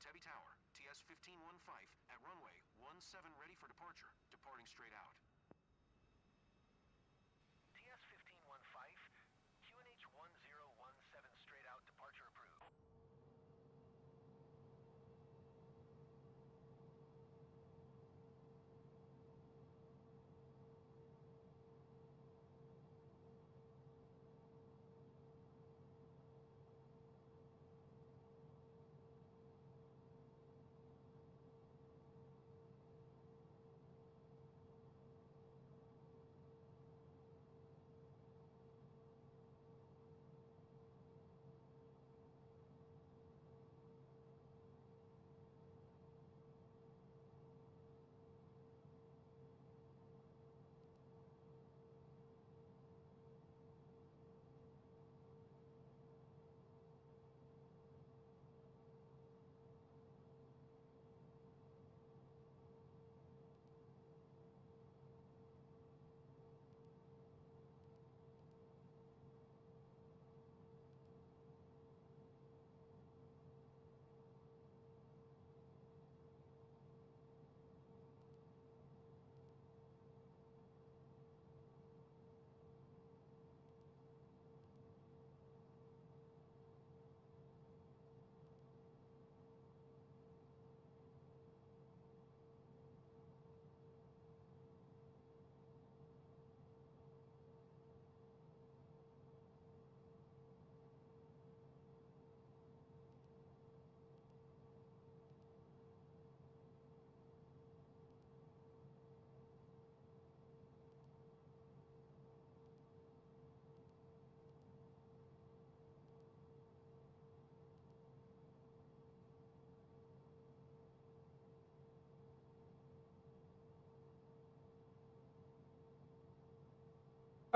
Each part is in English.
Entebbe Tower, TS 1515 at runway 17 ready for departure. Departing straight out. TS 1515, QNH 1017 straight out, departure approved.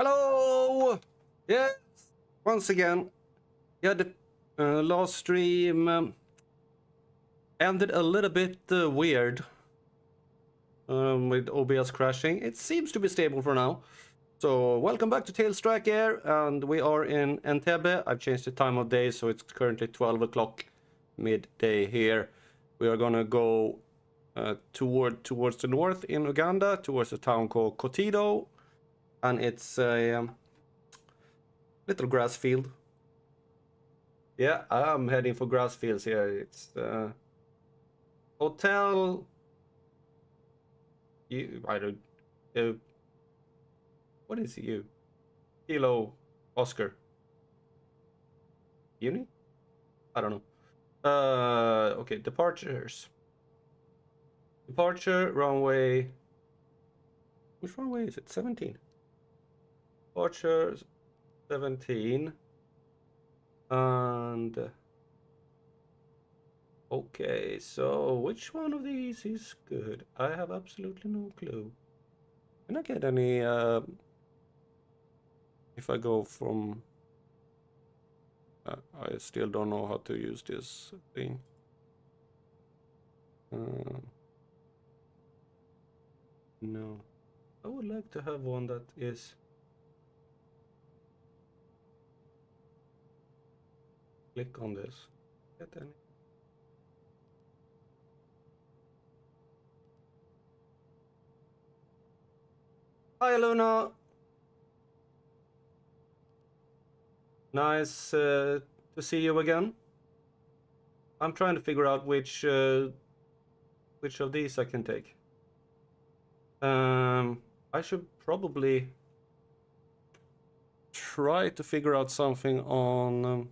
Hello! Yes, once again. Yeah, the last stream ended a little bit weird with OBS crashing. It seems to be stable for now. So, welcome back to Tailstrike here, and we are in Entebbe. I've changed the time of day, so it's currently 12 o'clock midday here. We are gonna go towards the north in Uganda, towards a town called Kotido, and it's a little grass field. Yeah, I'm heading for grass fields here. It's hotel. I don't. What is you? Kilo Oscar. Uni? I don't know. Okay, departures. Departure runway. Which runway is it? 17. Departure 17. And okay, so which one of these is good? I have absolutely no clue. Can I get any if I go from I still don't know how to use this thing. No. I would like to have one that is click on this. Get any? Hi Luna. Nice to see you again. I'm trying to figure out which of these I can take. I should probably try to figure out something on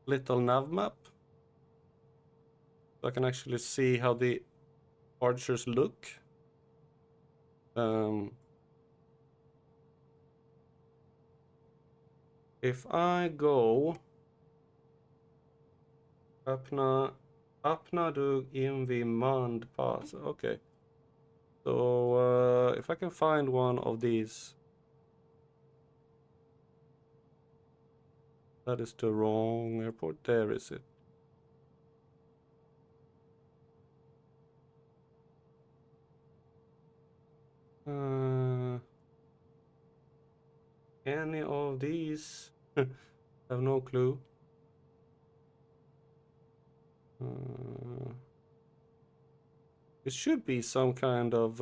little nav map, so I can actually see how the archers look. If I go Apna du invi mand pass. Okay. So if I can find one of these. That is the wrong airport. There is it. Any of these? I have no clue. It should be some kind of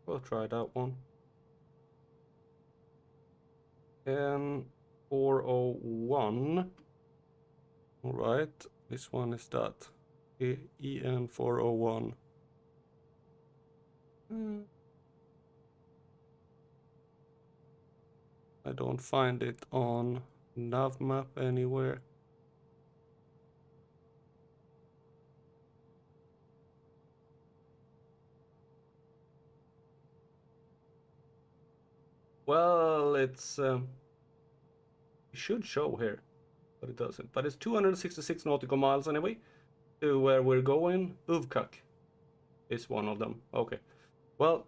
we'll try that one. N401. All right, this one is that. EN401. I don't find it on nav map anywhere. Well, it's it should show here, but it doesn't. But it's 266 nautical miles anyway to where we're going. Uvkak is one of them. Okay, well,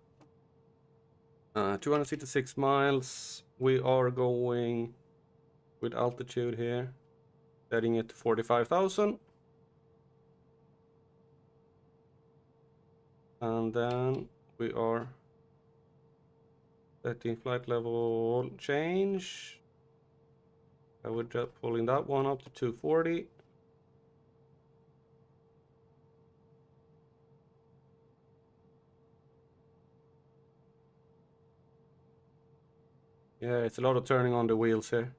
266 miles. We are going with altitude here, setting it to 45,000. And then we are setting flight level change. I would just pulling that one up to 240. Yeah, it's a lot of turning on the wheels here.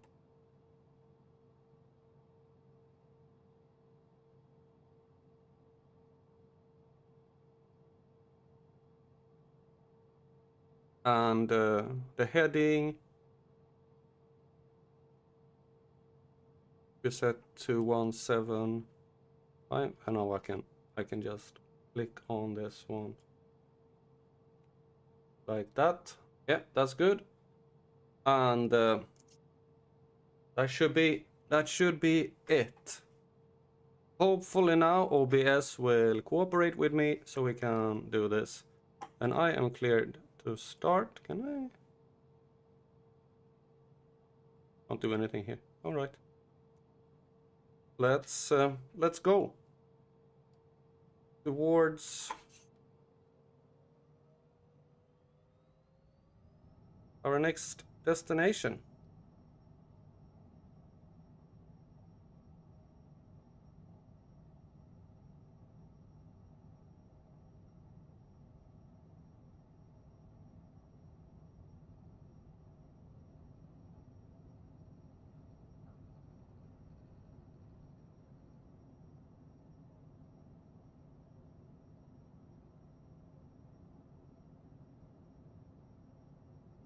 And the heading is set to 175. I know I can just click on this one like that. Yeah, that's good. And that should be it. Hopefully now OBS will cooperate with me so we can do this. And I am cleared to start. Can I? Can't do anything here. All right. Let's go towards our next destination.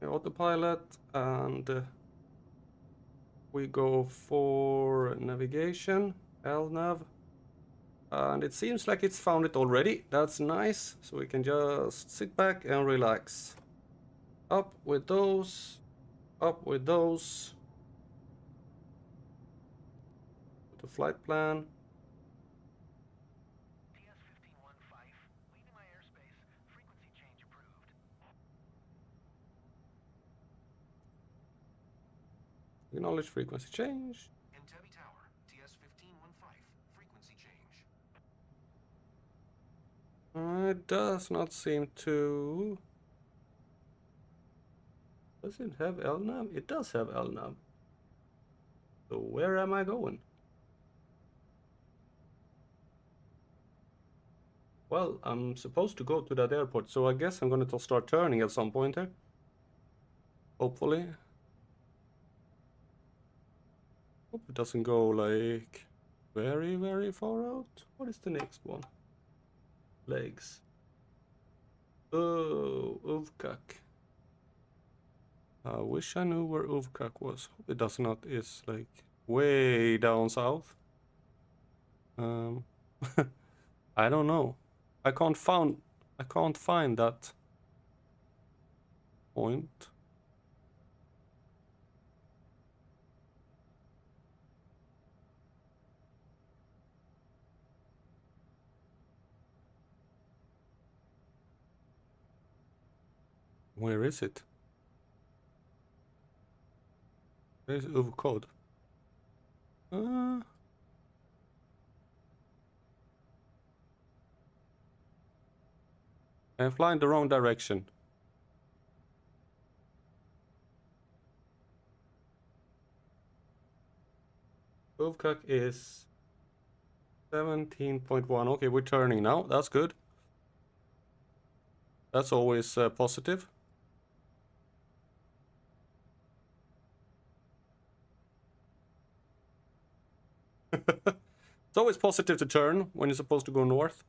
Autopilot, and we go for navigation, LNav, and it seems like it's found it already. That's nice, so we can just sit back and relax. Up with those, up with those. The flight plan. Acknowledge frequency change. Entebbe Tower, TS1515, frequency change. It does not seem to. Does it have LNav? It does have LNav. So where am I going? Well, I'm supposed to go to that airport, so I guess I'm going to start turning at some point here. Hopefully. Hope it doesn't go like very, very far out. What is the next one? Legs. Oh, Uvkak. I wish I knew where Uvkak was. Hope it does not is like way down south. I don't know. I can't find that point. Where is it? Where's Uvkod? I'm flying the wrong direction. Sovkak is 17.1. Okay, we're turning now. That's good. That's always positive. It's always positive to turn when you're supposed to go north.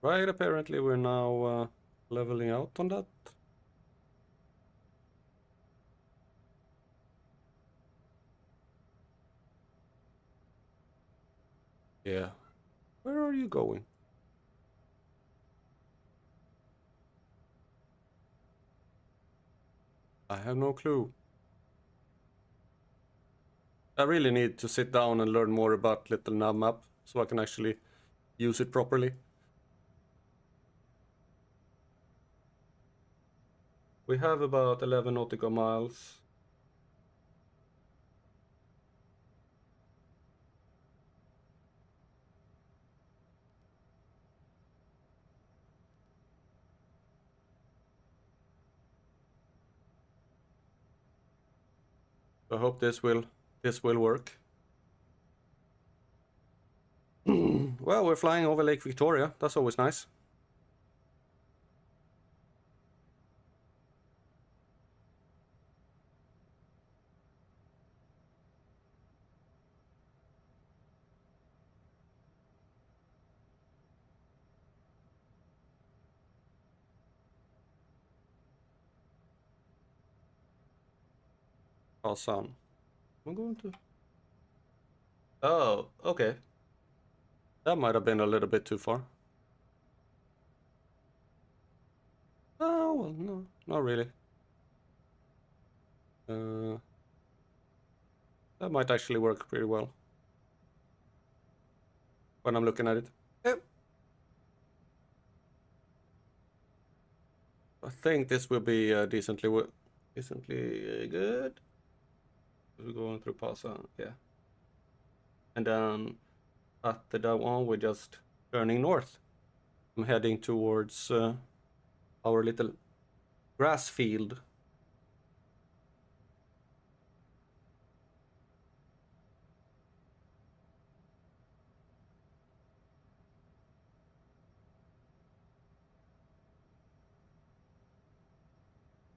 Right, apparently we're now leveling out on that. Yeah. Where are you going? I have no clue. I really need to sit down and learn more about Little Nav Map so I can actually use it properly. We have about 11 nautical miles. I hope this will work. Well, we're flying over Lake Victoria. That's always nice. Awesome. I'm going to... Oh, okay. That might have been a little bit too far. Oh, well, no, not really. That might actually work pretty well when I'm looking at it. Yep. I think this will be decently good. We're going through Pasa, yeah. And then after that one, we're just turning north. I'm heading towards our little grass field.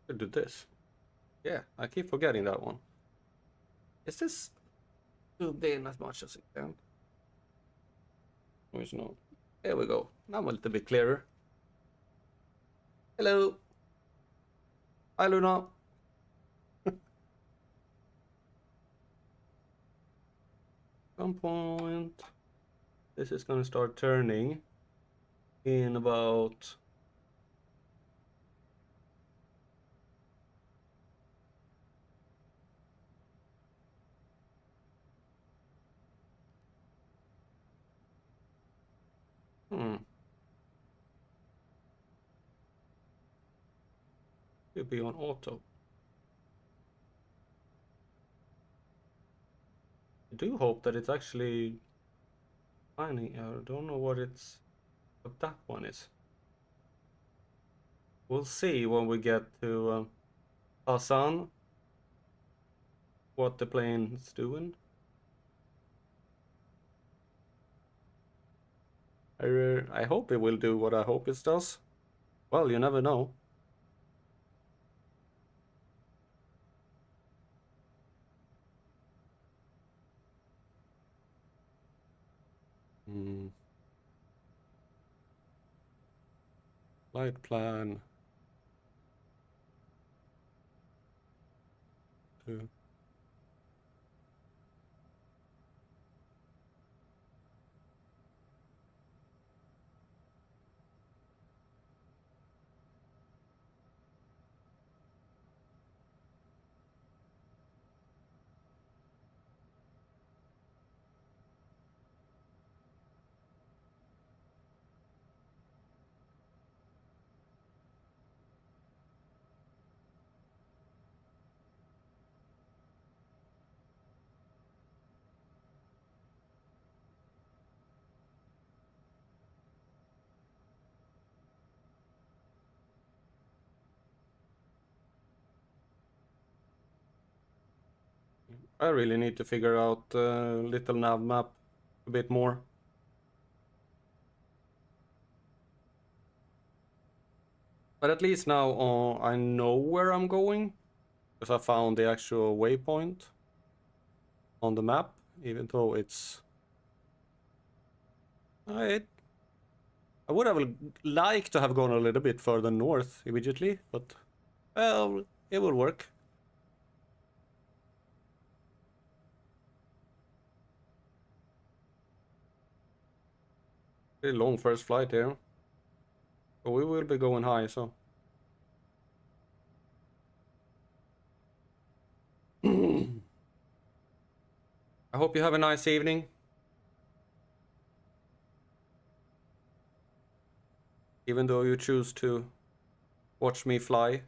Could do this. Yeah, I keep forgetting that one. Is this zoomed in as much as it can? There's no. There we go. Now I'm a little bit clearer. Hello. Hi, Luna. Some point. This is gonna start turning in about. Should be on auto. I do hope that it's actually finding. I don't know what that one is. We'll see when we get to Hassan what the plane's doing. I hope it will do what I hope it does. Well, you never know. Hmm. Flight plan. To... I really need to figure out little nav map a bit more. But at least now I know where I'm going, because I found the actual waypoint on the map, even though it's... I would have liked to have gone a little bit further north immediately, but well, it will work. Pretty long first flight here. But we will be going high, so... I hope you have a nice evening. Even though you choose to watch me fly.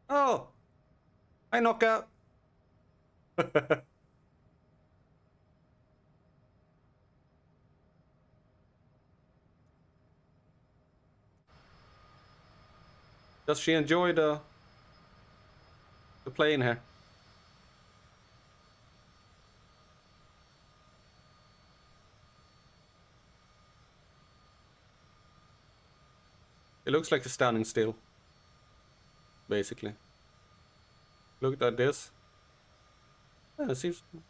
Oh! I knock out! Does she enjoy the plane here? It looks like it's standing still. Basically. Look at this. Yeah, it seems to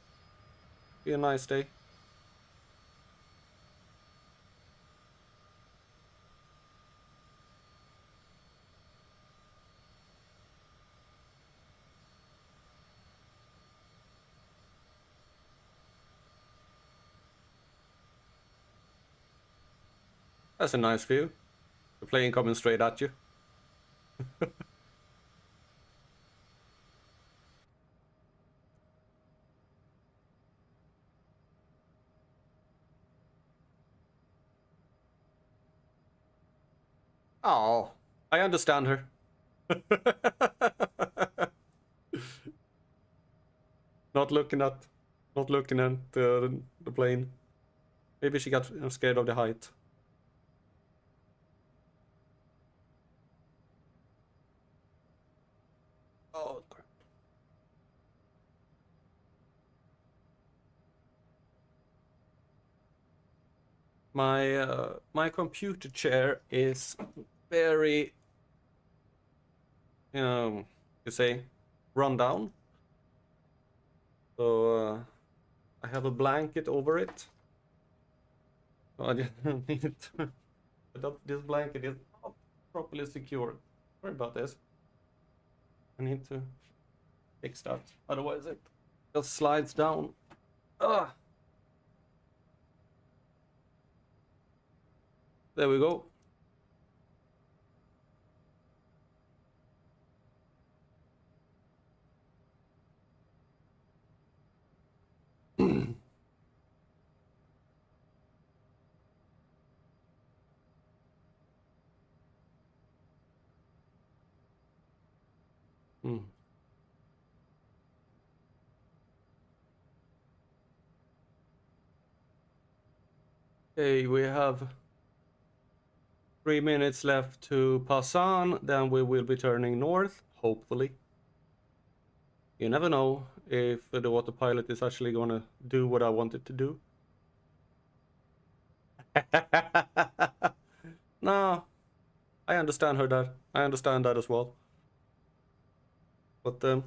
be a nice day. That's a nice view. The plane coming straight at you. Oh, I understand her. Not looking at the plane. Maybe she got scared of the height. Oh, crap. My computer chair is very, you say, run down. So I have a blanket over it. So I just need to. This blanket is not properly secured. Sorry about this. I need to fix that. Otherwise it just slides down. Ah. There we go. Hmm. Okay, we have 3 minutes left to pass on, then we will be turning north, hopefully. You never know if the autopilot is actually gonna do what I want it to do. No, I understand her that. I understand that as well. But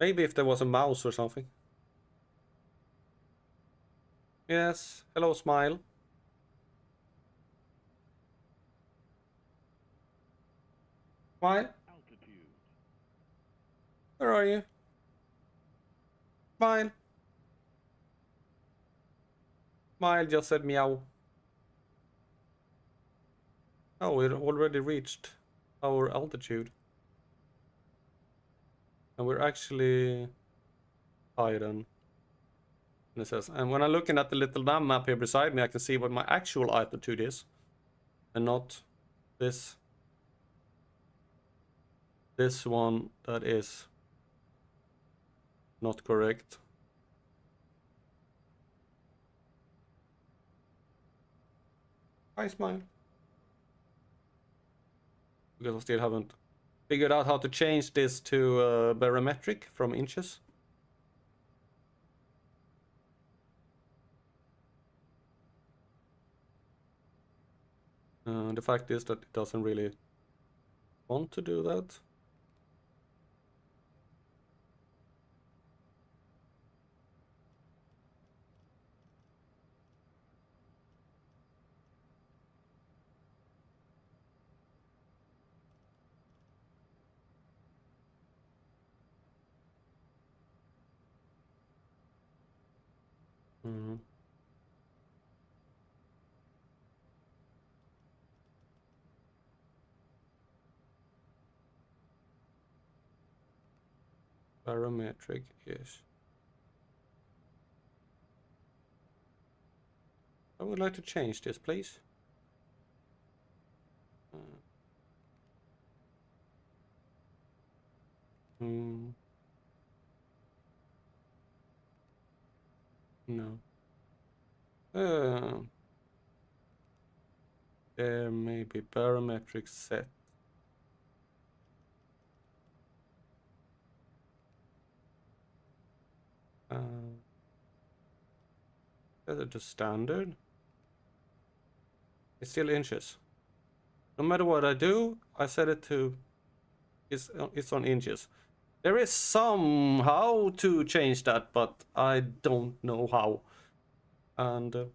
maybe if there was a mouse or something. Yes, hello, Smile. Smile, where are you? Smile. Smile just said meow. Oh, we already reached our altitude. And we're actually higher than it says. And when I'm looking at the little map here beside me, I can see what my actual altitude is. And not this one that is not correct. I smile. Because I still haven't figured out how to change this to barometric from inches. The fact is that it doesn't really want to do that. Mm. Barometric, yes. I would like to change this, please. Mm, no. There may be barometric set. Is it the standard? It's still inches. No matter what I do, I set it to it's on inches. There is somehow to change that, but I don't know how. And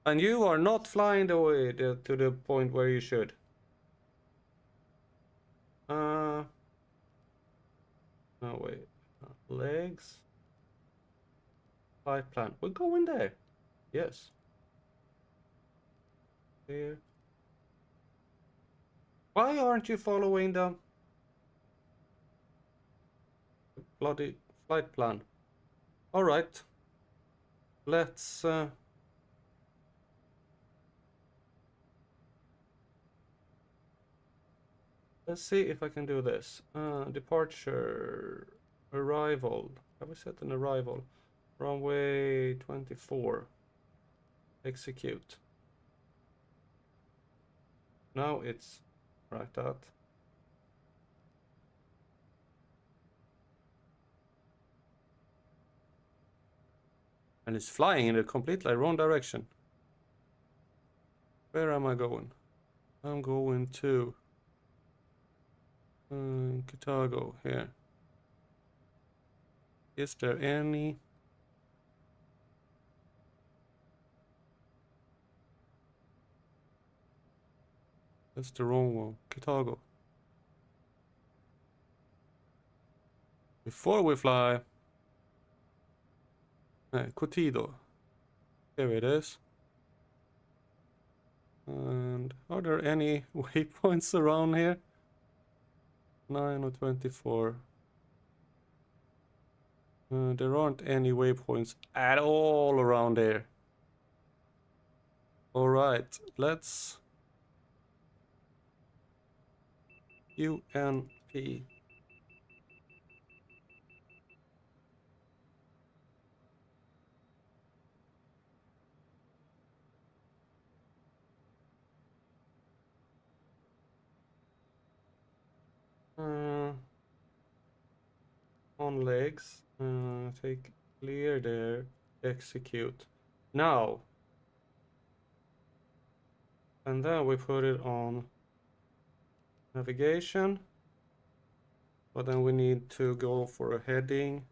and you are not flying the way to the point where you should. No wait. Legs. Flight plan. We're going there. Yes. Here. Why aren't you following the bloody flight plan? All right. Let's see if I can do this. Departure, arrival. Have we set an arrival? Runway 24. Execute. Now it's like that. And it's flying in a completely wrong direction. Where am I going? I'm going to Chicago here. Is there any? That's the wrong one. Chicago. Before we fly, Cotido. Here it is. And are there any waypoints around here? 9 or 24. There aren't any waypoints at all around there. Alright, let's UNP. On legs, take clear there, execute. Now, and then we put it on navigation, but then we need to go for a heading.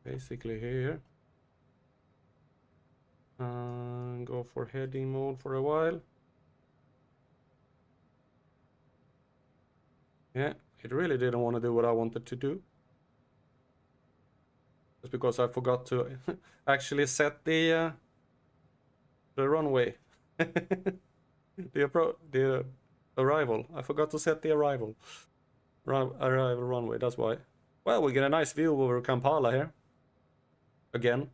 Basically here. Go for heading mode for a while. Yeah, it really didn't want to do what I wanted to do. Just because I forgot to actually set the runway. the arrival. I forgot to set the arrival runway, that's why. Well, we get a nice view over Kampala here. Again.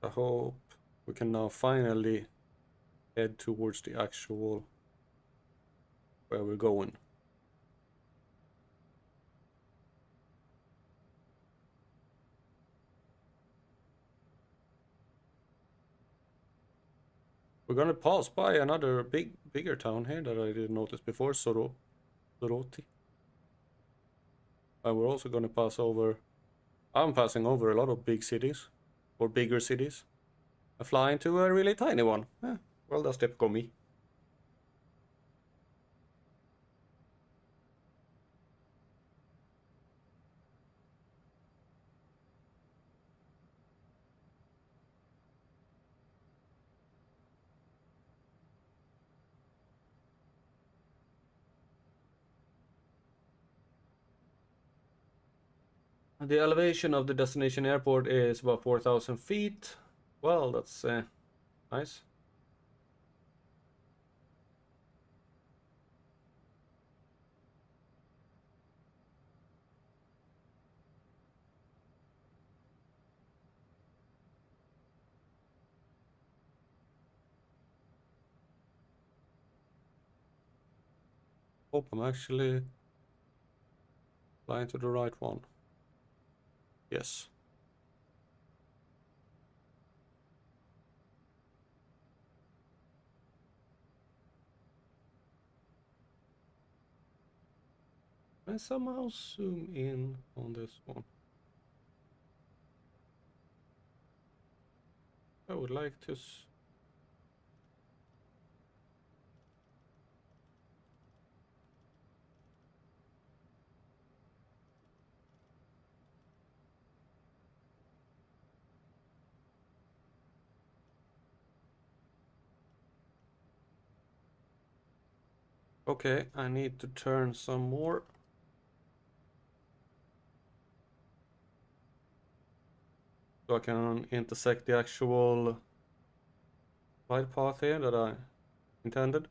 I hope we can now finally head towards the actual where we're going. We're gonna pass by another bigger town here that I didn't notice before, Soroti. And we're also gonna pass over. I'm passing over a lot of big cities, or bigger cities. I fly into a really tiny one. Well, that's typical me. The elevation of the destination airport is about 4,000 feet. Well, that's nice. Hope I'm actually flying to the right one. Yes. I somehow zoom in on this one. I would like to. Okay, I need to turn some more. So I can intersect the actual flight path here that I intended.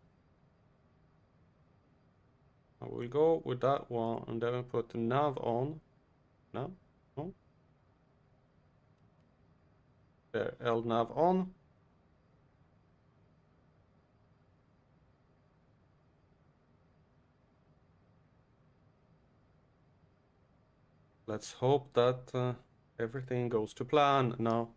I will go with that one and then put the nav on. Nav? No? There, LNav on. Let's hope that everything goes to plan now.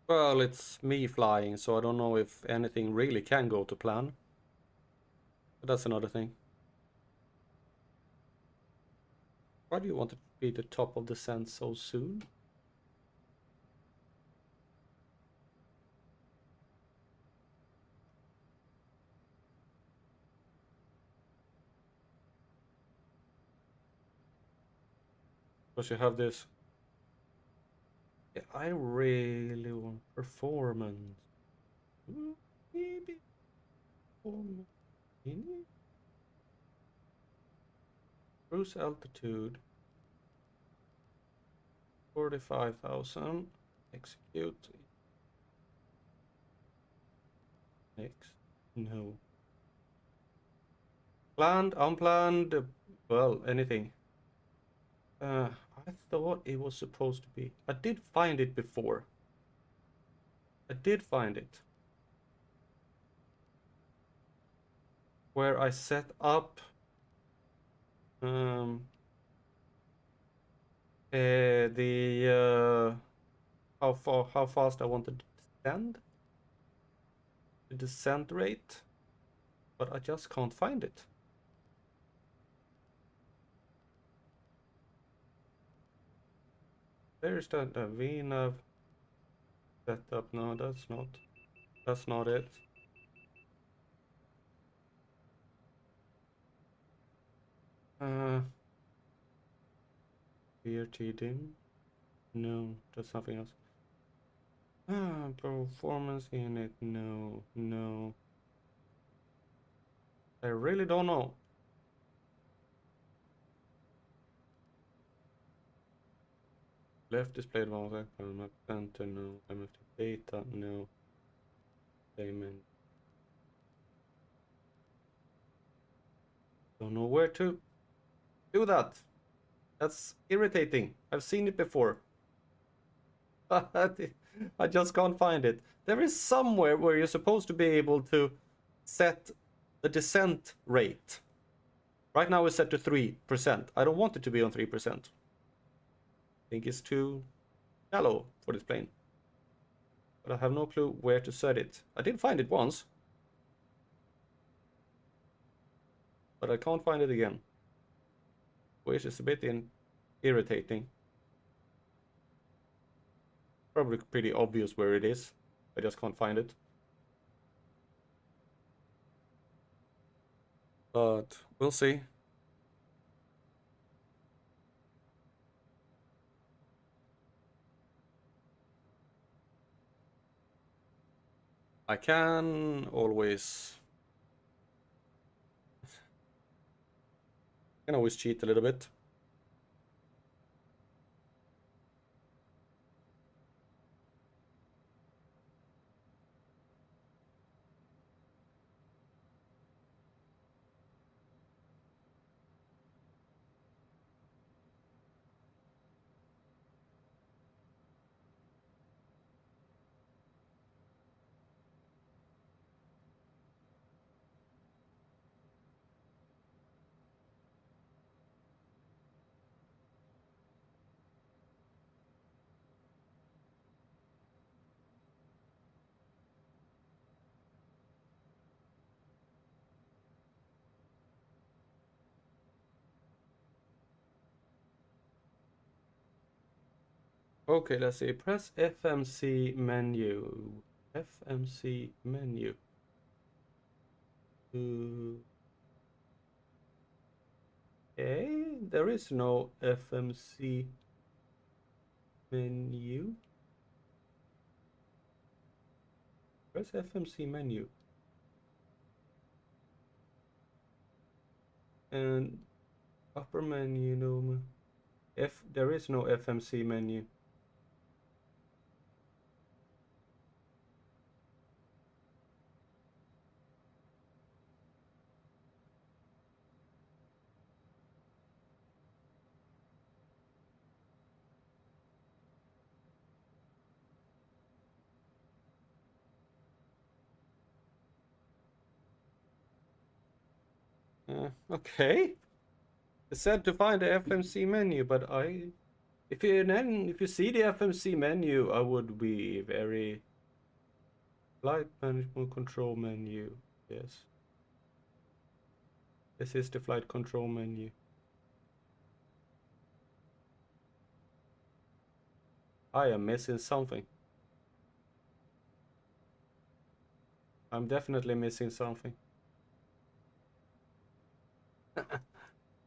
Well, it's me flying, so I don't know if anything really can go to plan. But that's another thing. Why do you want to be the top of the scent so soon? Because you have this. Yeah, I really want performance. Maybe performance. Cruise altitude 45,000. Execute. Next. No. Planned, unplanned, well, anything. I thought it was supposed to be. I did find it before. I did find it. where I set up um, the how fast I wanted to descend, the descent rate, but I just can't find it. There's the VNav setup. No, that's not it. BRT dim. No, that's something else. Performance unit. No, no. I really don't know. Left display advanced map center. No. MFT data. No. Payment. Don't know where to do that. That's irritating. I've seen it before. I just can't find it. There is somewhere where you're supposed to be able to set the descent rate. Right now it's set to 3%. I don't want it to be on 3%. I think it's too shallow for this plane. But I have no clue where to set it. I did find it once. But I can't find it again. Which is a bit irritating. Probably pretty obvious where it is. I just can't find it. But we'll see. I can always cheat a little bit. Okay, let's see. Press FMC menu. FMC menu. Okay, there is no FMC menu. Press FMC menu. And upper menu, no. There is no FMC menu. Okay. It said to find the FMC menu, but if you see the FMC menu, I would be very flight management control menu. Yes. This is the flight control menu. I am missing something. I'm definitely missing something.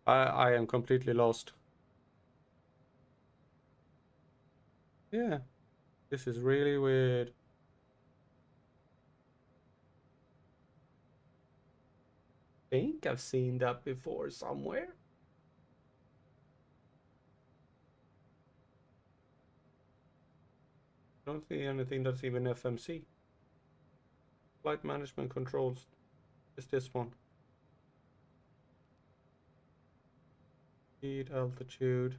I am completely lost. Yeah, this is really weird. I think I've seen that before somewhere. I don't see anything that's even FMC. Flight management controls is this one. Speed, altitude.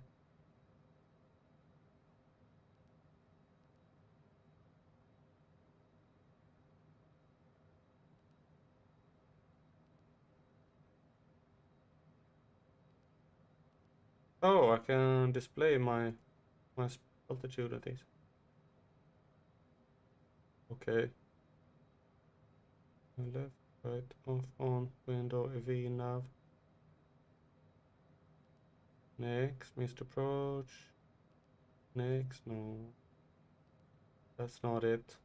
Oh, I can display my altitude and things. Okay. Left, right, off, on, window, V nav. Next, missed approach. Next, no. That's not it.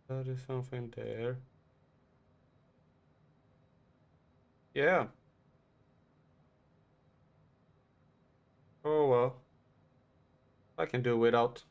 That is something there. Yeah. Oh well. I can do without.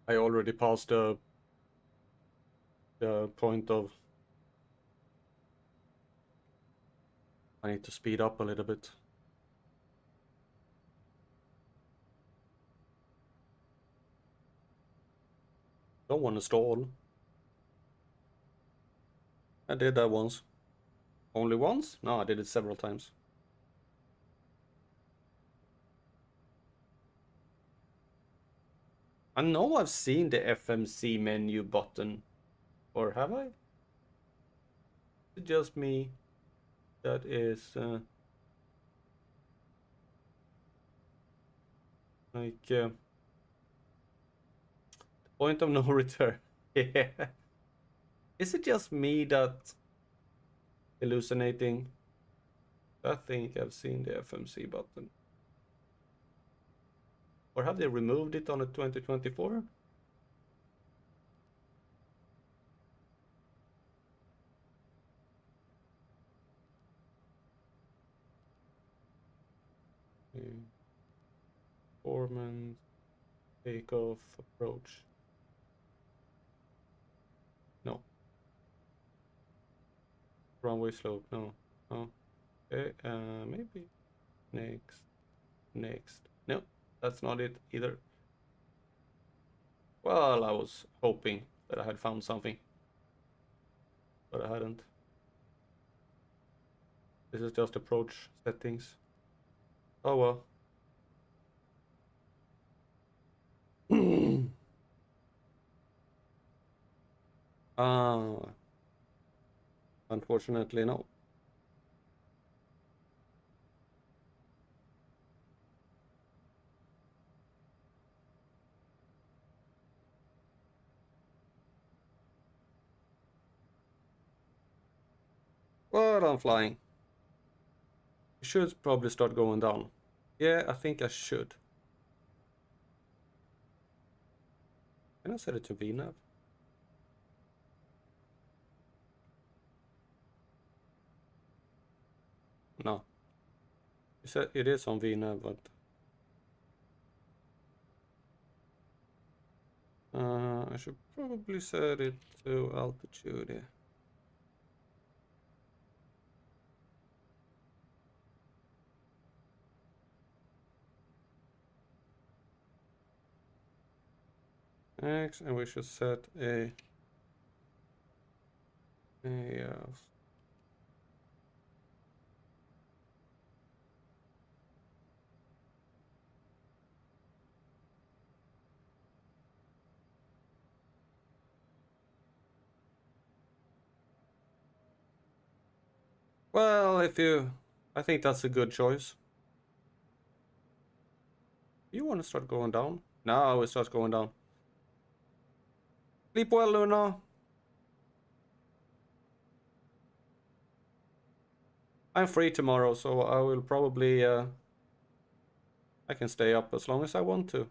I already passed the point of I need to speed up a little bit. Don't want to stall. I did that once. Only once? No, I did it several times. I know I've seen the FMC menu button. Or have I? It's just me that is like point of no return. Yeah. Is it just me that hallucinating? I think I've seen the FMC button. Or have they removed it on a 2024? Performance, takeoff, approach. No. Runway slope, no. Oh. Okay, maybe. Next. Next. No, that's not it either. Well, I was hoping that I had found something, but I hadn't. This is just approach settings. Oh well. Ah, unfortunately, no. But I'm flying. I should probably start going down. Yeah, I think I should. Can I set it to VNAV? No. It is on VNAV, but I should probably set it to altitude. Yeah. X, and we should set a well, I think that's a good choice. You want to start going down? Now it starts going down. Sleep well, Luna. I'm free tomorrow, so I will probably I can stay up as long as I want to.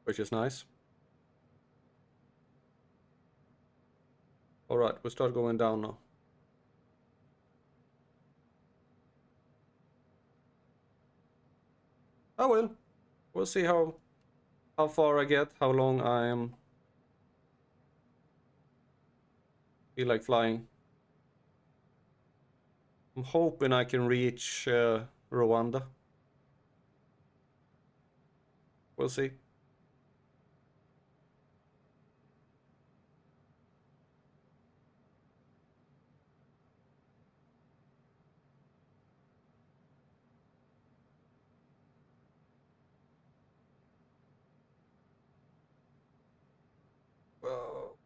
Which is nice. Alright, we start going down now. I will. We'll see how how far I get, how long I am feel like flying. I'm hoping I can reach Rwanda. We'll see.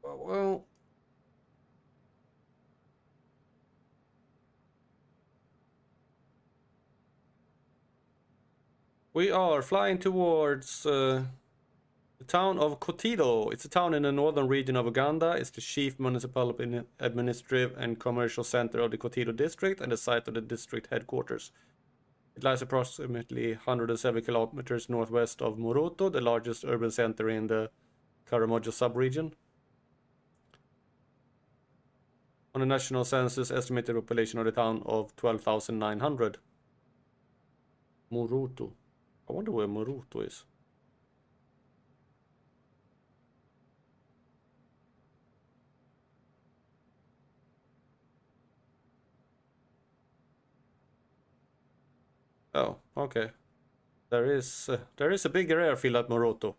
Well. We are flying towards the town of Kotido. It's a town in the northern region of Uganda. It's the chief municipal administrative and commercial center of the Kotido district and the site of the district headquarters. It lies approximately 107 kilometers northwest of Moruto, the largest urban center in the Karamojo subregion. On the national census, estimated population of the town of 12,900. Moruto. I wonder where Moruto is. Oh, okay. There is a bigger airfield at Moruto.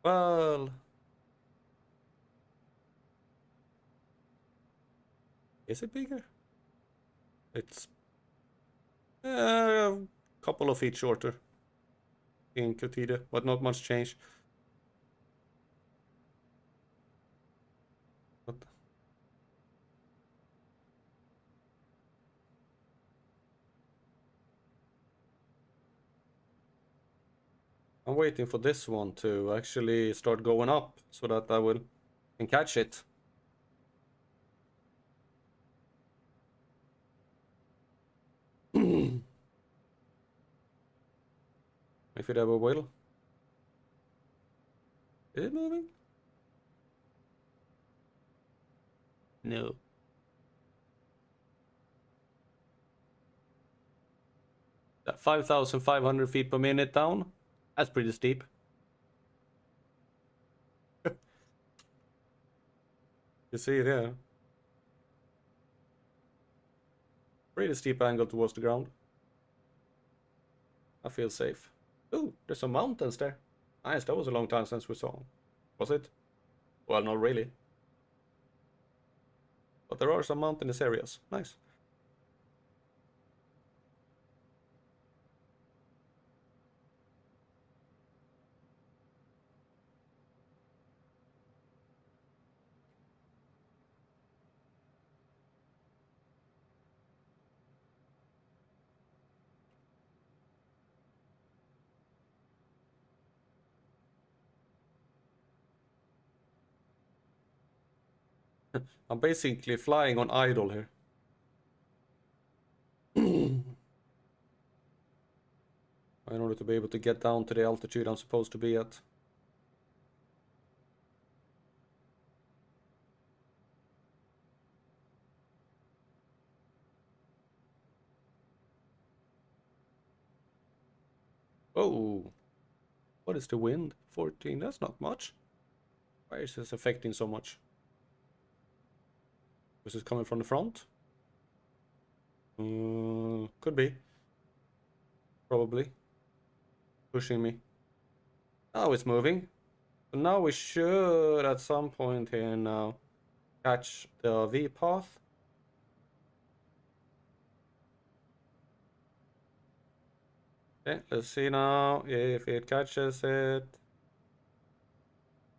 Well, is it bigger? It's a couple of feet shorter in Kotide, but not much change. But I'm waiting for this one to actually start going up so that I can catch it. If it ever will. Is it moving? No. That 5,500 feet per minute down. That's pretty steep. You see it there. Pretty steep angle towards the ground. I feel safe. Ooh, there's some mountains there. Nice, that was a long time since we saw them. Was it? Well, not really. But there are some mountainous areas. Nice. I'm basically flying on idle here. In order to be able to get down to the altitude I'm supposed to be at. Oh, what is the wind? 14, that's not much. Why is this affecting so much? This is coming from the front? Could be. Probably. Pushing me. Now it's moving. So now we should, at some point here now, catch the V path. Okay, let's see now if it catches it.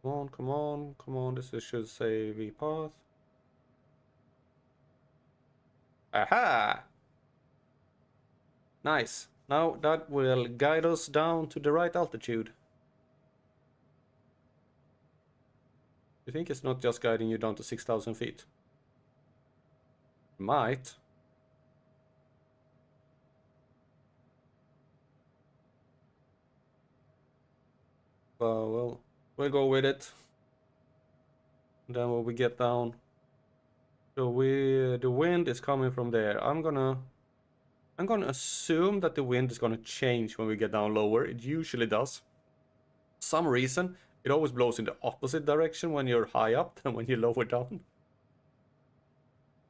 Come on, come on, come on. This should say V path. Aha! Nice. Now that will guide us down to the right altitude. You think it's not just guiding you down to 6,000 feet? Might. Well, we'll go with it. And then when we get down, the wind is coming from there. I'm gonna assume that the wind is gonna change when we get down lower. It usually does. some reason, it always blows in the opposite direction when you're high up than when you're lower down.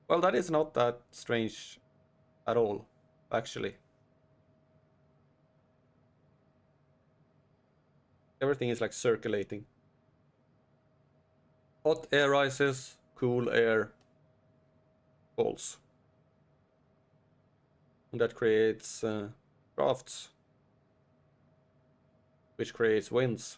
Well, that is not that strange at all, actually. Everything is like circulating. Hot air rises, cool air falls. And that creates drafts, which creates winds.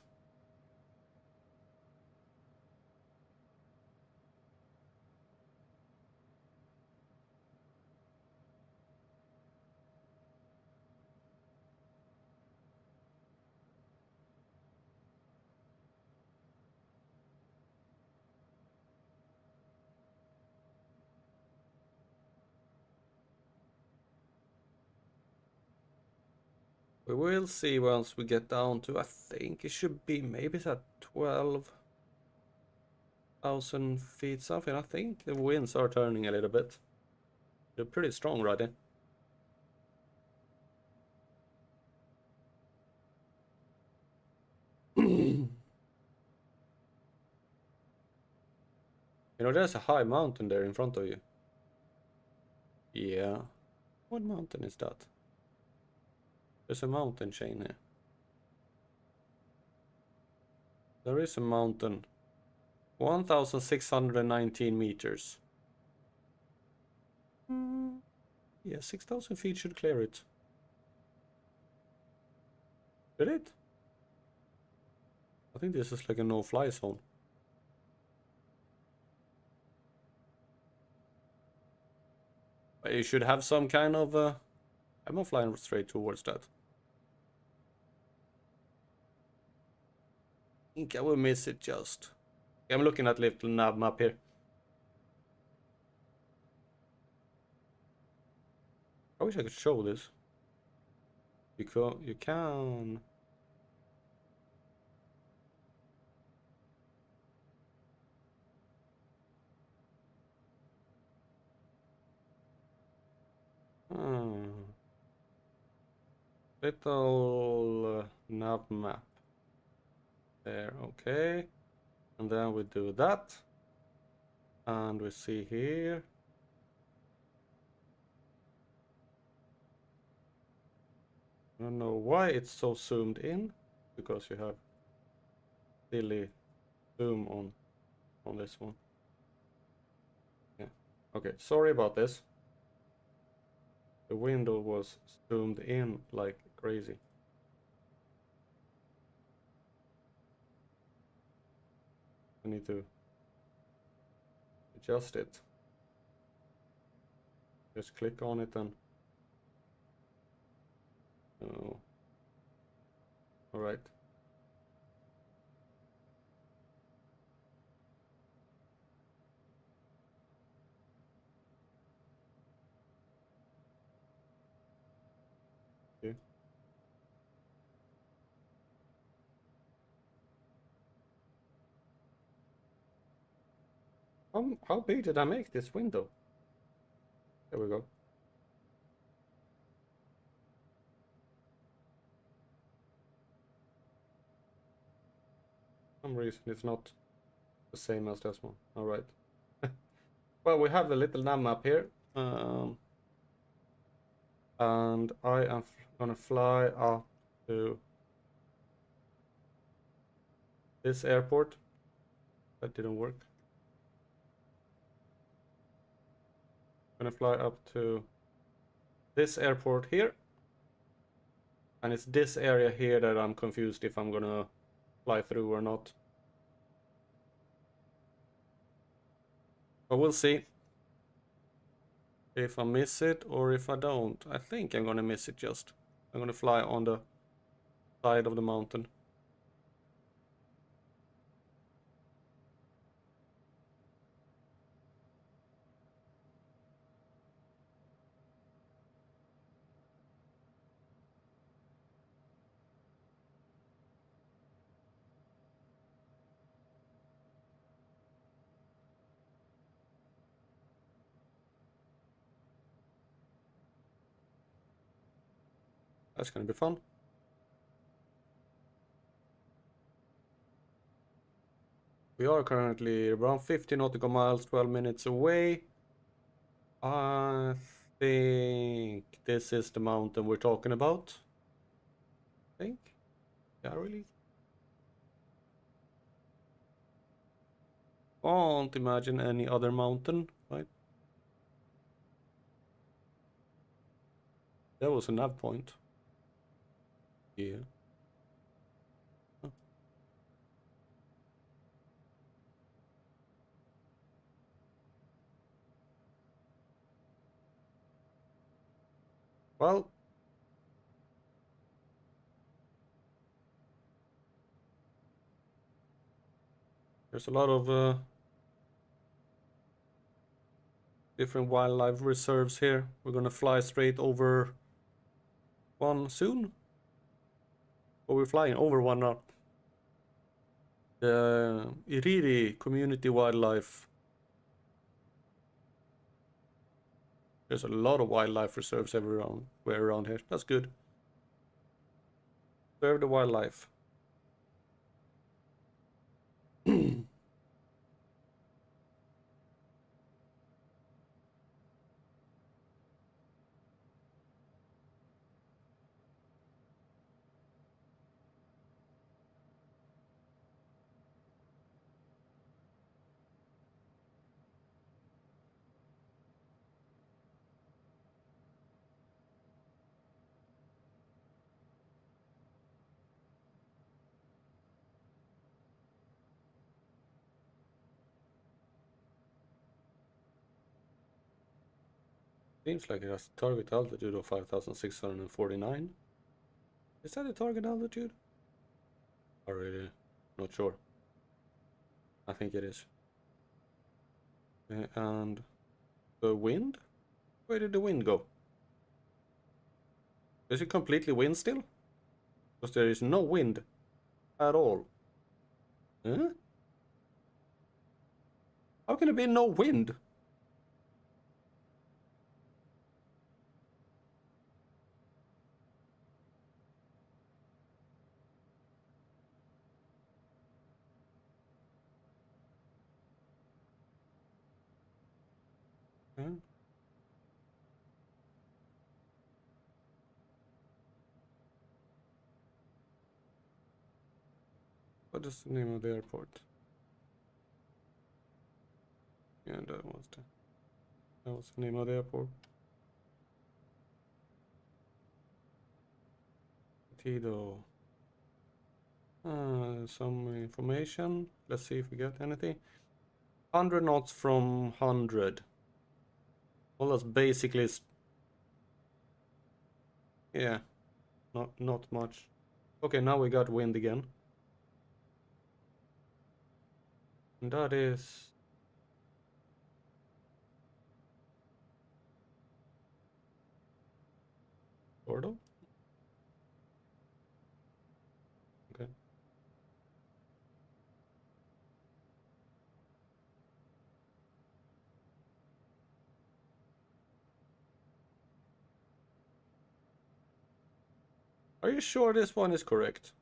We will see once we get down to, I think it should be, maybe it's at 12,000 feet something. I think the winds are turning a little bit. They're pretty strong right in. You know, there's a high mountain there in front of you. Yeah. What mountain is that? There's a mountain chain here. There is a mountain. 1,619 meters. Yeah, 6,000 feet should clear it. Did it? I think this is like a no-fly zone. But you should have some kind of... I'm not flying straight towards that. I think I will miss it just. I'm looking at little nav map here. I wish I could show this. You can... Little nav map. There, okay. And then we do that. And we see here. I don't know why it's so zoomed in. Because you have silly zoom on this one. Yeah. Okay, sorry about this. The window was zoomed in like crazy. I need to adjust it. Just click on it and... Oh. Alright. Okay. How big did I make this window? There we go. For some reason it's not the same as this one. Alright. Well, we have a little nav map here. And I am gonna fly up to this airport. That didn't work. I'm gonna fly up to this airport here. And it's this area here that I'm confused if I'm gonna fly through or not. But we'll see if I miss it or if I don't. I think I'm gonna miss it just. I'm gonna fly on the side of the mountain. That's gonna be fun. We are currently around 50 nautical miles, 12 minutes away. I think this is the mountain we're talking about. I think. Yeah, really. Can't imagine any other mountain, right? That was a nav point. Yeah. Huh. Well, there's a lot of different wildlife reserves here. We're gonna fly straight over one soon. Or we're flying over one now. The Iriri Community Wildlife. There's a lot of wildlife reserves everywhere around here. That's good. Serve the wildlife. Seems like it has a target altitude of 5,649. Is that a target altitude? I really not sure. I think it is. And the wind? Where did the wind go? Is it completely wind still? Because there is no wind at all. Huh? How can there be no wind? Huh? What is the name of the airport? Yeah, that was the name of the airport. Tido. Some information. Let's see if we get anything. 100 knots from 100. Well, that's basically, yeah, not much. Okay, now we got wind again. And that is Gordo. Okay. Are you sure this one is correct?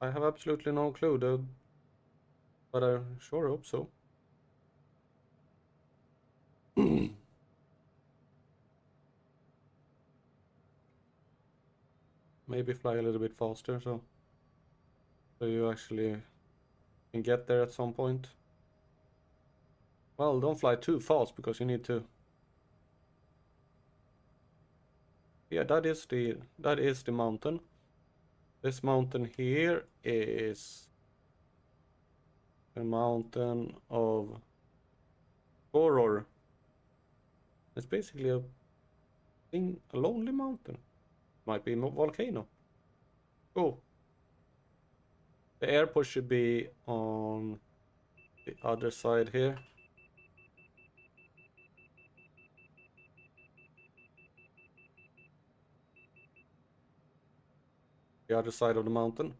I have absolutely no clue, though, but I sure hope so. Maybe fly a little bit faster, so you actually can get there at some point. Well, don't fly too fast because you need to. Yeah, that is the mountain. This mountain here is a mountain of horror. It's basically a lonely mountain. Might be a volcano. Oh, the airport should be on the other side here. The other side of the mountain.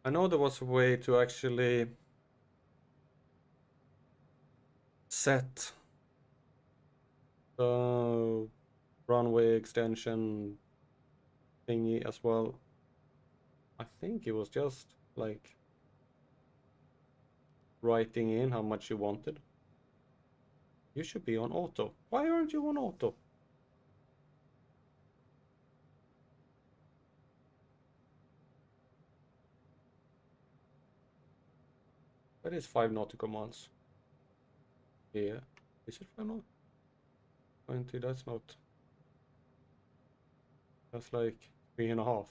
I know there was a way to actually set the runway extension thingy as well. I think it was just like writing in how much you wanted. You should be on auto. Why aren't you on auto? That is 5 nautical miles. Yeah. Is it 5 nautical? 20, that's not. That's like 3.5.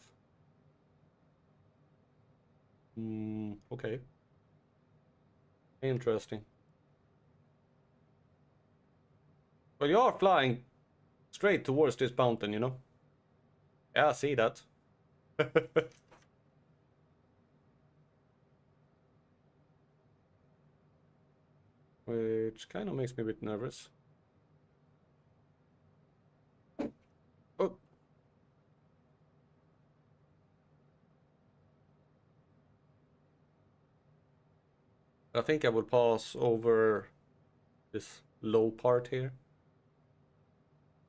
Okay. Interesting. Well, you are flying straight towards this mountain, you know? Yeah, I see that. Which kind of makes me a bit nervous. Oh, I think I will pass over this low part here.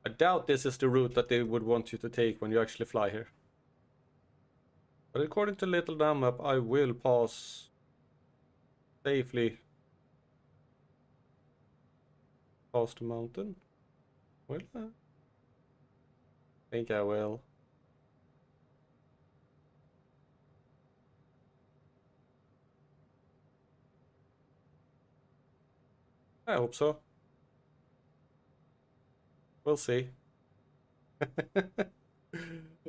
I doubt this is the route that they would want you to take when you actually fly here. But according to Little Dam Map, I will pass safely past the mountain. Will I? Think I will. I hope so. We'll see.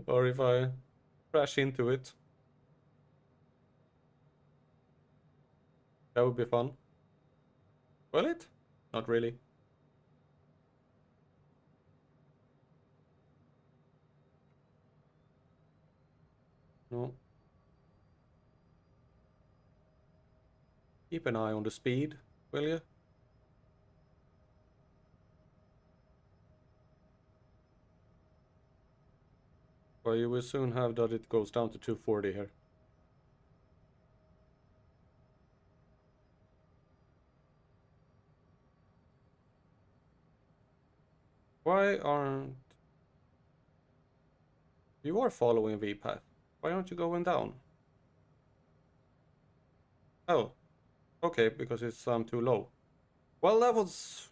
Or if I crash into it. That would be fun. Will it? Not really. No. Keep an eye on the speed, will you? Well, you will soon have that it goes down to 240 here. Why aren't... You are following V-path. Why aren't you going down? Oh, okay, because it's too low. Well, that was...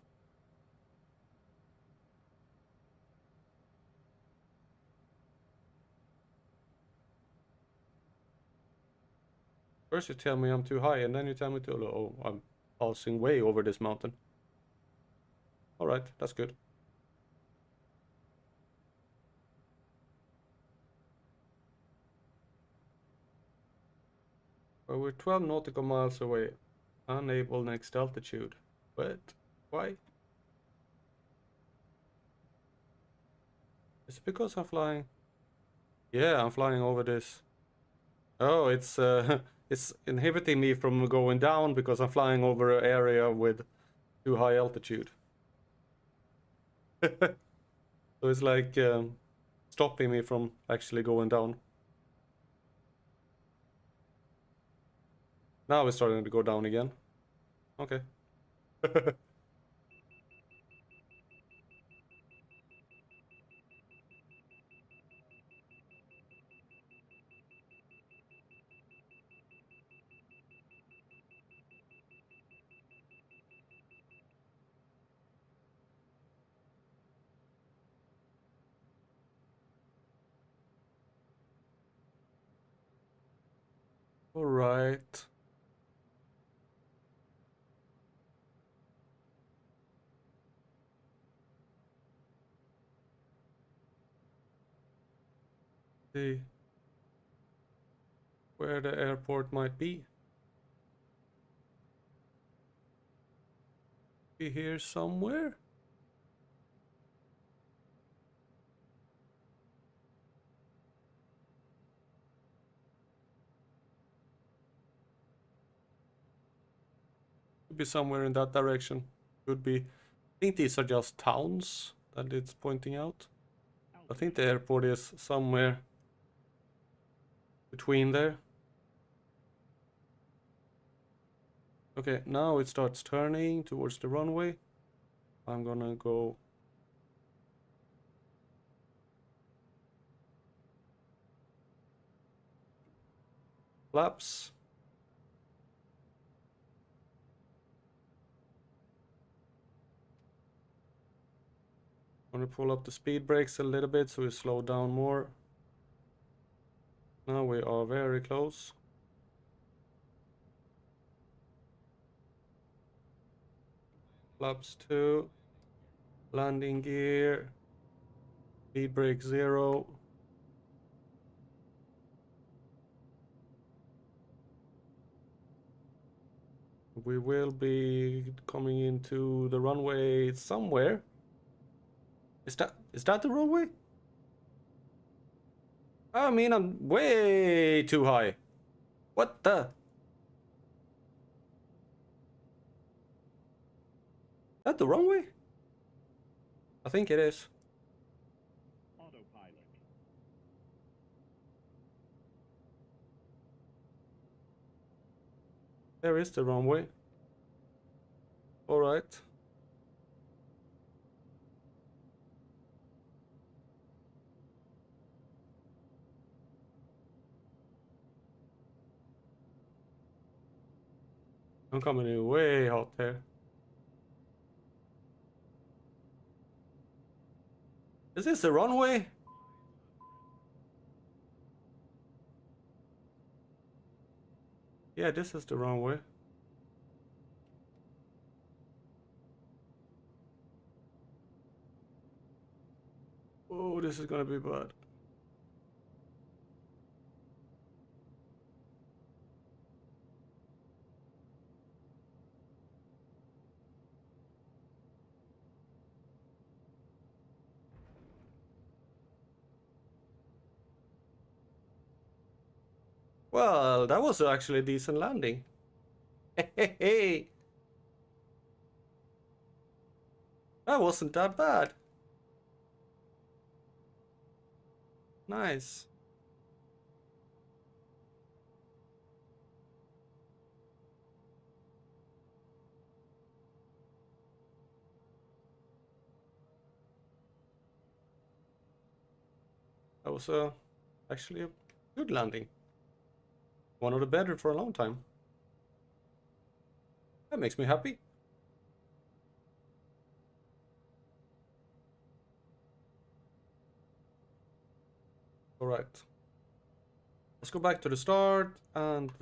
First you tell me I'm too high, and then you tell me too low. Oh, I'm passing way over this mountain. Alright, that's good. Well, we're 12 nautical miles away. Unable next altitude. But, why? Is it because I'm flying? Yeah, I'm flying over this. Oh, it's it's inhibiting me from going down because I'm flying over an area with too high altitude. So it's like stopping me from actually going down. Now it's starting to go down again. Okay. All right. See where the airport might be. Be here somewhere. Could be somewhere in that direction. Could be. I think these are just towns that it's pointing out. I think the airport is somewhere between there. Okay, now it starts turning towards the runway. I'm gonna go... Flaps. I'm gonna pull up the speed brakes a little bit so we slow down more. Now we are very close. Flaps 2. Landing gear. Speed brake 0. We will be coming into the runway somewhere. Is that the runway? I mean, I'm way too high. What the? That the runway? I think it is. Autopilot. There is the runway. All right. I'm coming in way hot here. Is this the runway? Yeah, this is the runway. Oh, this is gonna be bad. Well, that was actually a decent landing. Hey, that wasn't that bad. Nice. That was actually a good landing. One of the better for a long time. That makes me happy. All right. Let's go back to the start and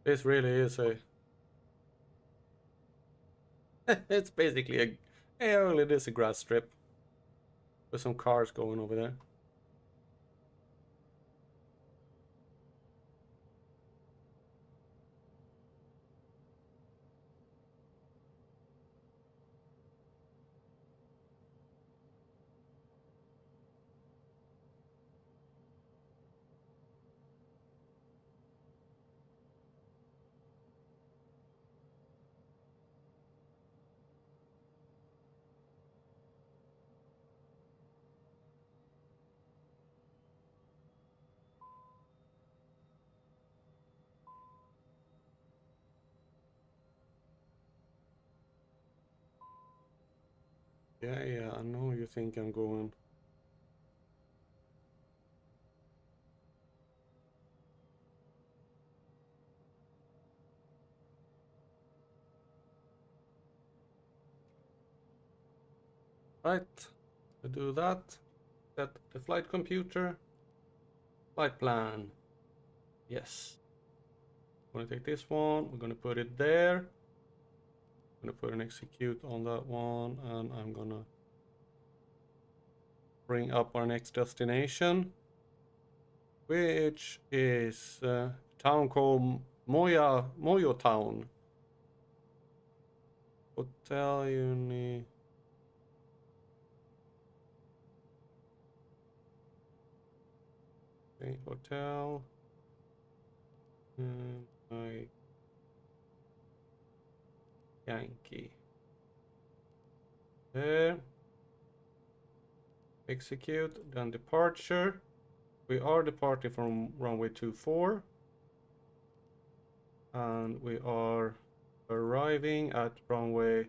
this really is a. It's basically a. Yeah, only it is a grass strip with some cars going over there. Yeah, I know you think I'm going. Right, to do that, set the flight computer, flight plan. Yes. I'm gonna take this one, we're gonna put it there. I'm gonna put an execute on that one, and I'm gonna bring up our next destination, which is a town called Moyo Town. Hotel Uni. Okay, hotel. And I Yankee. There. Execute, then departure. We are departing from runway 24. And we are arriving at runway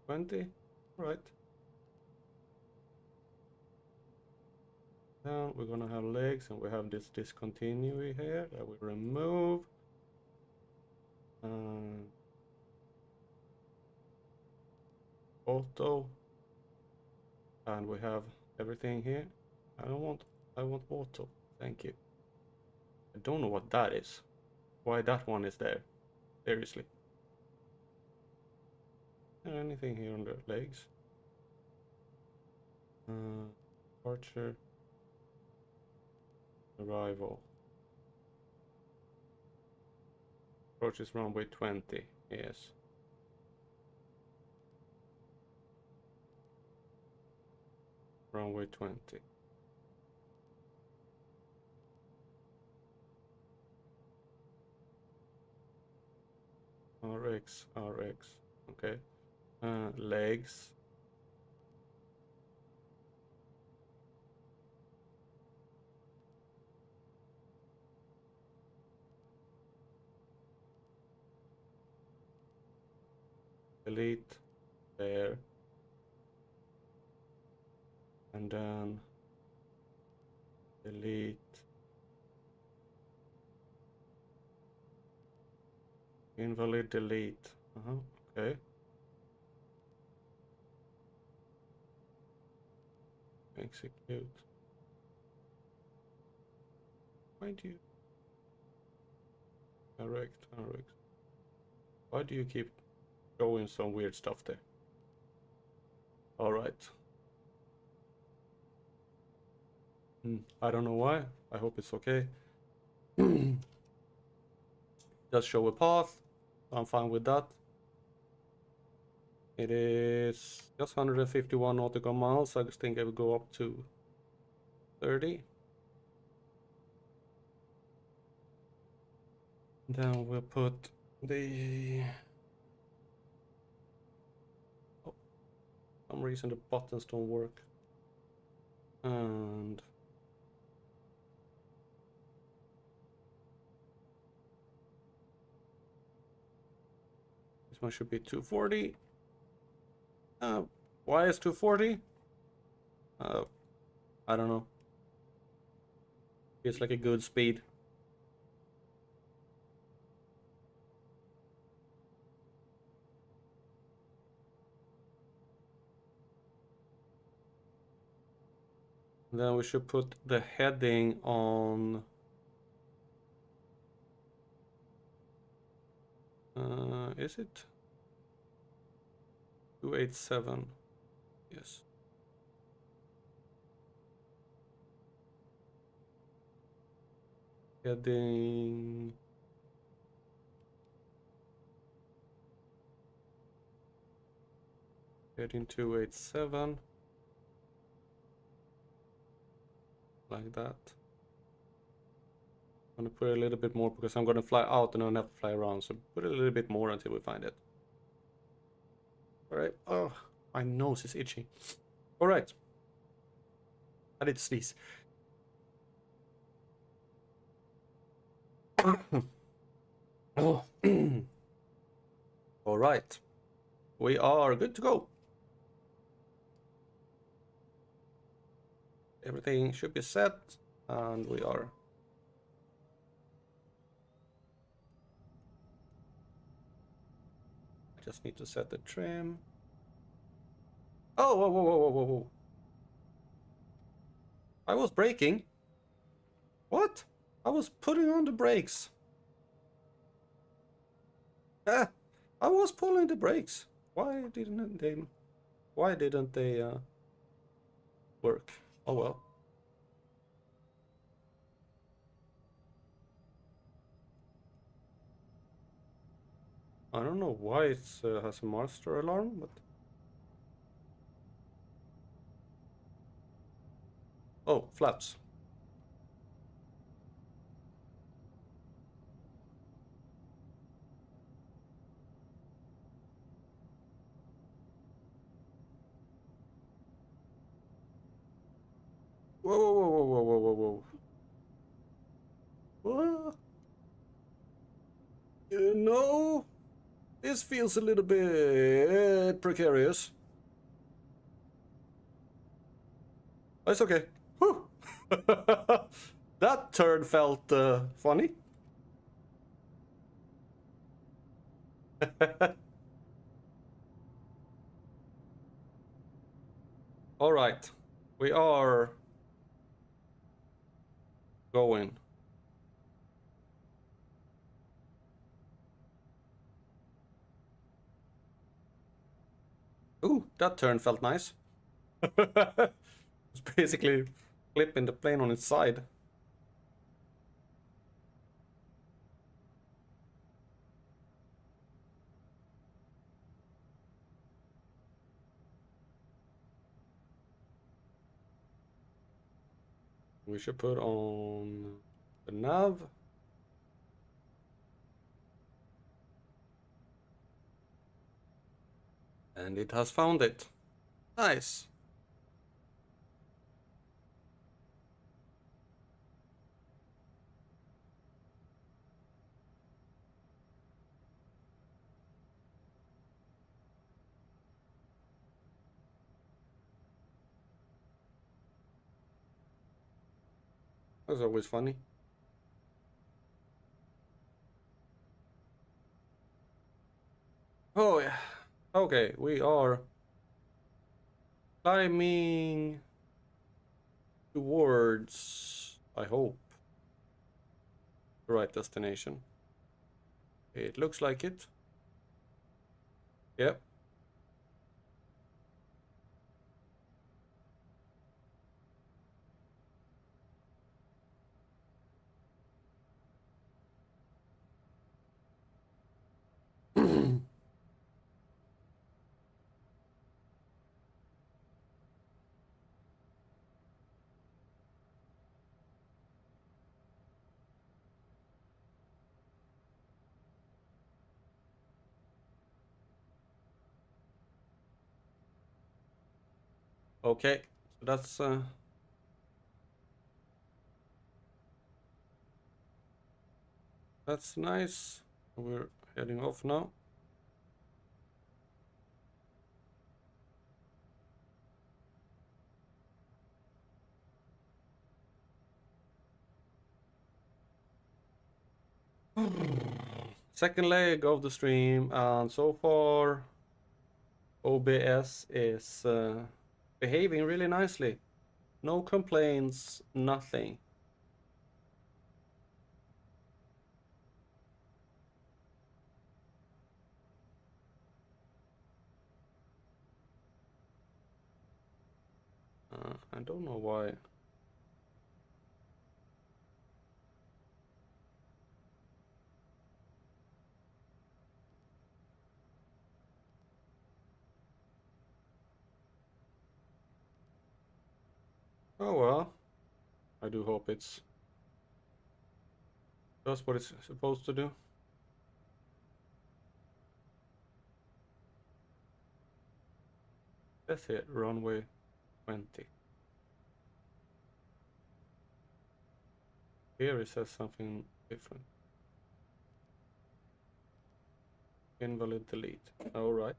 20. Right. Then we're gonna have legs, and we have this discontinue here that we remove. Auto. And we have everything here. I want auto. Thank you. I don't know what that is. Why that one is there. Seriously. Is there anything here on the legs? Departure. Arrival. Approaches runway 20. Yes. Runway 20. RX, RX. Okay. Legs. Delete. There. And then delete. Invalid delete. Okay. Execute. Why do you... Direct, direct. Why do you keep showing some weird stuff there? Alright. I don't know why. I hope it's okay. Just show a path. I'm fine with that. It is just 151 nautical miles. I just think I will go up to 30. Then we'll put the... Oh, for some reason the buttons don't work. And... this one should be 240. Why is 240? I don't know. Feels like a good speed. Then we should put the heading on... is it? 287. Yes. Heading... heading 287. Like that. I'm gonna put a little bit more because I'm gonna fly out and I'll have to fly around. So put a little bit more until we find it. Alright. Oh, my nose is itchy. Alright. I need to sneeze. Oh. Alright. We are good to go. Everything should be set. And we are... I just need to set the trim. Oh, whoa, whoa, whoa, whoa, whoa, whoa. I was braking. What? I was putting on the brakes. Ah, I was pulling the brakes. Why didn't they work? Oh well. I don't know why it has a master alarm, but... oh, flaps. Whoa, whoa, whoa, whoa, whoa, whoa, whoa. What? No, this feels a little bit precarious. It's okay. Whew. That turn felt funny. All right, we are going. Ooh, that turn felt nice. It's basically flipping the plane on its side. We should put on the nav. And it has found it. Nice. That's always funny. Oh yeah. Okay, we are climbing towards, I hope, the right destination. It looks like it. Yep. Okay, so that's nice. We're heading off now. Second leg of the stream, and so far OBS is behaving really nicely. No complaints, nothing. I don't know why. Oh well, I do hope it's does what it's supposed to do. That's it, runway 20. Here it says something different. Invalid delete. Alright.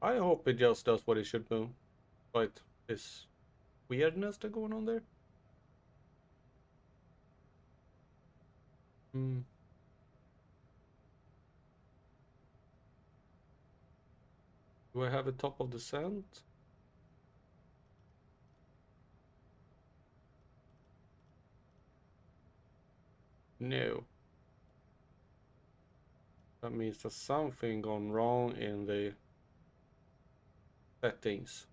I hope it just does what it should do. But this weirdness that going on there? Hmm. Do I have a top of descent? No. That means there's something gone wrong in the settings.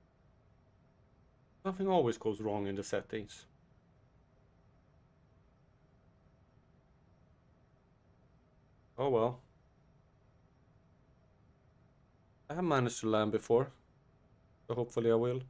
Something always goes wrong in the settings. Oh well. I have managed to land before, so hopefully I will.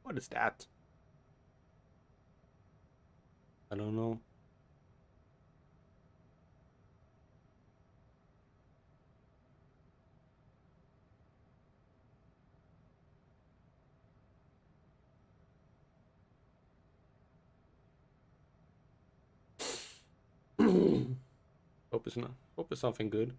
What is that? I don't know. Hope it's not. Hope it's something good.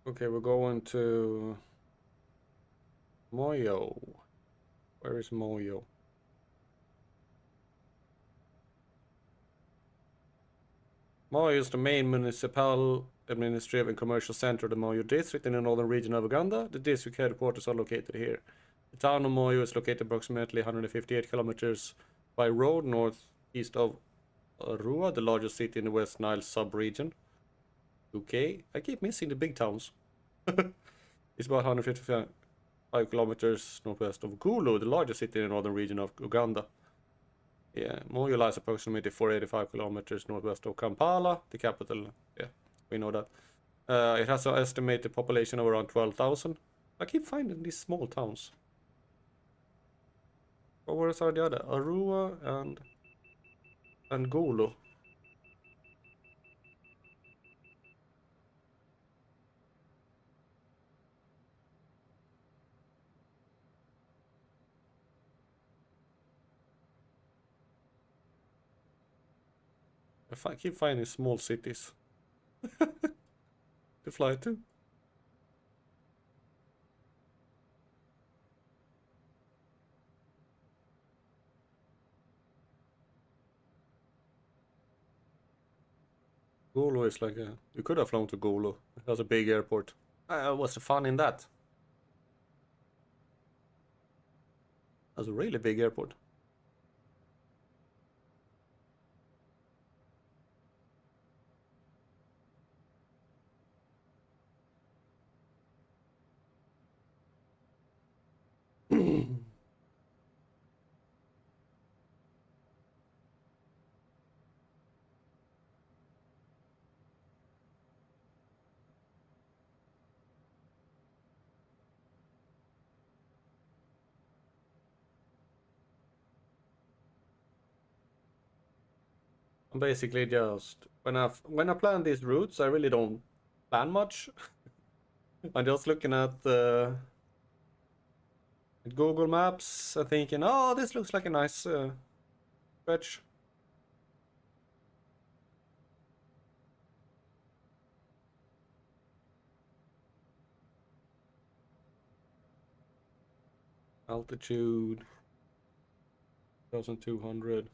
Okay, we're going to Moyo. Where is Moyo? Moyo is the main municipal, administrative and commercial center of the Moyo district in the northern region of Uganda. The district headquarters are located here. The town of Moyo is located approximately 158 kilometers by road northeast of Arua, the largest city in the West Nile sub-region. Okay, I keep missing the big towns. It's about 155 kilometers northwest of Gulu, the largest city in the northern region of Uganda. Yeah, Moyo lies approximately 485 kilometers northwest of Kampala, the capital. Yeah, we know that. It has an estimated population of around 12,000. I keep finding these small towns. But where are the other? Arua and Gulu. I keep finding small cities to fly to. Gulu is like a... You could have flown to Gulu. It has a big airport. What's the fun in that? That's a really big airport. Basically, just when I plan these routes, I really don't plan much. I'm just looking at Google Maps and thinking, oh, this looks like a nice stretch. Altitude 1,200.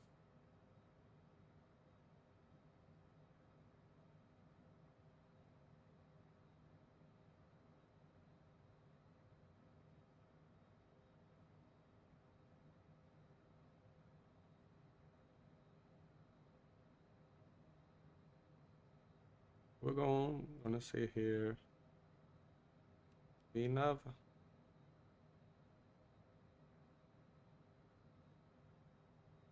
We're gonna see here. VNav.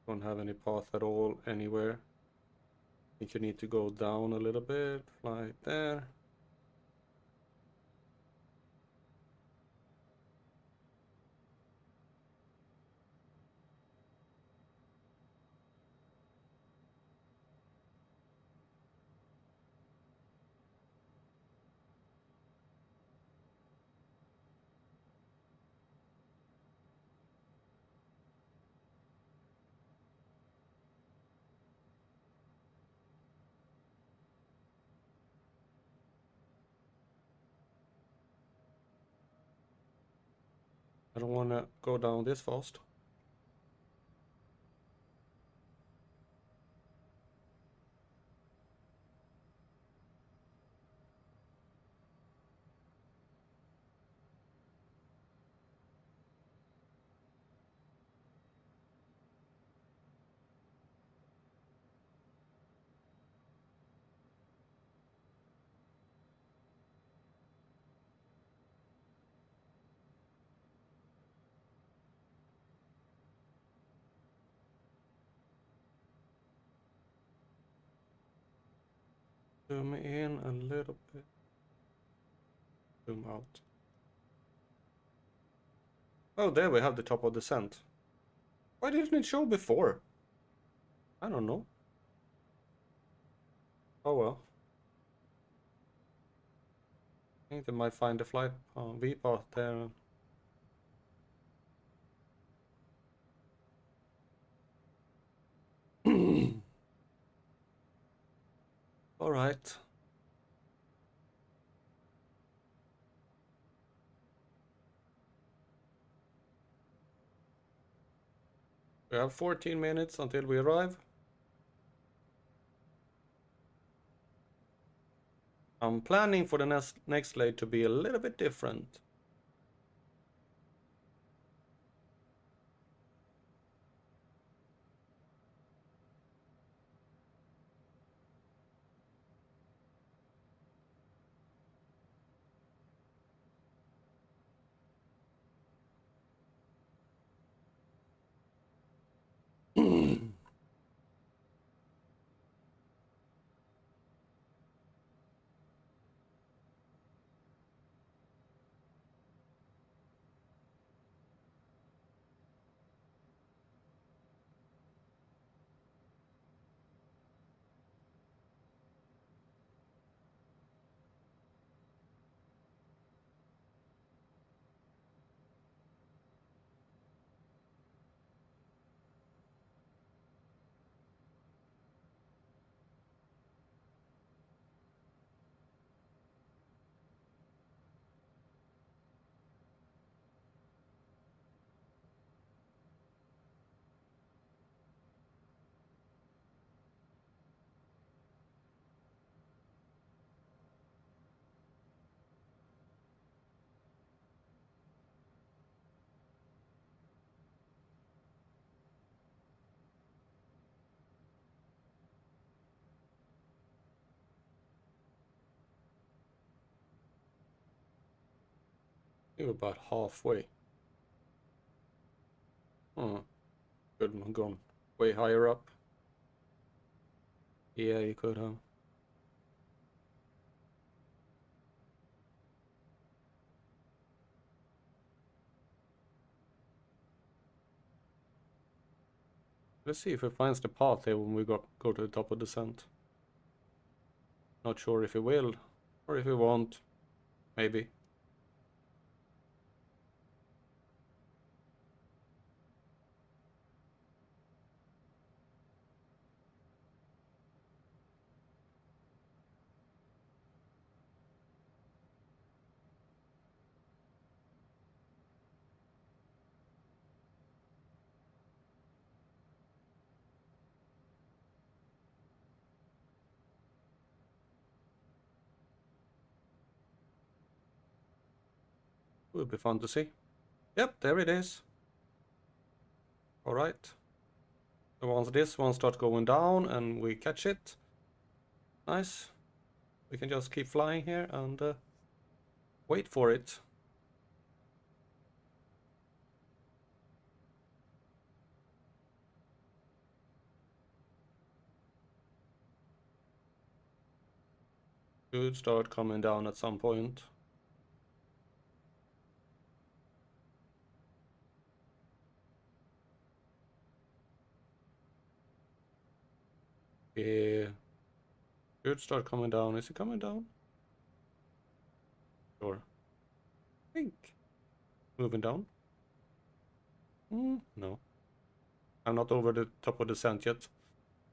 Don't have any path at all anywhere. I think you need to go down a little bit, fly there. I don't wanna go down this fast. Zoom in a little bit. Zoom out. Oh, there we have the top of the descent. Why didn't it show before? I don't know. Oh well. I think they might find the flight V path there. All right. We have 14 minutes until we arrive. I'm planning for the next lane to be a little bit different. You're about halfway. Could have gone way higher up. Yeah, you could have. Let's see if it finds the path here when we go to the top of the descent. Not sure if it will, or if it won't. Maybe. Will be fun to see. Yep, there it is. Alright. So once this one starts going down and we catch it, nice. We can just keep flying here and wait for it. Should start coming down at some point. Yeah. Should start coming down. Is it coming down? Sure. I think. Moving down? No. I'm not over the top of the descent yet.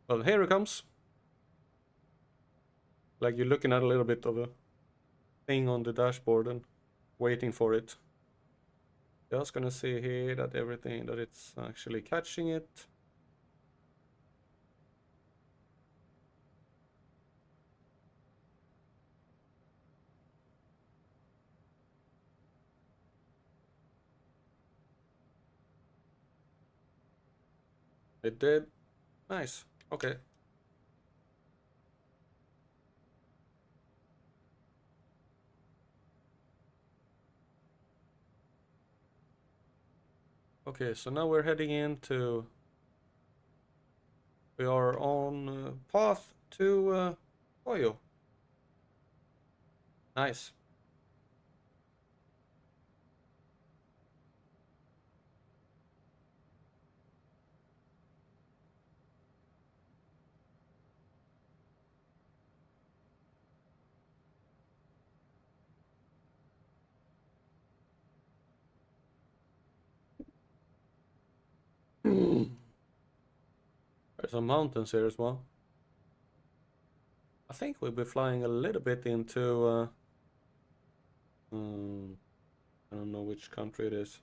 Well, here it comes. Like you're looking at a little bit of a thing on the dashboard and waiting for it. Just gonna see here that everything, that it's actually catching it. It did. Nice. Okay. Okay, so now we're heading into... We are on path to Oyo. Nice. There's some mountains here as well. I think we'll be flying a little bit into I don't know which country it is.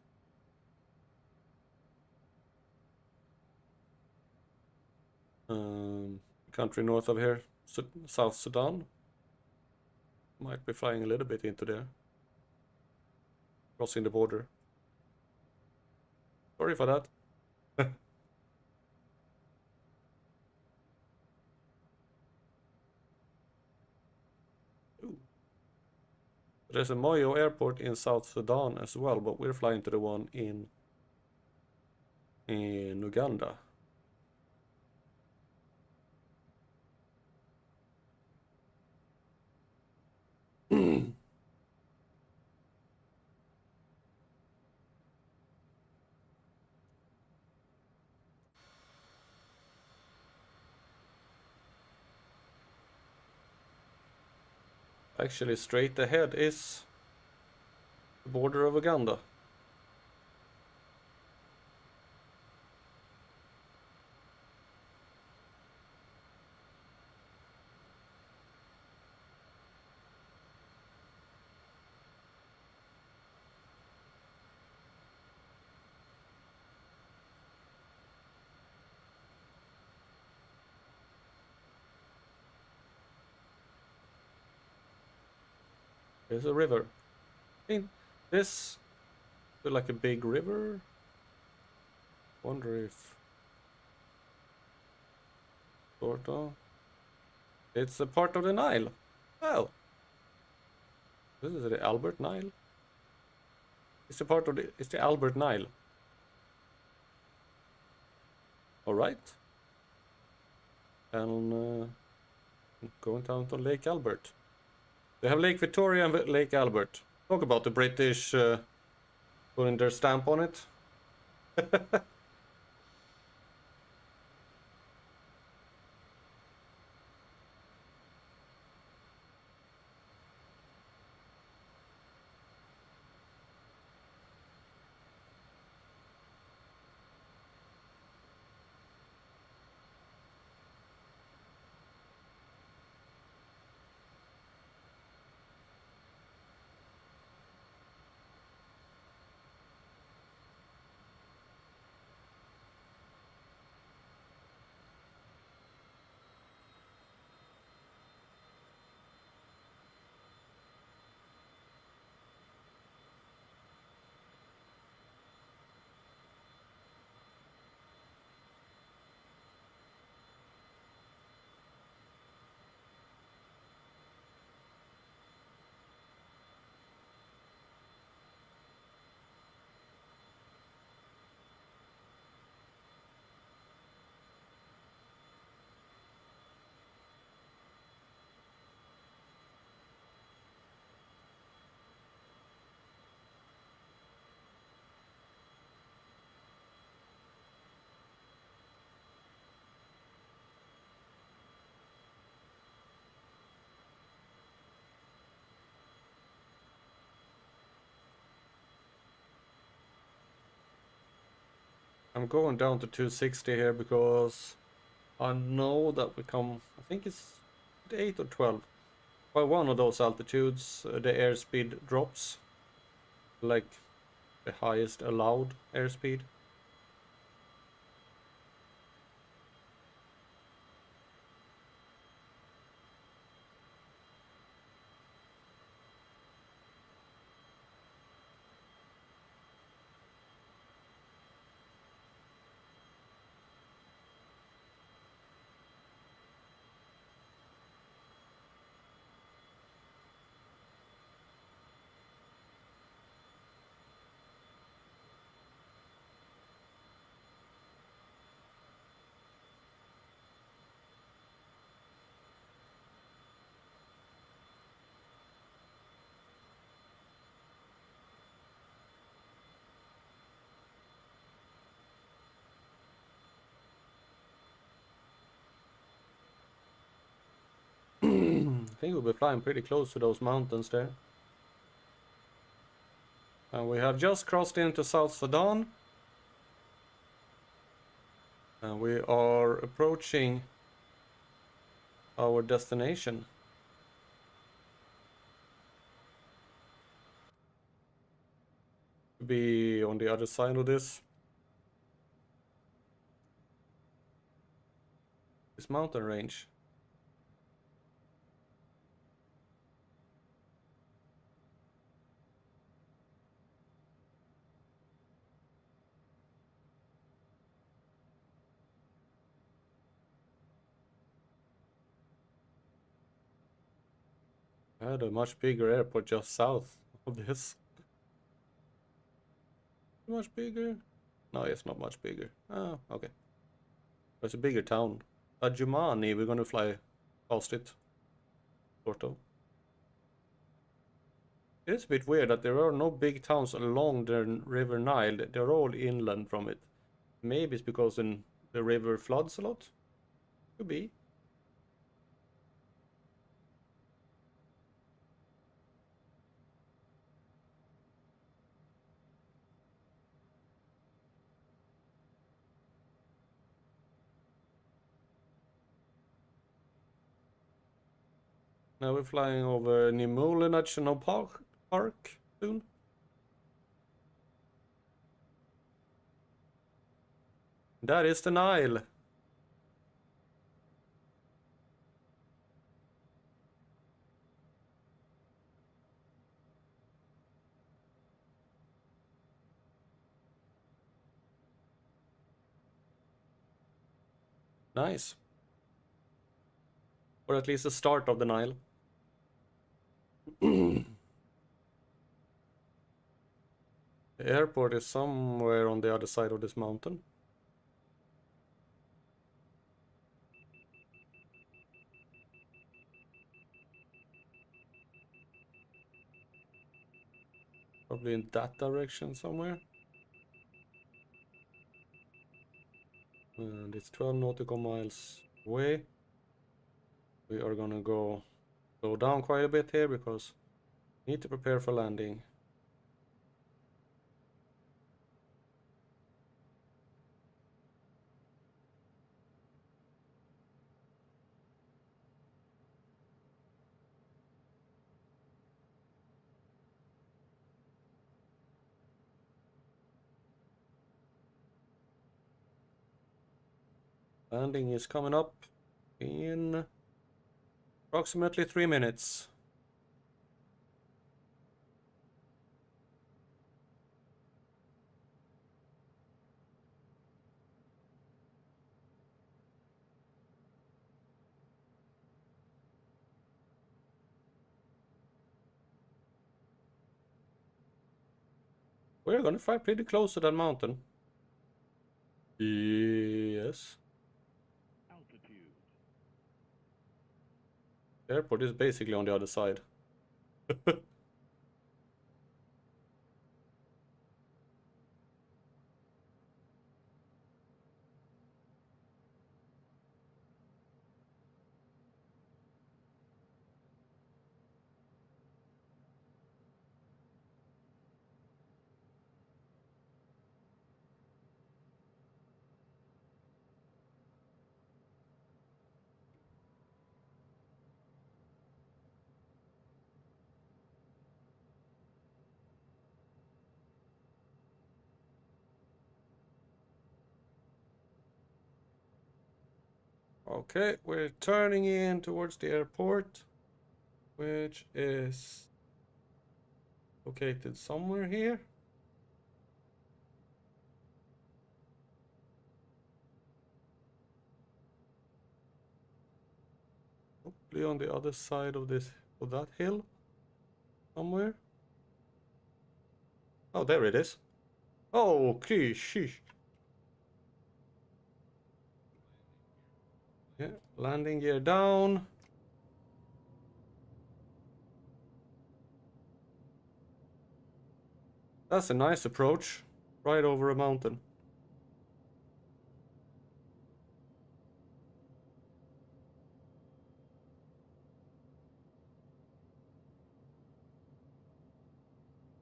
Country north of here, South Sudan. Might be flying a little bit into there. Crossing the border. Sorry for that. Ooh. There's a Moyo airport in South Sudan as well, but we're flying to the one in Uganda. Actually, straight ahead is the border of Uganda. There's a river. I think this is like a big river. Wonder if sort of. It's a part of the Nile. Oh, this is the Albert Nile. It's a part of the. It's the Albert Nile. All right. And going down to Lake Albert. They have Lake Victoria and Lake Albert. Talk about the British putting their stamp on it. I'm going down to 260 here because I know that we come, I think it's 8 or 12. By one of those altitudes, the airspeed drops. Like the highest allowed airspeed. think we'll be flying pretty close to those mountains there. And we have just crossed into South Sudan. And we are approaching our destination. To be on the other side of this mountain range. I had a much bigger airport just south of this. Much bigger? No, it's not much bigger. Oh, okay. It's a bigger town. Adjumani, we're gonna fly past it. Sort of. It is a bit weird that there are no big towns along the River Nile. They're all inland from it. Maybe it's because the river floods a lot? Could be. Now we're flying over Nimule National Park soon. That is the Nile. Nice. Or at least the start of the Nile. The airport is somewhere on the other side of this mountain. Probably in that direction somewhere. And it's 12 nautical miles away. We are gonna go slow down quite a bit here because we need to prepare for landing. Landing is coming up in approximately 3 minutes. We're gonna fly pretty close to that mountain. Yes. Altitude. The airport is basically on the other side. Okay, we're turning in towards the airport, which is located somewhere here. Hopefully on the other side of that hill somewhere. Oh, there it is. Oh, okay, sheesh. Yeah, landing gear down. That's a nice approach, right over a mountain.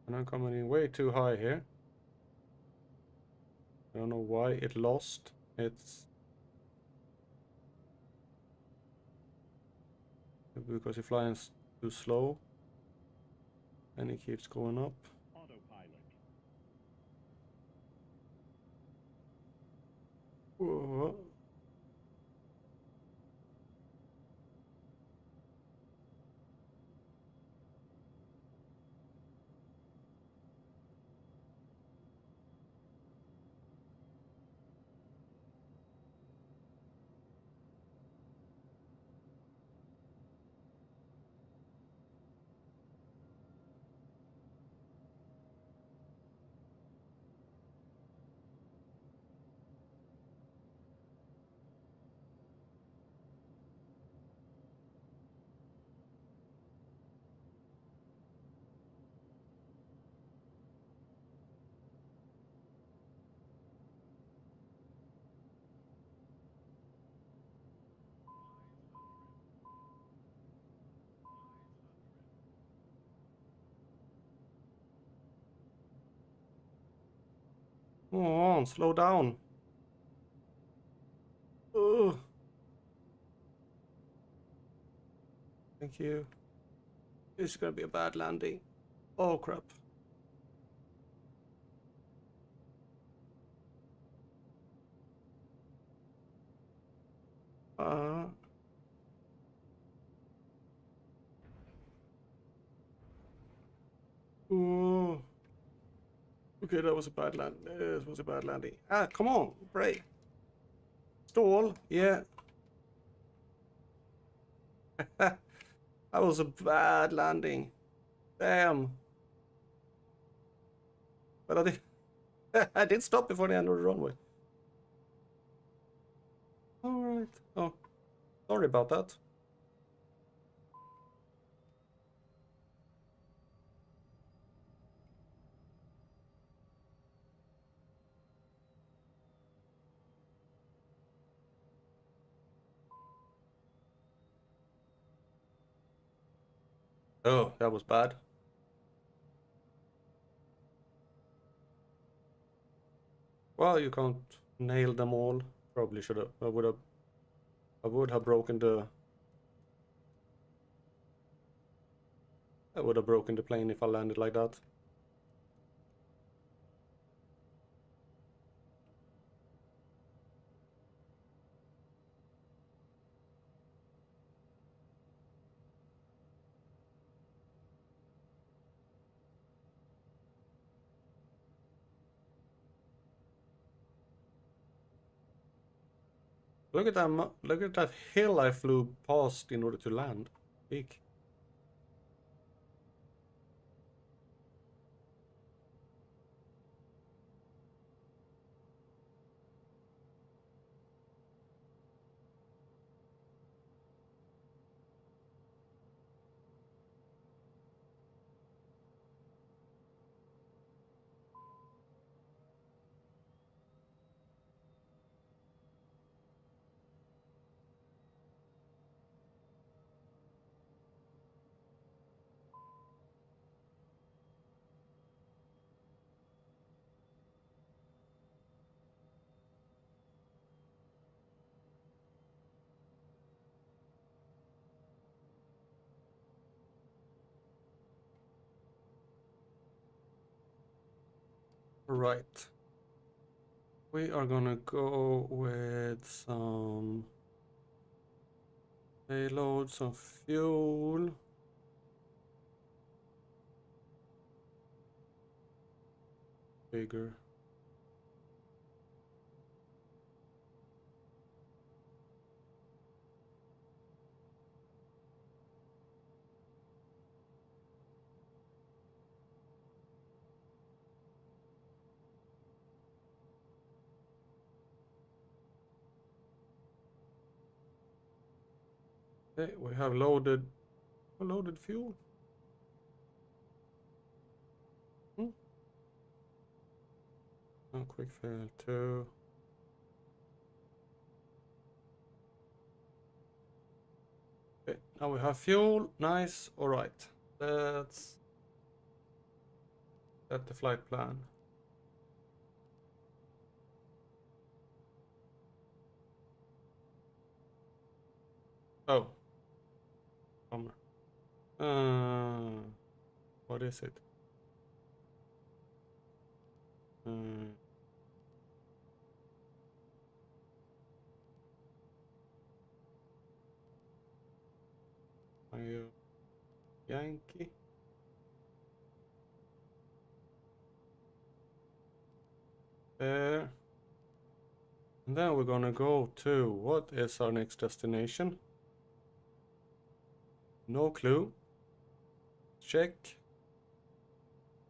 And I'm coming in way too high here. I don't know why it lost. It's because it flies too slow. And it keeps going up. Autopilot. Whoa. Come on, slow down. Ugh. Thank you. This is gonna be a bad landing. Oh crap. Uh. Ooh. Okay, that was a bad land. This was a bad landing. Ah, come on, brake. Stall. Yeah. That was a bad landing. Damn. But I did. I did stop before the end of the runway. All right. Oh, sorry about that. Oh, that was bad. Well, you can't nail them all. Probably should have. I would have broken the. I would have broken the plane if I landed like that. Look at that! Look at that hill I flew past in order to land. Big. Right. We are gonna go with some payload, some fuel. Bigger. Okay, we have loaded fuel. Hmm? Oh, quick fail too. Okay, now we have fuel. Nice. All right. Let's Set the flight plan. Oh. What is it? Are you Yankee? There. And then we're gonna go to, what is our next destination? No clue. Check.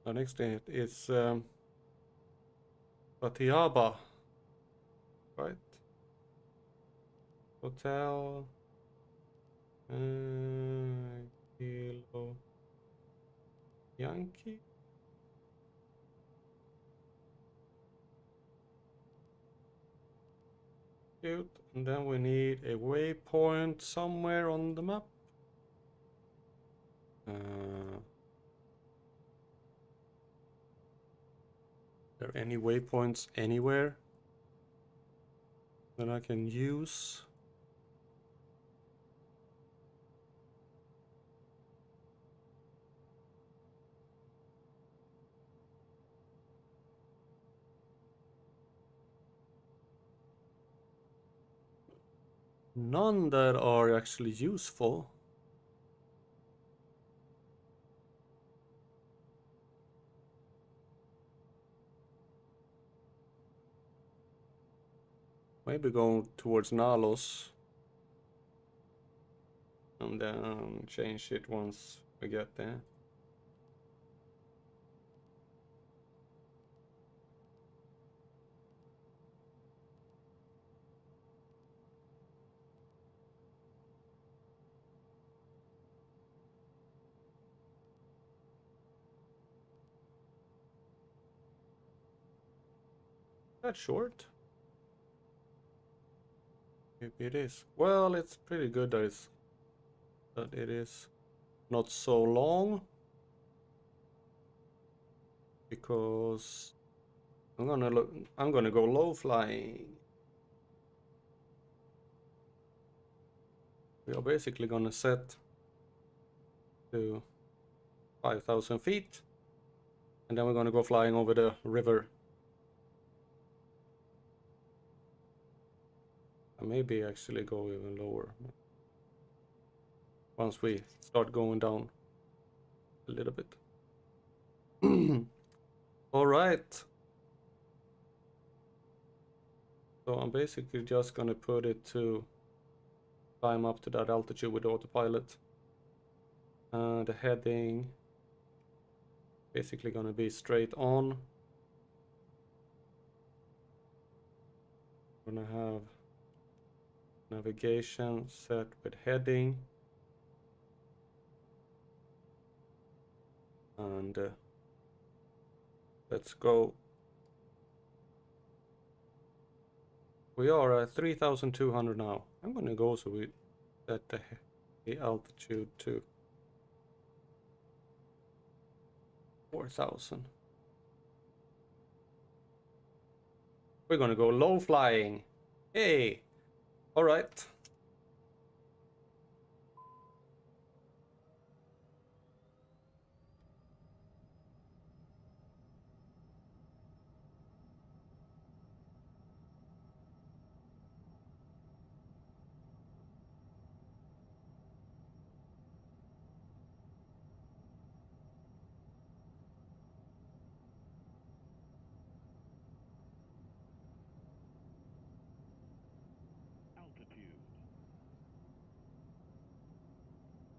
Our next date is Patiaba. Right? Hotel. Kilo Yankee. Cute. And then we need a waypoint somewhere on the map. Are there any waypoints anywhere that I can use? None that are actually useful. Maybe go towards Nalos. And then change it once we get there. That short? Maybe it is. Well, it's pretty good that it is not so long. Because I'm gonna go low flying. We are basically gonna set to 5,000 feet. And then we're gonna go flying over the river. And maybe actually go even lower. Once we start going down a little bit. Alright. So I'm basically just gonna put it to climb up to that altitude with autopilot. The heading basically gonna be straight on. Gonna have navigation set with heading. And let's go. We are at 3,200 now. I'm gonna go so we set the altitude to 4,000. We're gonna go low flying. Hey! Alright. Altitude.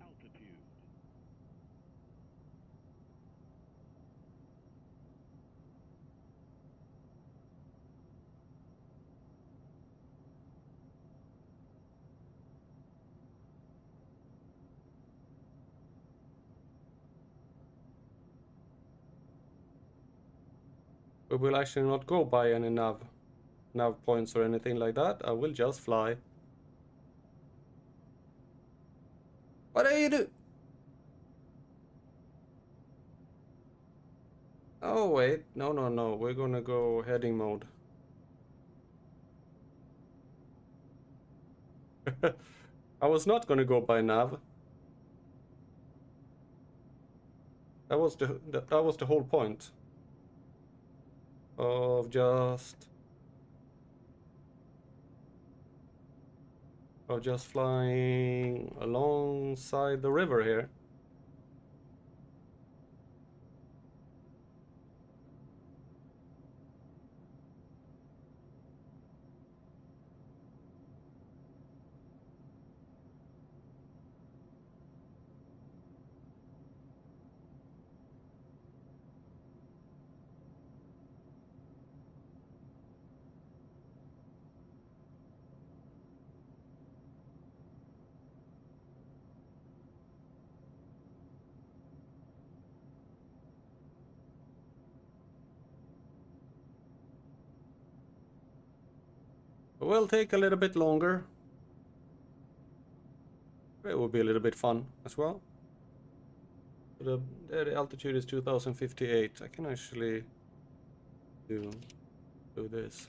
Altitude. We will actually not go by any nav points or anything like that. I will just fly. What are you doing? Oh wait, no, no, no. We're gonna go heading mode. I was not gonna go by nav. That was the whole point of just flying alongside the river here. It will take a little bit longer. It will be a little bit fun as well. The altitude is 2058. I can actually do this.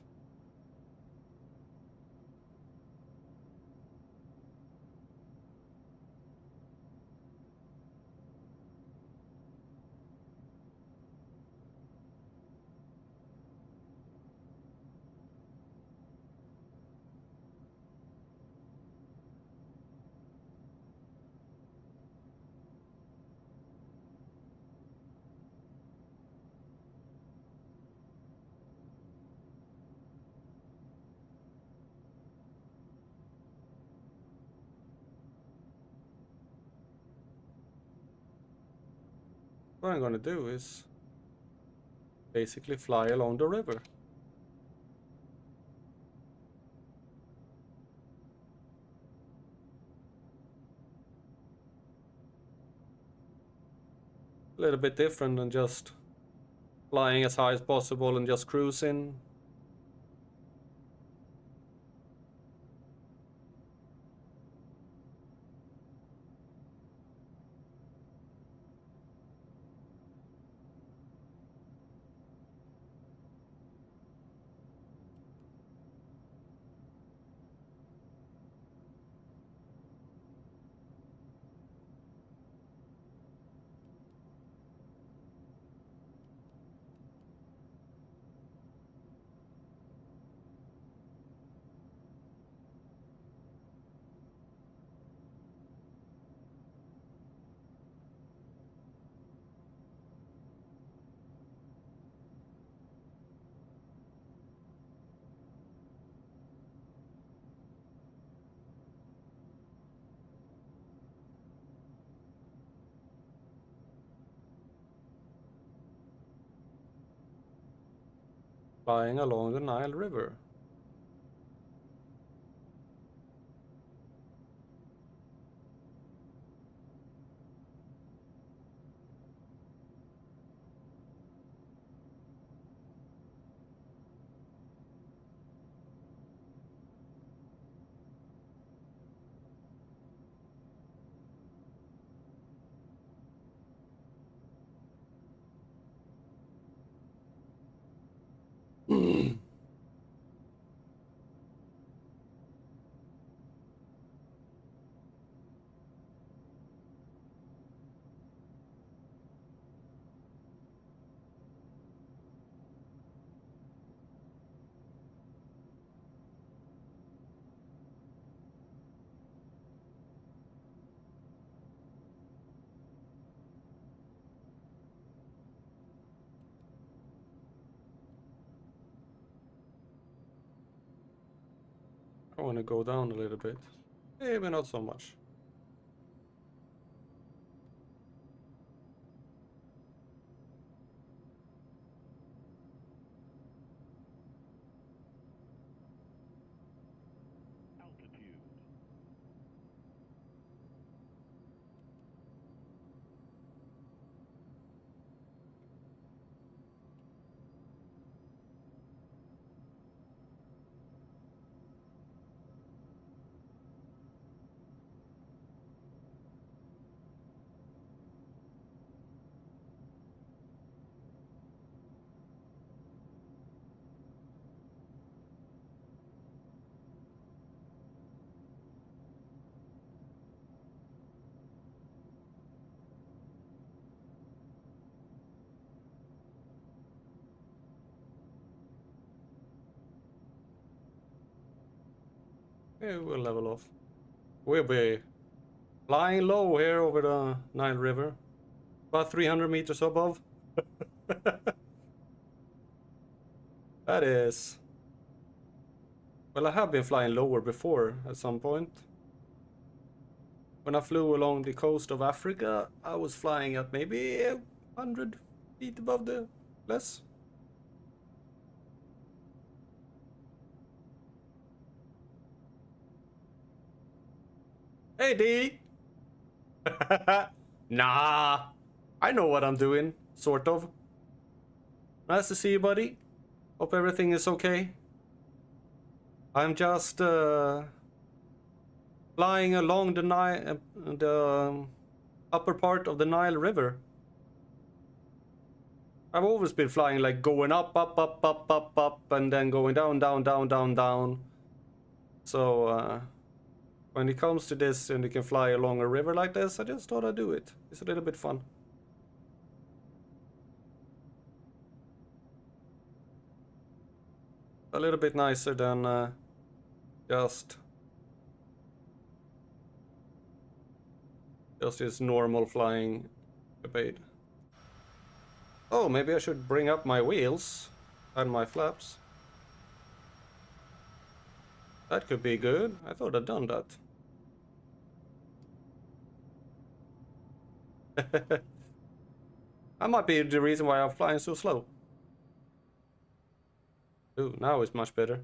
What I'm gonna do is basically fly along the river. A little bit different than just flying as high as possible and just cruising. Flying along the Nile River. I want to go down a little bit. Maybe not so much. Altitude. Okay, we'll level off. We'll be flying low here over the Nile River. About 300 meters above. That is... Well, I have been flying lower before at some point. When I flew along the coast of Africa, I was flying at maybe 100 feet above the less. Hey, D! Nah, I know what I'm doing, sort of. Nice to see you, buddy. Hope everything is okay. I'm just flying along the upper part of the Nile River. I've always been flying like going up, up, up, up, up, up, and then going down, down, down, down, down. So when it comes to this and you can fly along a river like this, I just thought I'd do it. It's a little bit fun. A little bit nicer than just this normal flying debate. Oh, maybe I should bring up my wheels and my flaps. That could be good. I thought I'd done that. That might be the reason why I'm flying so slow. Ooh, now it's much better.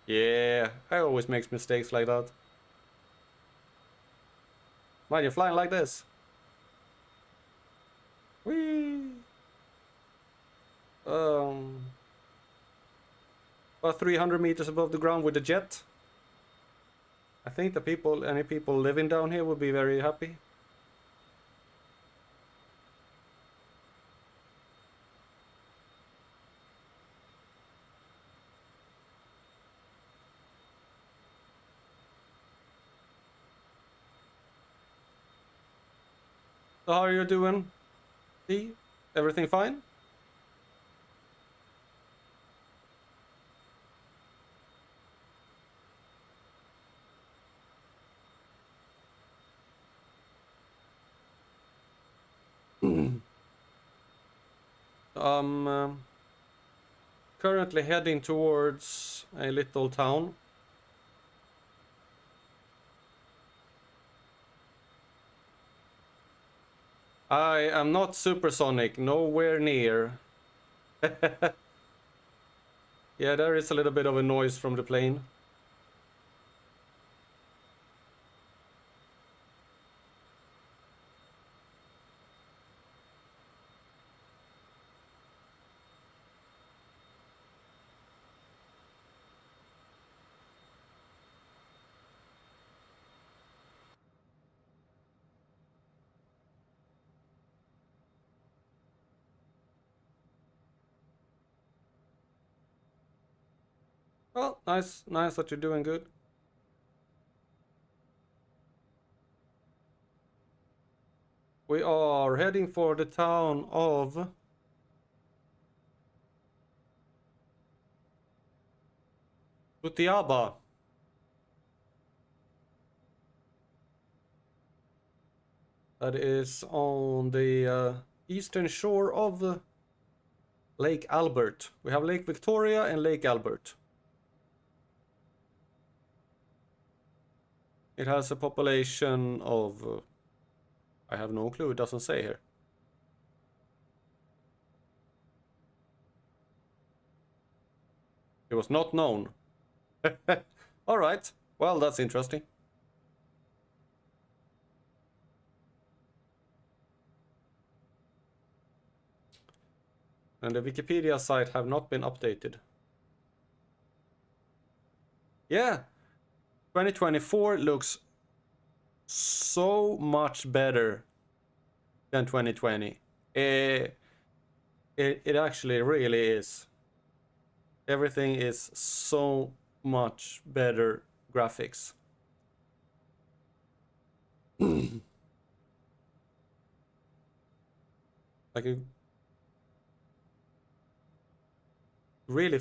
Yeah, I always make mistakes like that. Man, you're flying like this. Whee! About 300 meters above the ground with the jet. I think any people living down here would be very happy. So how are you doing? See? Everything fine? I'm currently heading towards a little town. I am not supersonic, nowhere near. Yeah, there is a little bit of a noise from the plane. Well, nice that you're doing good. We are heading for the town of Butiaba. That is on the eastern shore of Lake Albert. We have Lake Victoria and Lake Albert. It has a population of... I have no clue, it doesn't say here. It was not known. Alright, well that's interesting. And the Wikipedia site have not been updated. Yeah, 2024 looks so much better than 2020. It actually really is. Everything is so much better graphics. Like you really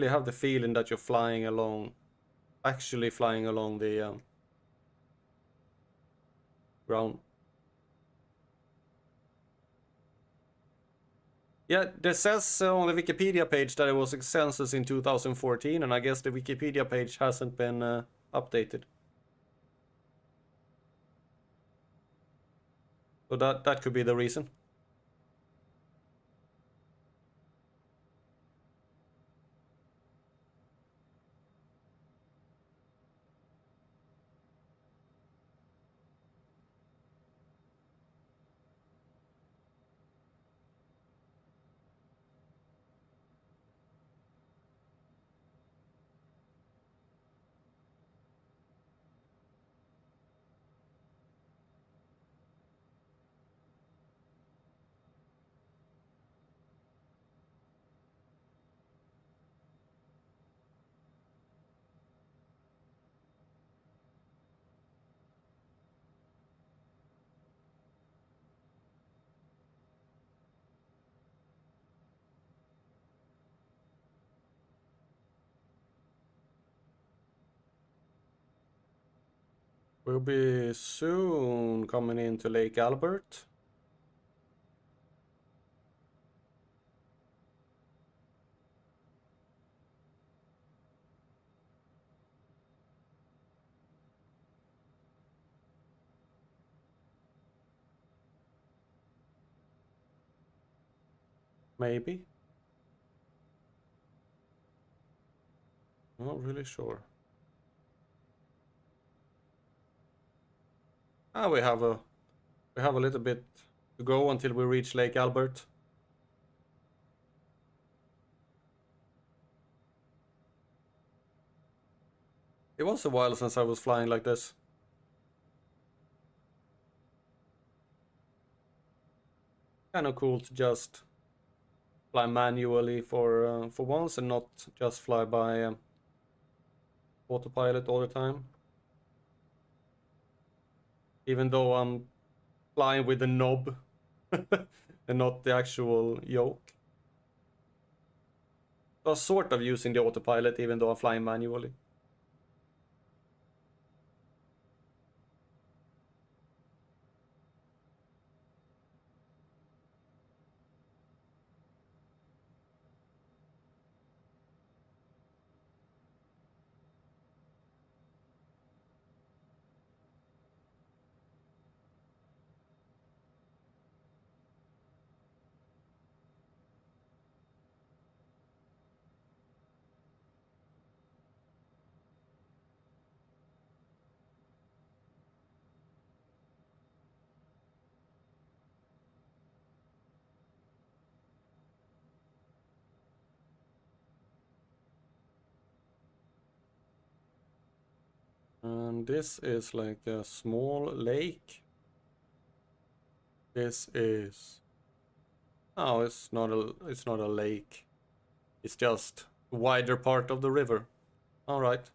have the feeling that you're flying along, actually flying along the ground. Yeah, this says on the Wikipedia page that it was a census in 2014, and I guess the Wikipedia page hasn't been updated. So that could be the reason. We'll be soon coming into Lake Albert. Maybe. Not really sure. Ah, we have a little bit to go until we reach Lake Albert. It was a while since I was flying like this. Kind of cool to just fly manually for once and not just fly by autopilot all the time. Even though I'm flying with the knob and not the actual yoke. So I'm sort of using the autopilot even though I'm flying manually. And this is like a small lake. This is... Oh, it's not a lake. It's just a wider part of the river. All right.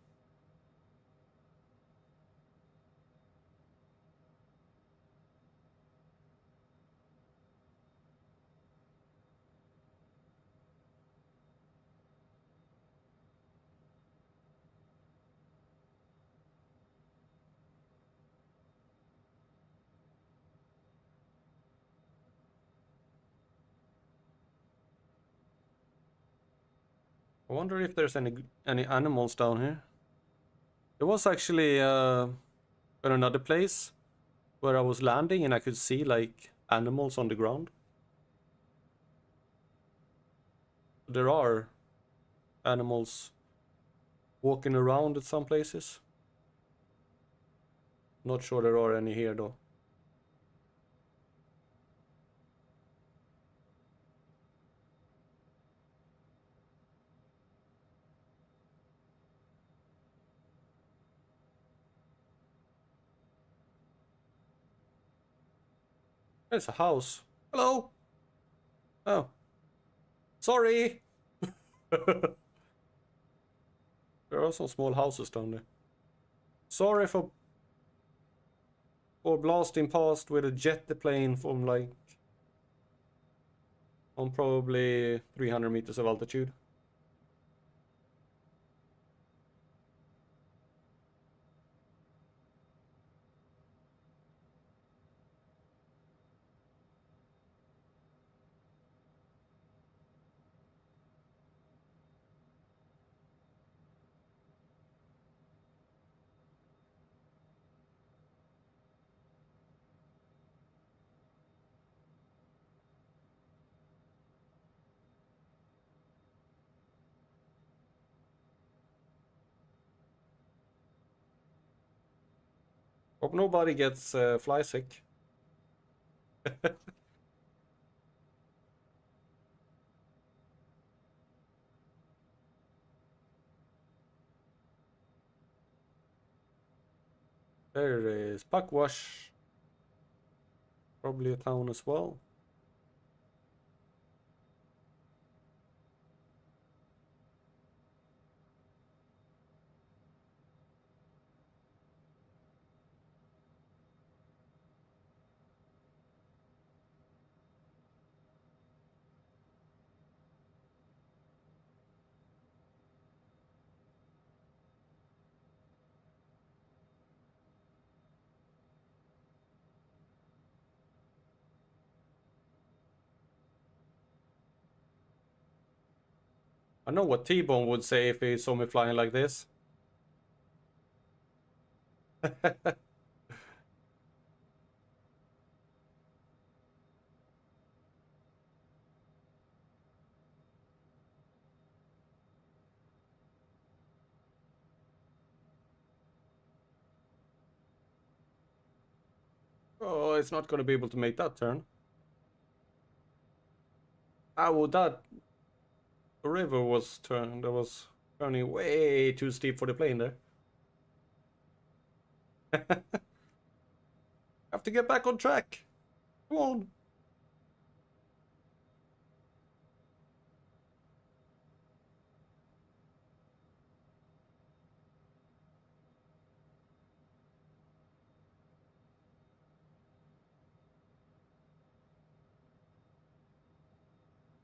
I wonder if there's any animals down here. There was actually in another place where I was landing and I could see like animals on the ground. There are animals walking around at some places. Not sure there are any here though. There's a house. Hello. Oh. Sorry. There are some small houses down there. Sorry for blasting past with a jet plane from like on probably 300 meters of altitude. Hope nobody gets fly sick. There it is. Buckwash. Probably a town as well. I know what T-Bone would say if he saw me flying like this. Oh, it's not going to be able to make that turn. Oh, that river was turning way too steep for the plane there. Have to get back on track. Come on.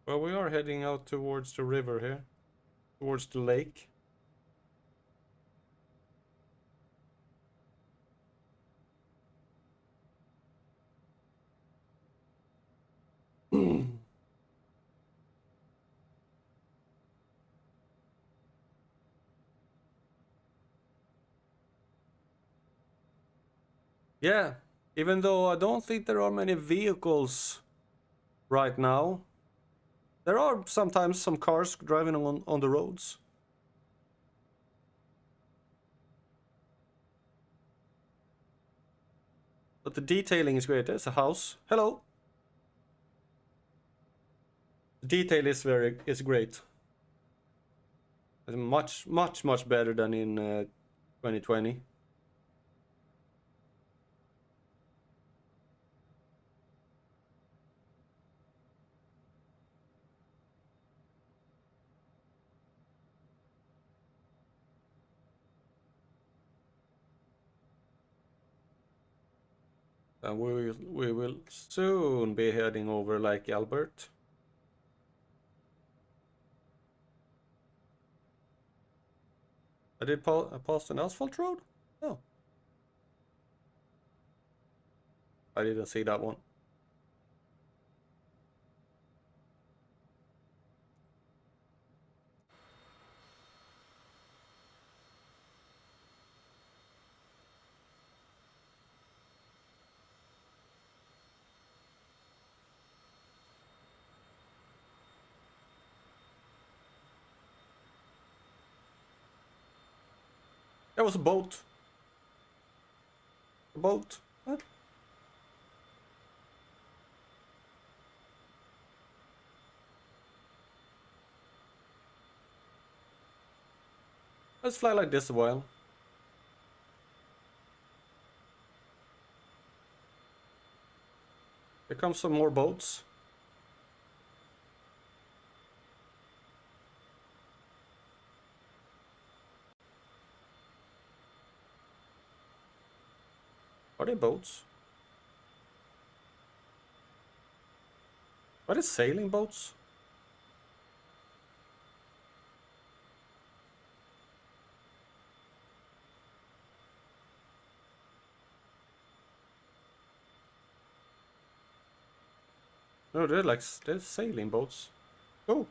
Well, we are heading out towards the river here. Towards the lake. Yeah, even though I don't think there are many vehicles right now, there are sometimes some cars driving on the roads. But the detailing is great. There's a house. Hello. The detail is great. It's much better than in 2020. And we will soon be heading over Lake Albert. I did pass an asphalt road? Oh. I didn't see that one. There was a boat. A boat. Huh? Let's fly like this a while. Here comes some more boats. Are they boats? What is sailing boats? No, they're sailing boats. Oh.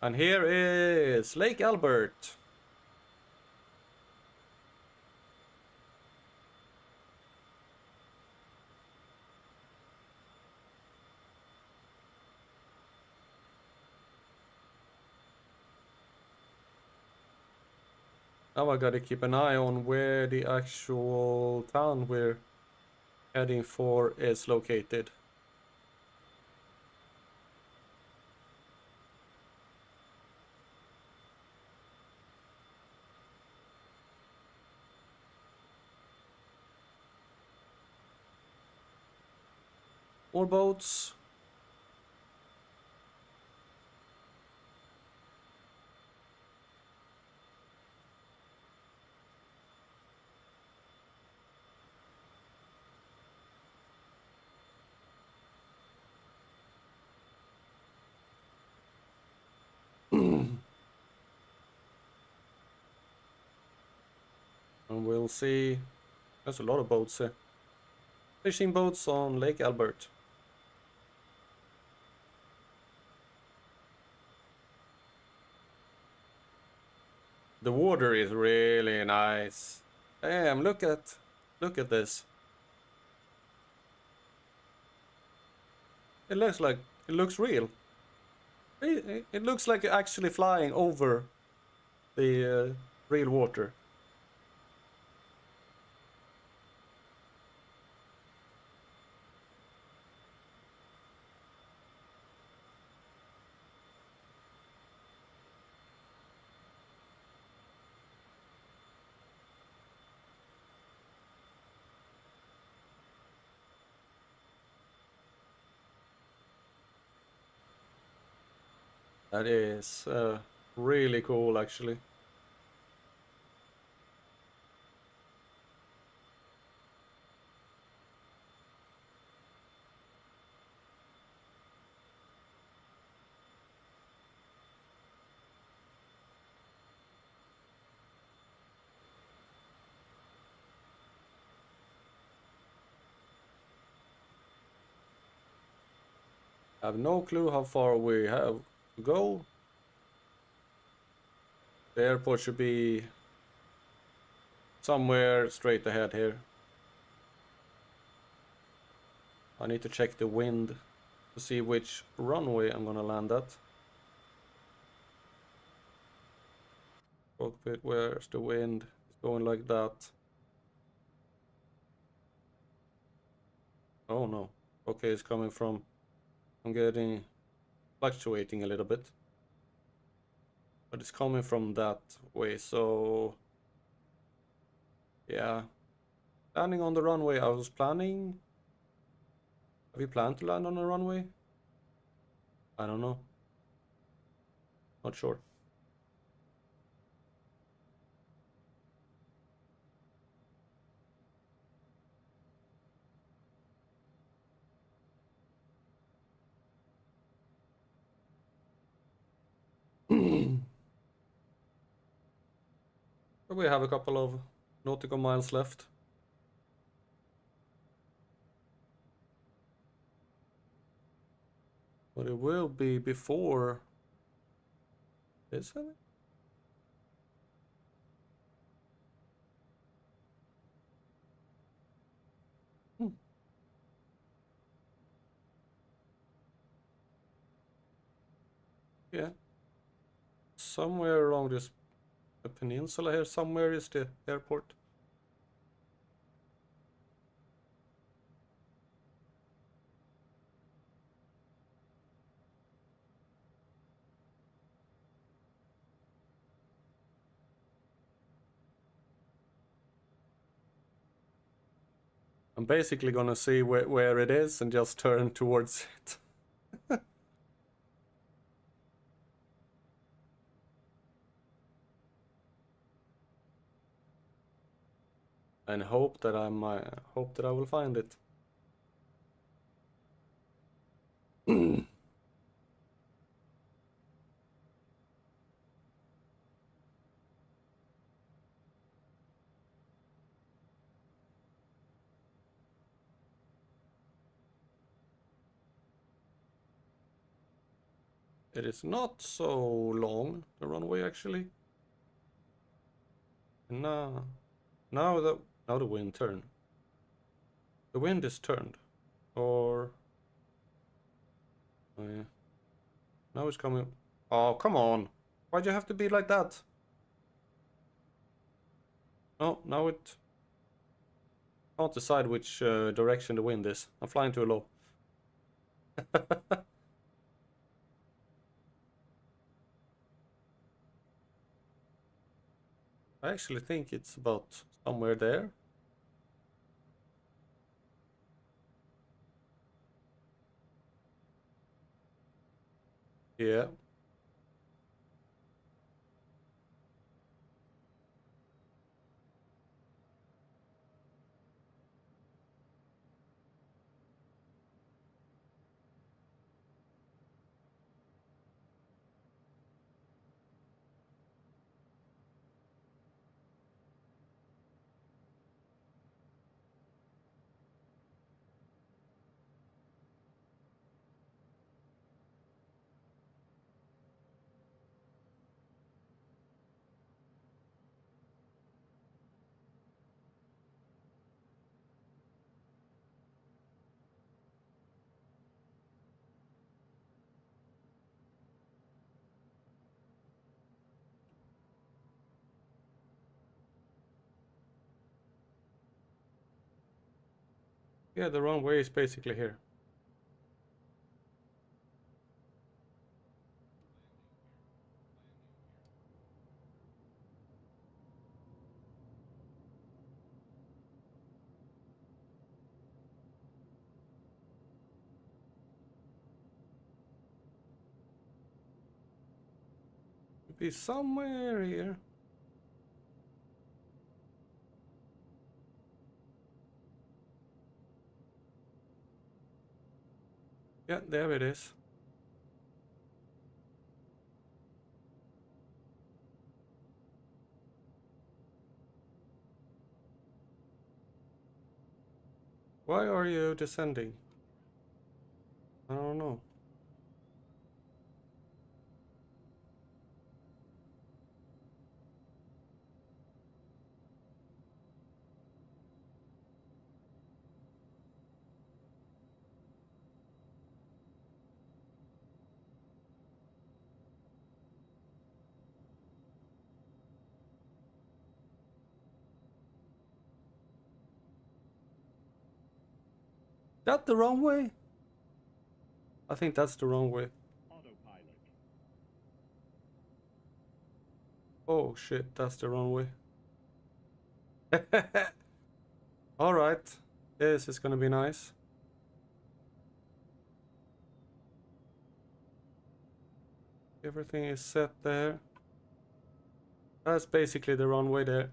And here is Lake Albert. Now I gotta keep an eye on where the actual town we're heading for is located. More boats. And we'll see. There's a lot of boats here. Fishing boats on Lake Albert. The water is really nice. Damn, look at this. It looks real. It looks like actually flying over the real water. That is really cool, actually. I have no clue how far we have to go. The airport should be somewhere straight ahead here. I need to check the wind to see which runway I'm gonna land at. Cockpit, where's the wind? It's going like that. Oh no. Okay, it's coming from... I'm getting... fluctuating a little bit. But it's coming from that way, so... yeah. Landing on the runway I was planning... Have you planned to land on a runway? I don't know. Not sure. We have a couple of nautical miles left. But it will be before... isn't it? Hmm. Yeah. Somewhere along this peninsula here, somewhere is the airport. I'm basically gonna see where it is and just turn towards it. And hope that I will find it. It is not so long, the runway actually. And now the wind turned. The wind is turned. Or oh yeah. Now it's coming. Oh, come on. Why'd you have to be like that? No, now it can't decide which direction the wind is. I'm flying too low. I actually think it's about somewhere there. Yeah. Yeah, the runway is basically here. Could be somewhere here. Yeah, there it is. Why are you descending? I don't know. That the wrong way? I think that's the wrong way. Autopilot. Oh shit, that's the wrong way. Alright. This is gonna be nice. Everything is set there. That's basically the runway there.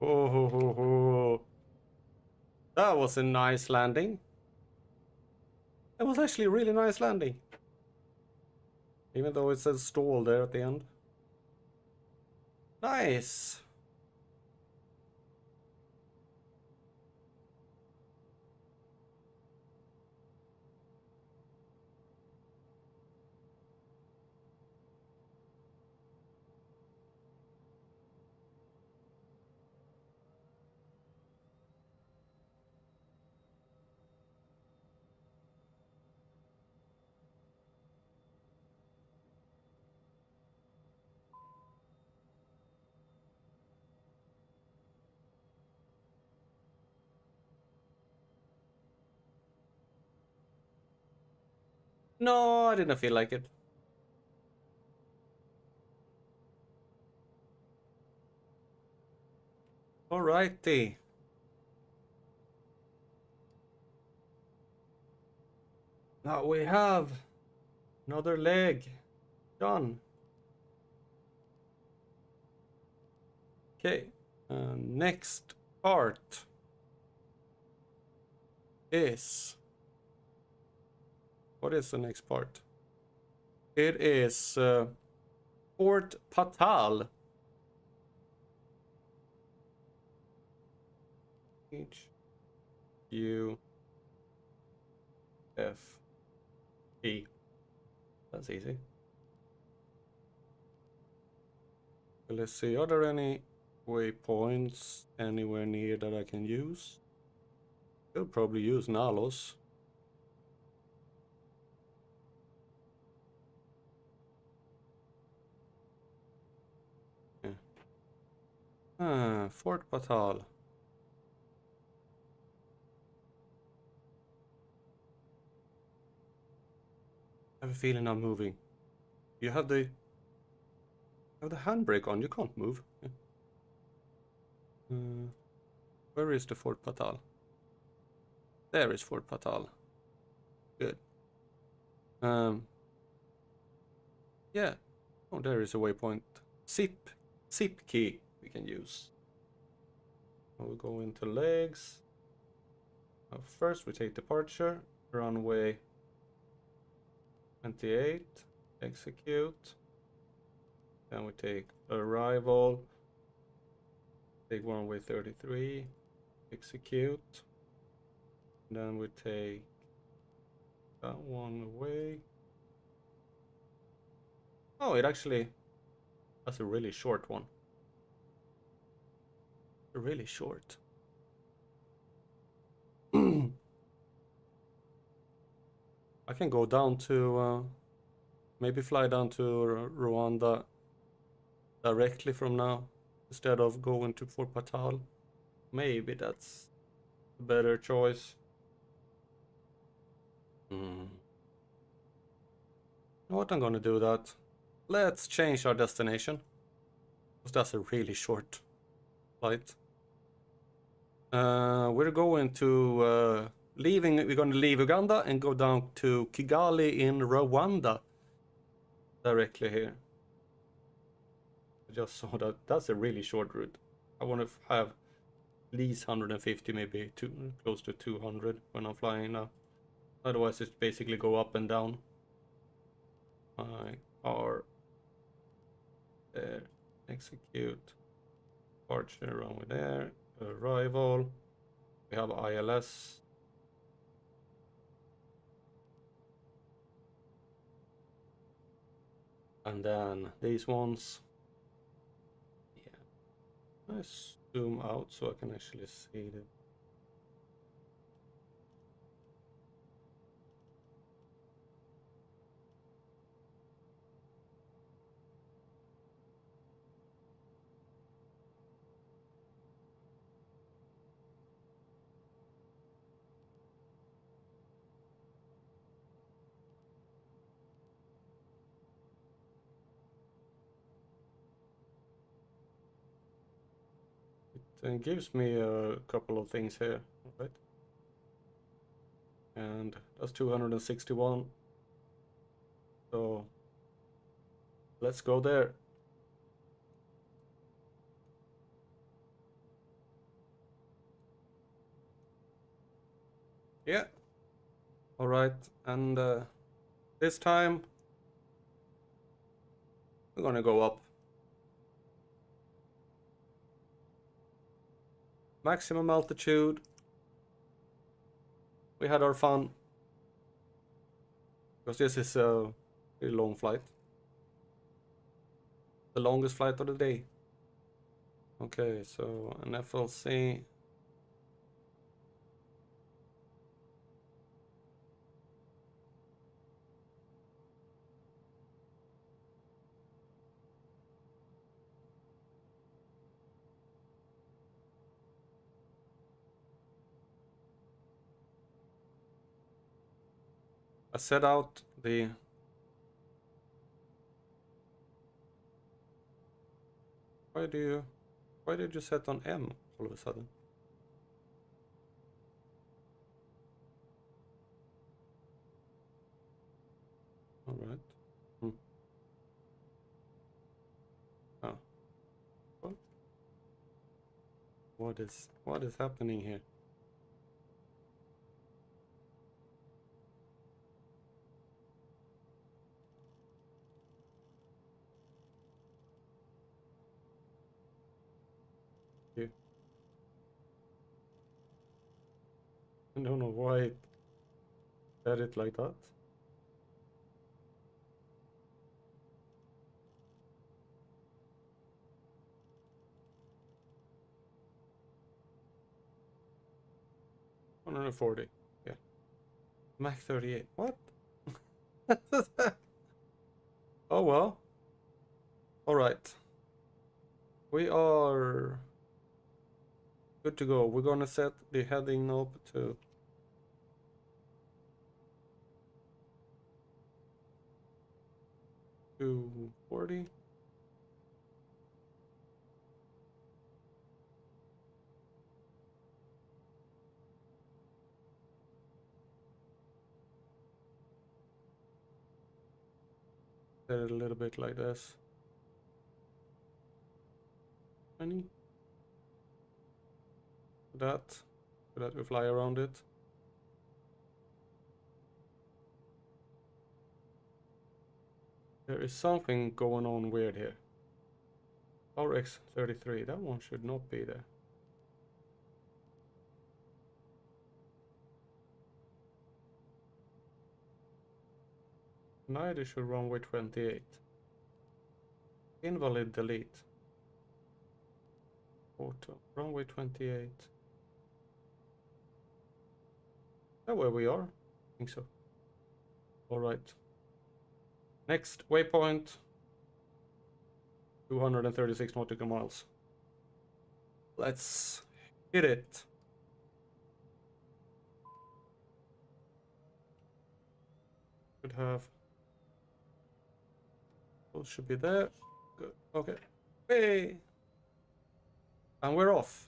Oh, ho, ho, ho. That was a nice landing. It was actually a really nice landing. Even though it says stall there at the end. Nice. No, I didn't feel like it. Alrighty. Now we have another leg done. Okay, next part is... What is the next part? It is Fort Patal. H U F E. That's easy. Let's see, are there any waypoints anywhere near that I can use? Could probably use Nalos. Yeah. Fort Patal. I have a feeling I'm moving. You have the handbrake on, you can't move. Yeah. Where is the Fort Patal? There is Fort Patal. Good. Yeah. Oh, there is a waypoint. Zip key we can use. We'll go into legs. First we take departure, runway 28, execute. Then we take arrival, take runway 33, execute. Then we take that one away. Oh, it actually, that's a really short one. Really short. I can go down to, maybe fly down to Rwanda directly from now, instead of going to Fort Patal. Maybe that's a better choice. You know what, I'm gonna do that. Let's change our destination, because that's a really short flight. We're going to we're gonna leave Uganda and go down to Kigali in Rwanda directly here. I just saw that that's a really short route. I want to have at least 150, maybe close to 200 when I'm flying now. Otherwise, it's basically go up and down. Our there, execute, departure, runway there, arrival. We have ILS. And then these ones. Yeah. Let's zoom out so I can actually see them. It gives me a couple of things here, right? And that's 261. So let's go there. Yeah. All right. And this time we're gonna go up. Maximum altitude. We had our fun. Because this is a really long flight. The longest flight of the day. Okay, so an FLC. I set out The why did you set on M all of a sudden? All right. Oh. What is happening here? Here. I don't know why it said it like that. $140. Yeah. Mac 38. What? Oh well. Alright. We are good to go. We're gonna set the heading knob to 240. Set it a little bit like this. 20. That. So that we fly around it. There is something going on weird here. RX-33, that one should not be there. Neither should runway 28. Invalid delete. Auto. Runway 28. Is that where we are? I think so. Alright. Next waypoint. 236 nautical miles. Let's hit it. Should have. Those should be there. Good. Okay. Hey! And we're off.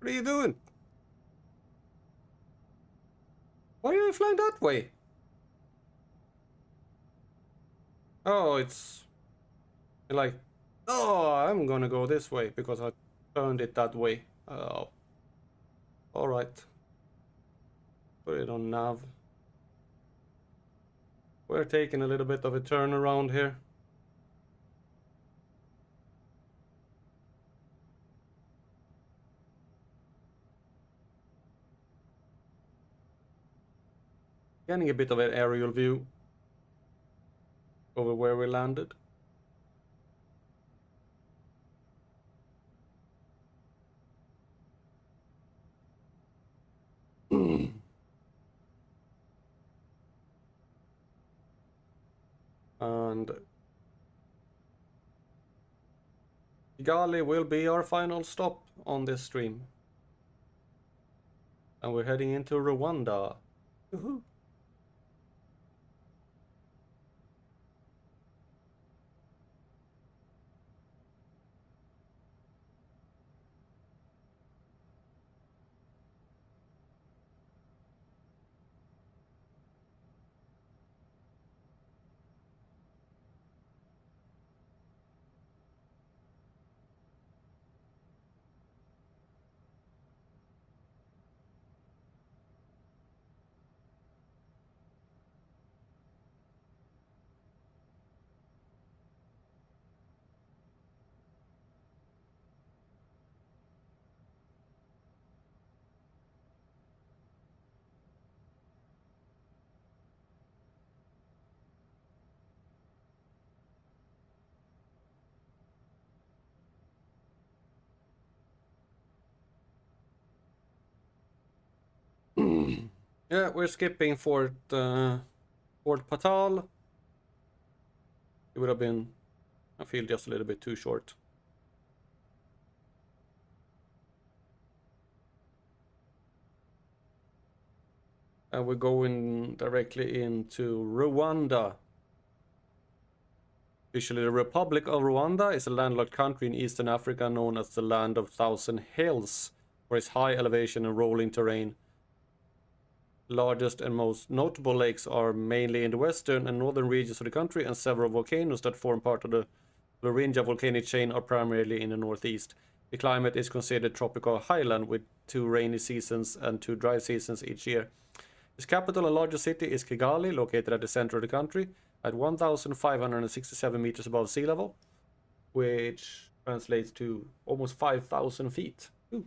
What are you doing? Why are you flying that way? Oh, it's like, oh, I'm gonna go this way because I turned it that way. Oh, all right. Put it on nav. We're taking a little bit of a turn around here. Getting a bit of an aerial view over where we landed. And Kigali will be our final stop on this stream. And we're heading into Rwanda. Woohoo! Yeah, we're skipping Fort Patal. It would have been, I feel, just a little bit too short. And we're going directly into Rwanda. Officially, the Republic of Rwanda is a landlocked country in Eastern Africa known as the Land of Thousand Hills for its high elevation and rolling terrain. The largest and most notable lakes are mainly in the western and northern regions of the country, and several volcanoes that form part of the Lurinja volcanic chain are primarily in the northeast. The climate is considered tropical highland with 2 rainy seasons and 2 dry seasons each year. Its capital and largest city is Kigali, located at the center of the country, at 1,567 meters above sea level, which translates to almost 5,000 feet. Ooh.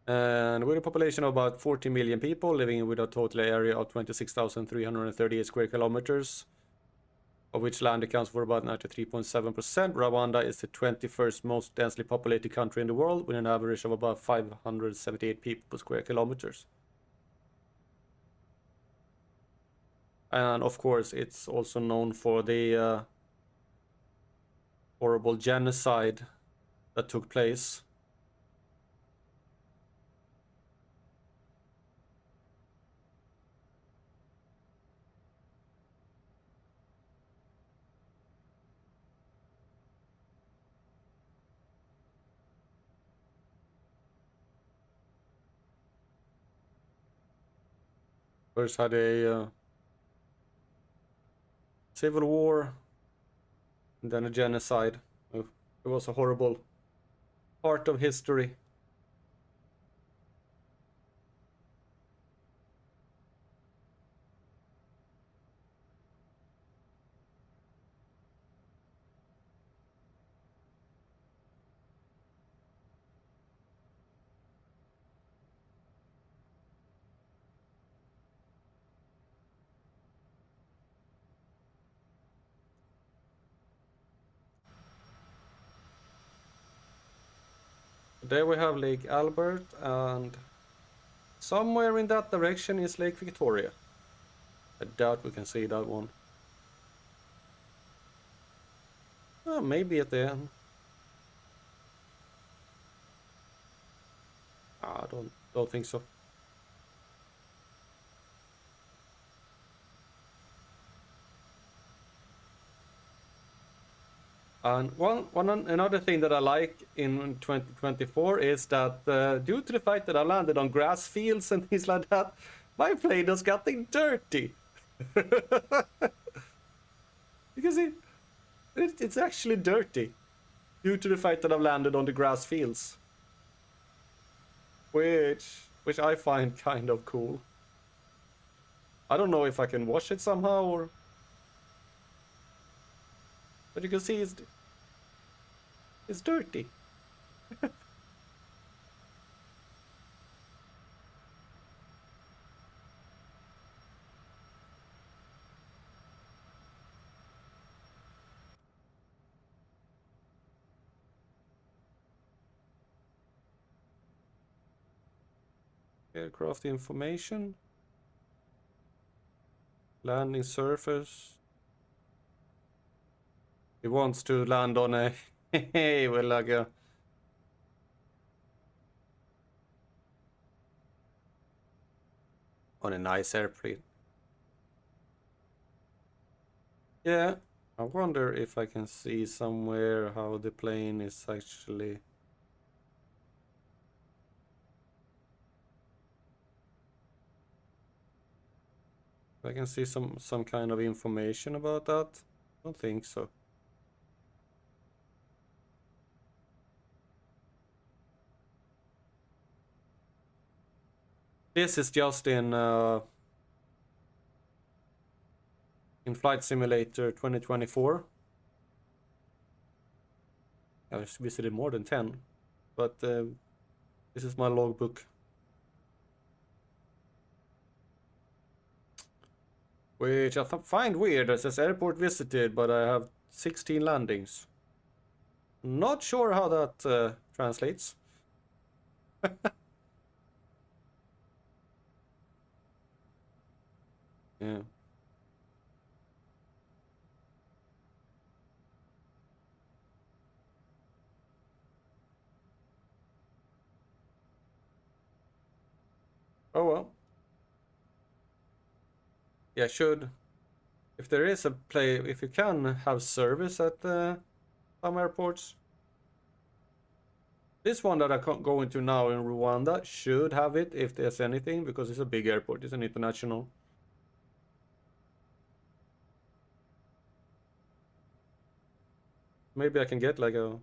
And with a population of about 40 million people living with a total area of 26,338 square kilometers, of which land accounts for about 93.7%, Rwanda is the 21st most densely populated country in the world, with an average of about 578 people per square kilometers. And of course, it's also known for the horrible genocide that took place. First had a civil war, and then a genocide. It was a horrible part of history. There we have Lake Albert, and somewhere in that direction is Lake Victoria. I doubt we can see that one. Maybe at the end. I don't think so. And another thing that I like in 2024 is that due to the fact that I landed on grass fields and things like that, my plane is getting dirty. Because it's actually dirty due to the fact that I've landed on the grass fields, which I find kind of cool. I don't know if I can wash it somehow, or but you can see it's dirty. Aircraft information. Landing surface. He wants to land on a well, like a on a nice airplane. Yeah, I wonder if I can see somewhere how the plane is actually. I can see some kind of information about that. I don't think so. This is just in Flight Simulator 2024. I visited more than 10, but this is my logbook. Which I find weird. It says airport visited, but I have 16 landings. Not sure how that translates. Yeah. Oh well. Yeah, should if there is a play, if you can have service at some airports. This one that I'm going to now in Rwanda should have it if there's anything, because it's a big airport. It's an international. Maybe I can get like a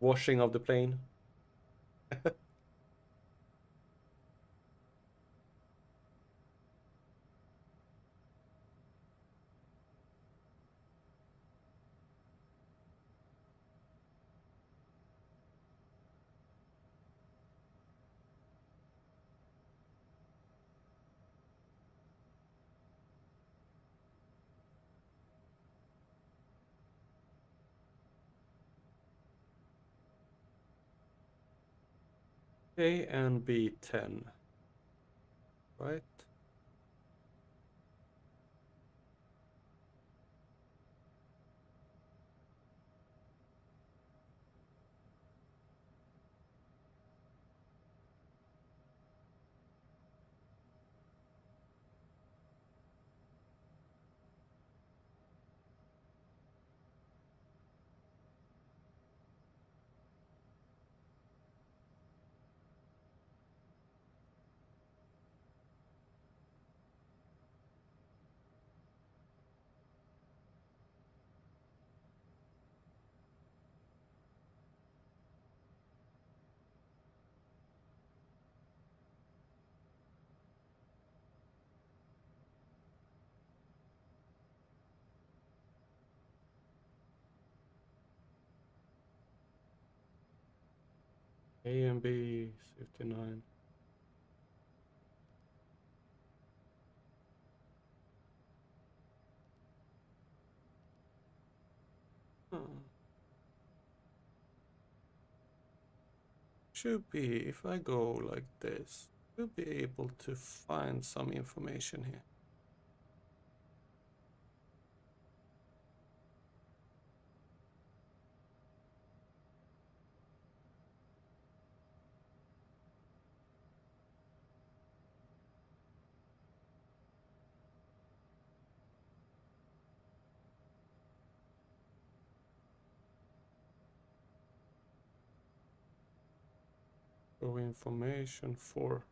washing of the plane. A and B10, right? A and B 59. Should be, if I go like this, should be able to find some information here. Go information for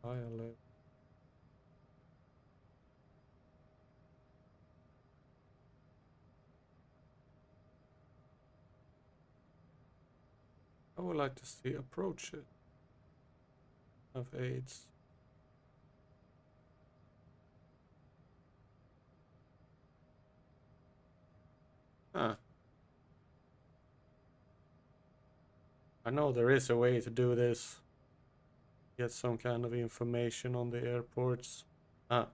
ILF. I would like to see approach it of AIDS. Huh. I know there is a way to do this. Get some kind of information on the airports. Ah.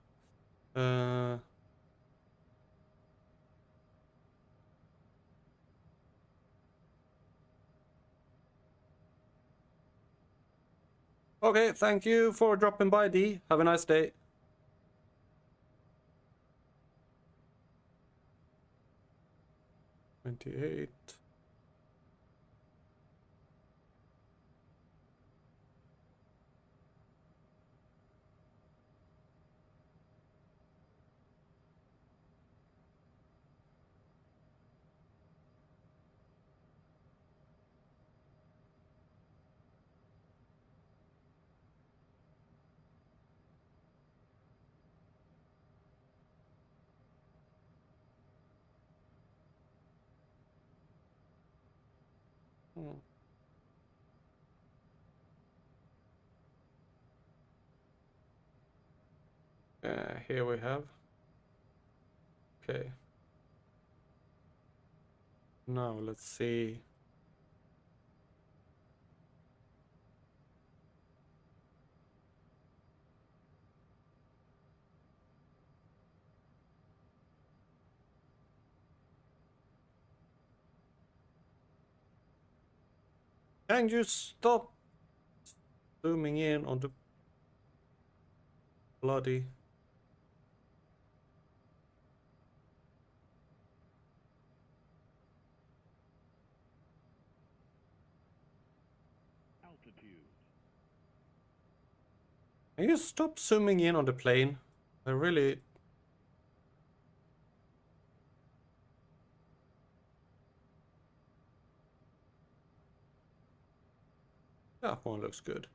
Okay, thank you for dropping by, D. Have a nice day. 28. Hmm. Here we have. Okay. Now let's see. Can you stop zooming in on the bloody... altitude, Can you stop zooming in on the plane? I really... That one looks good.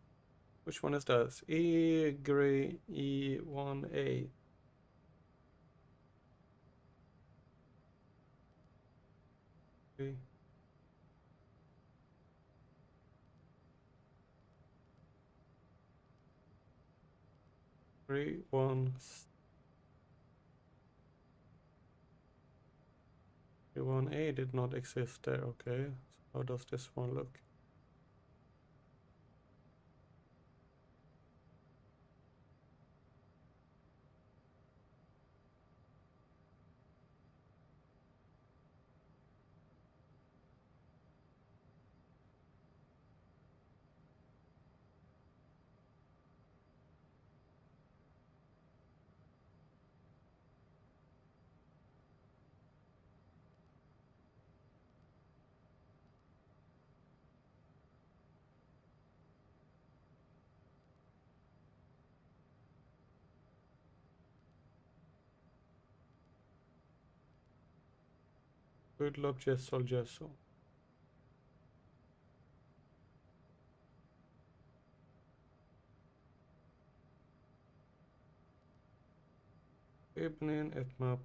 Which one is that? E1A. 1. 1A did not exist there, okay. So how does this one look? Good luck, Jessel, Jessel. Evening at map.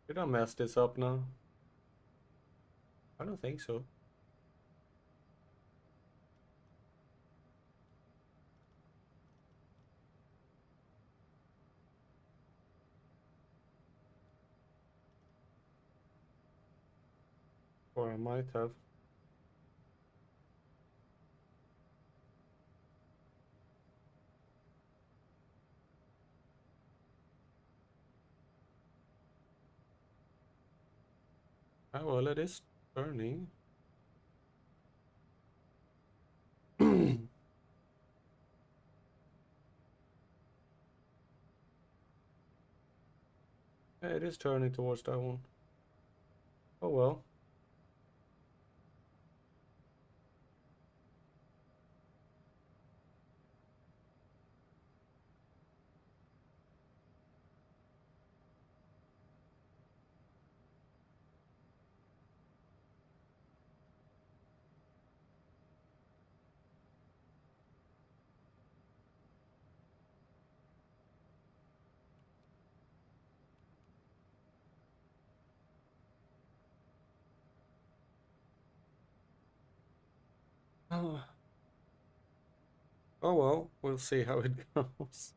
Did I mess this up now? I don't think so. Or I might have. Ah, well, it is turning. Yeah, it is turning towards that one. Oh well. Oh well, we'll see how it goes.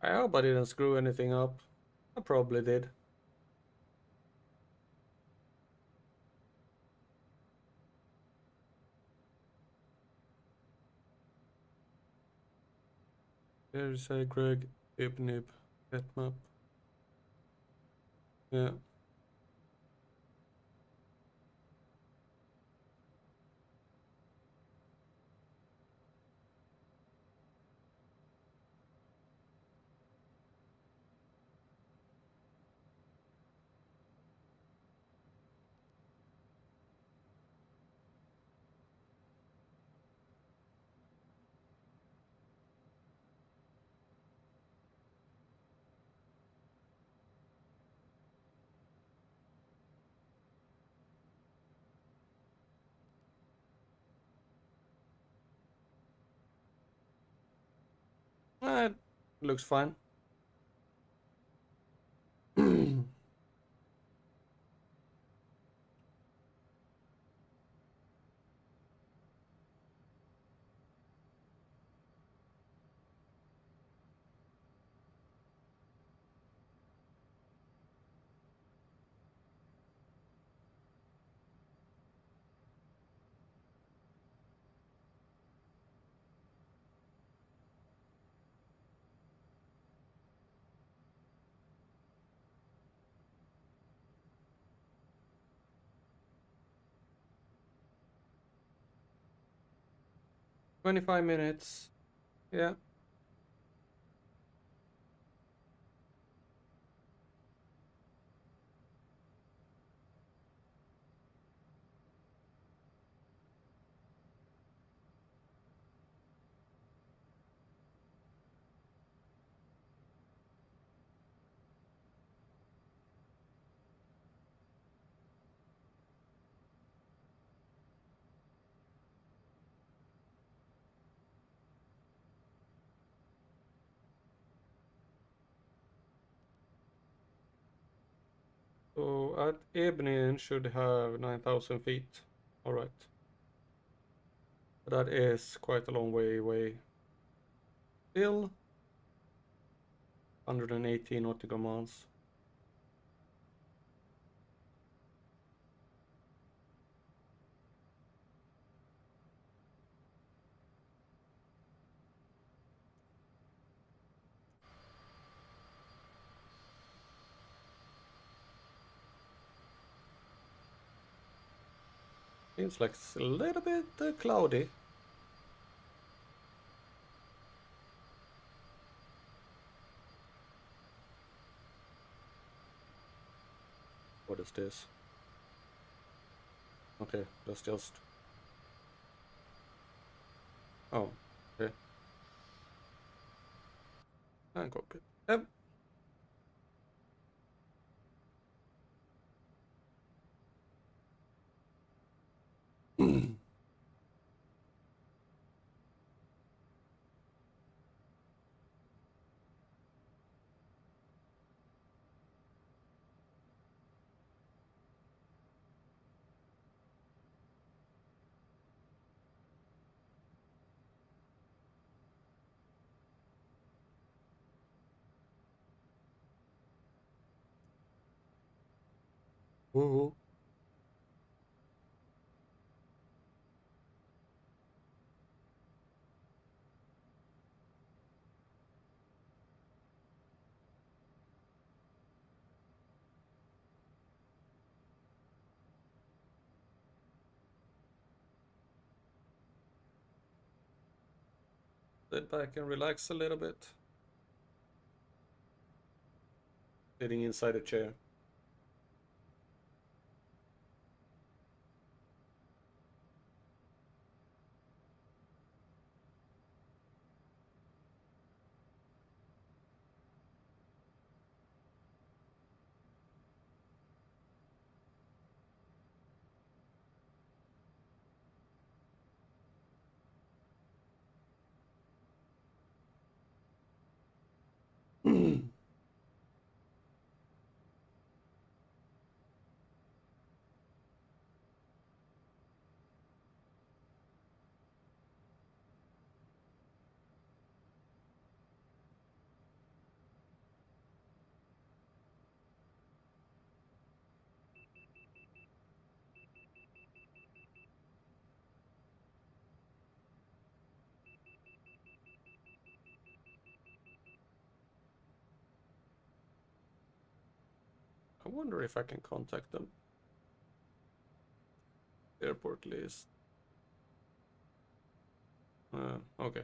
I hope I didn't screw anything up. I probably did. There's a Greg Ibnib bitmap. Yeah. It looks fine. 25 minutes. Yeah. So at Ebnin should have 9,000 feet. Alright. That is quite a long way away. Still 180 nautical miles. Seems like it's a little bit cloudy. What is this? Okay, that's just... Oh, okay. And cockpit. Yep. Woohoo. Sit back and relax a little bit. Sitting inside a chair. I wonder if I can contact them. Airport list. Okay.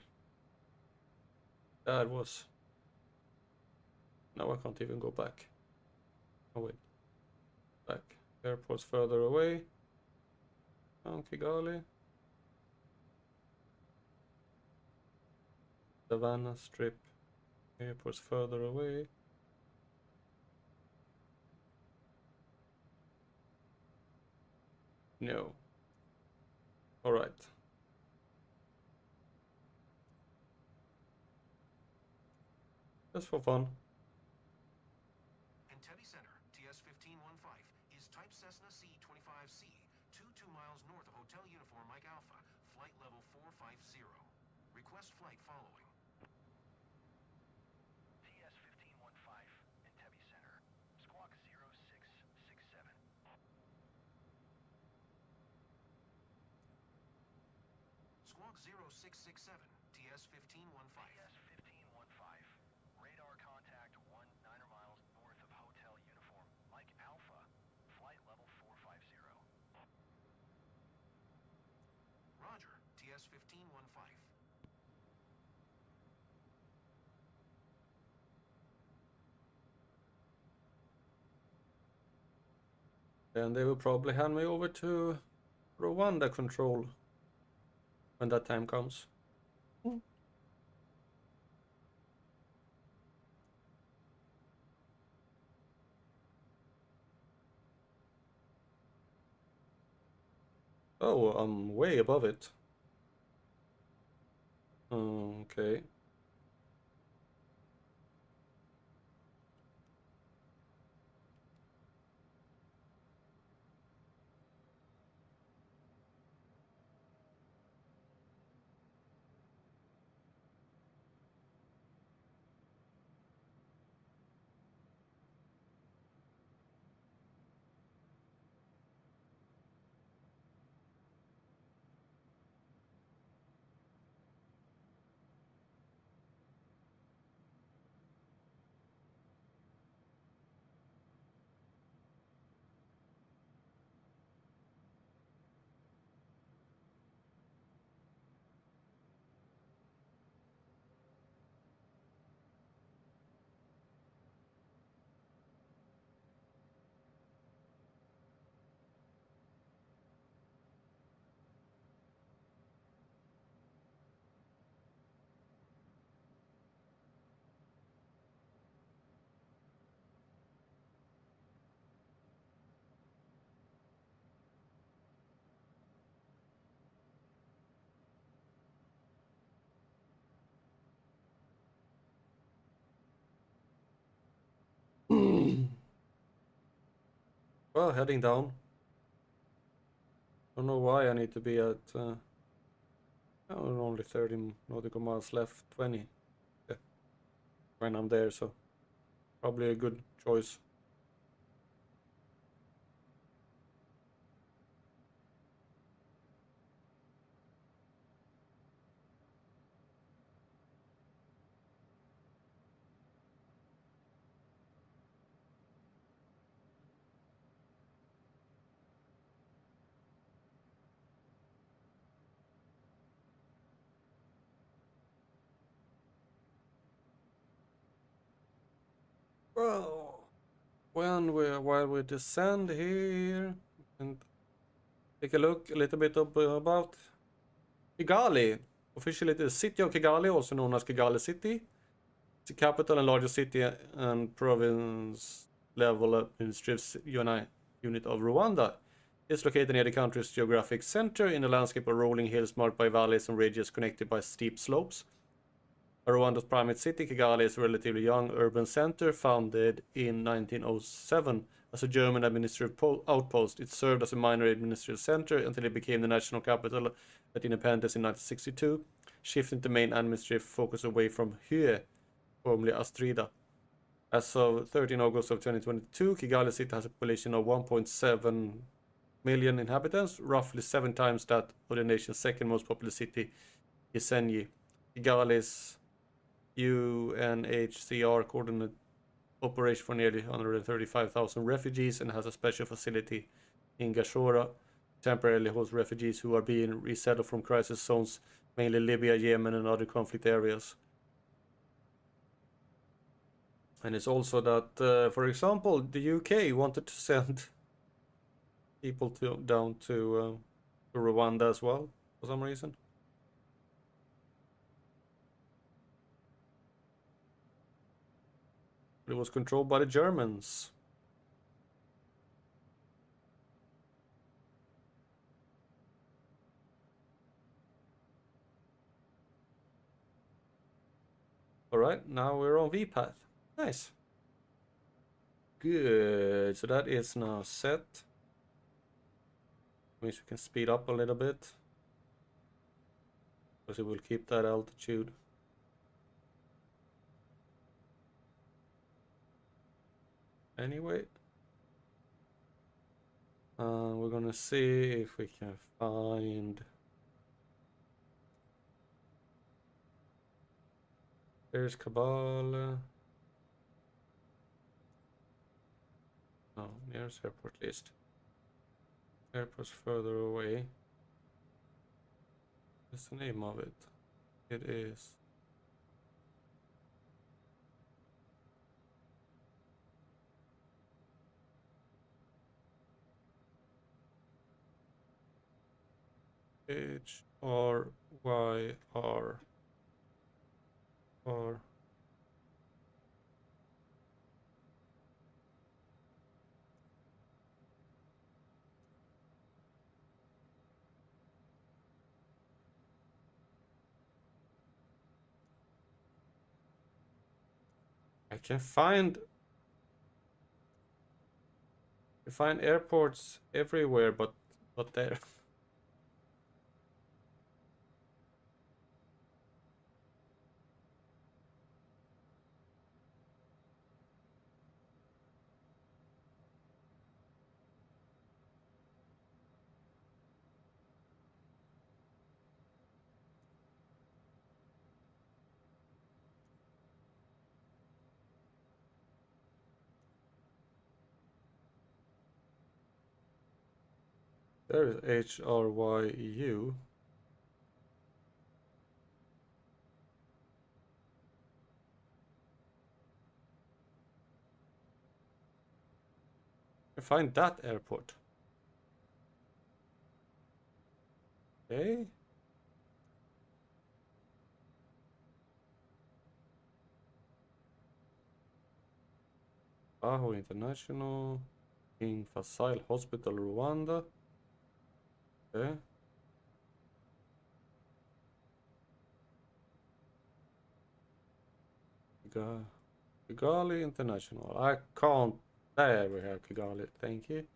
That was... Now I can't even go back. Oh wait. Back. Airport's further away. Kigali. Savannah Strip. Airport's further away. No. Alright. Just for fun. Entebbe Center, TS-1515, is type Cessna C-25C, 2 miles north of Hotel Uniform Mike Alpha, flight level 450. Request flight following. TS-1515, Entebbe Center, squawk 0667. Squawk 0667, TS-1515. TS-1515, radar contact 19 miles north of Hotel Uniform Mike Alpha, flight level 450. Roger, TS-1515. Then they will probably hand me over to Rwanda control when that time comes. Oh, I'm way above it. Okay. Well, heading down. Don't know why I need to be at... oh, only 30 nautical miles left. 20. Yeah. When I'm there, so... Probably a good choice. Well, while we descend here and take a look a little bit about Kigali. Officially, the city of Kigali, also known as Kigali City. It's the capital and largest city and province level administrative unit of Rwanda. It's located near the country's geographic center in a landscape of rolling hills marked by valleys and ridges connected by steep slopes. Rwanda's primate city, Kigali, is a relatively young urban center founded in 1907 as a German administrative outpost. It served as a minor administrative center until it became the national capital at independence in 1962, shifting the main administrative focus away from Hue, formerly Astrida. As of 13 August of 2022, Kigali City has a population of 1.7 million inhabitants, roughly 7 times that of the nation's second most populous city, Gisenyi. Kigali's UNHCR coordinate operation for nearly 135,000 refugees and has a special facility in Gashora. Temporarily hosts refugees who are being resettled from crisis zones, mainly Libya, Yemen, and other conflict areas. And it's also that, for example, the UK wanted to send people down to Rwanda as well, for some reason. It was controlled by the Germans. Alright, now we're on V-path. Nice. Good, so that is now set. Means we can speed up a little bit. Because it will keep that altitude. Anyway. We're gonna see if we can find... There's Kabbalah. No, nearest airport list. Airport's further away. What's the name of it? It is... HRYR. Or... I can find airports everywhere, but not there. There is HRYU. I find that airport. Okay. Aho International. King Faisal Hospital, Rwanda. Okay. Kigali International. I can't. There we have Kigali. Thank you.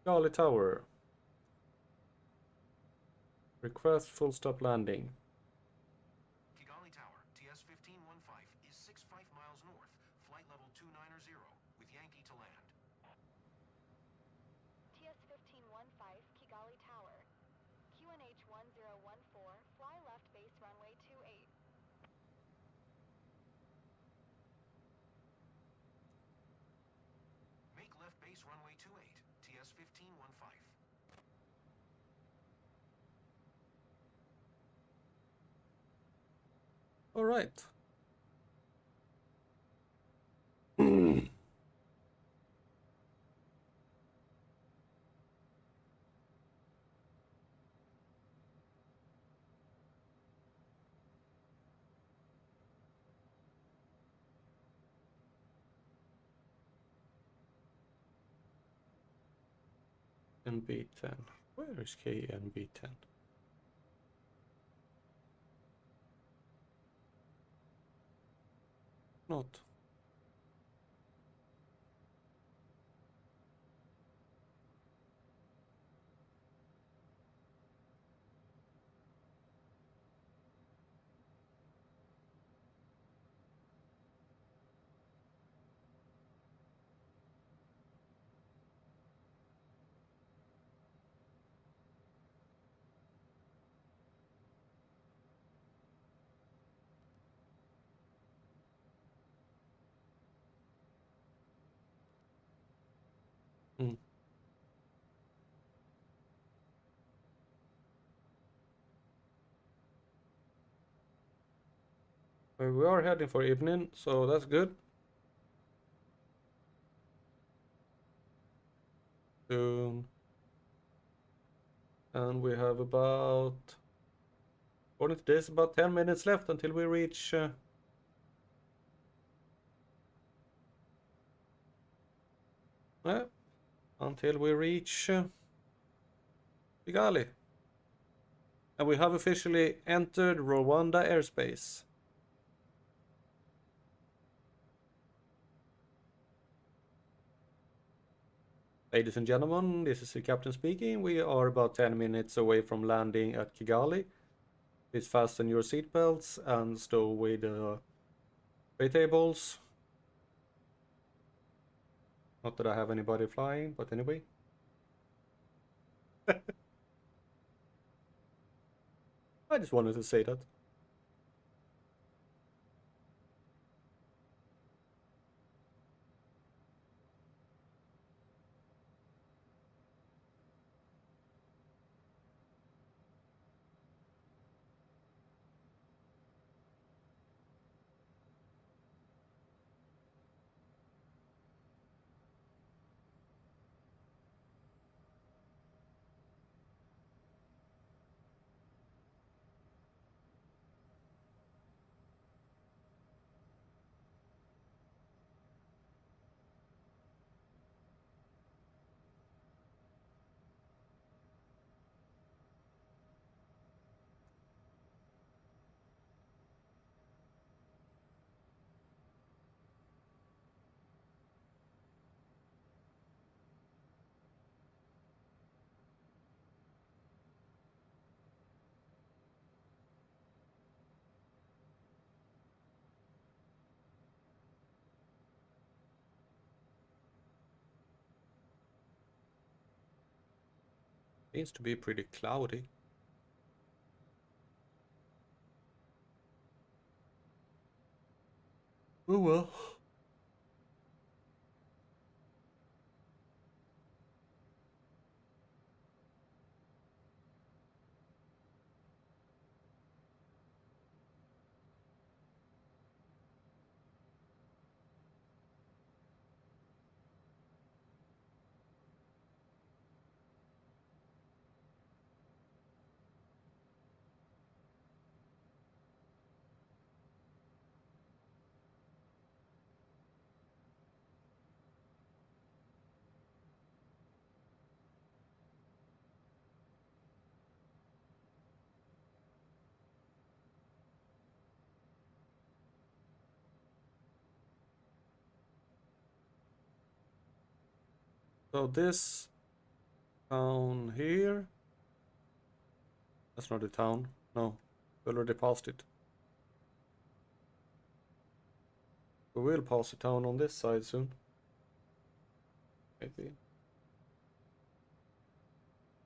Kigali Tower. Request full stop landing. Kigali Tower, TS 1515, is 65 miles north, flight level 290, with Yankee to land. TS 1515, Kigali Tower. QNH 1014, fly left base runway 28. Make left base runway 28, TS 1515. All right. NB10. Where is KNB10? Not. Mm. We are heading for evening, so that's good. Soon. And we have about, according to this, about 10 minutes left until we reach until we reach Kigali. And we have officially entered Rwanda airspace. Ladies and gentlemen, this is the captain speaking. We are about 10 minutes away from landing at Kigali. Please fasten your seatbelts and stow away the tray tables. Not that I have anybody flying, but anyway. I just wanted to say that. Seems to be pretty cloudy. Oh well. So this town here, that's not a town. No, we already passed it. We will pass the town on this side soon. Maybe.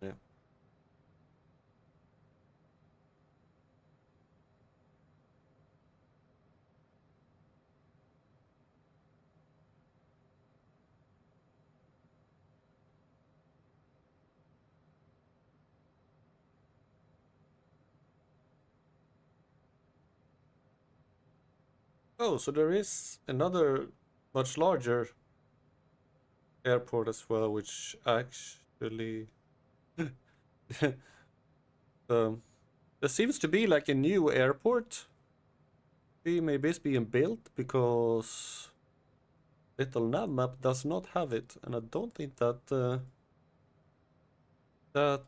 Yeah. Oh, so there is another much larger airport as well, which actually um, there seems to be like a new airport. Maybe it's being built because Little Nav map does not have it, and I don't think that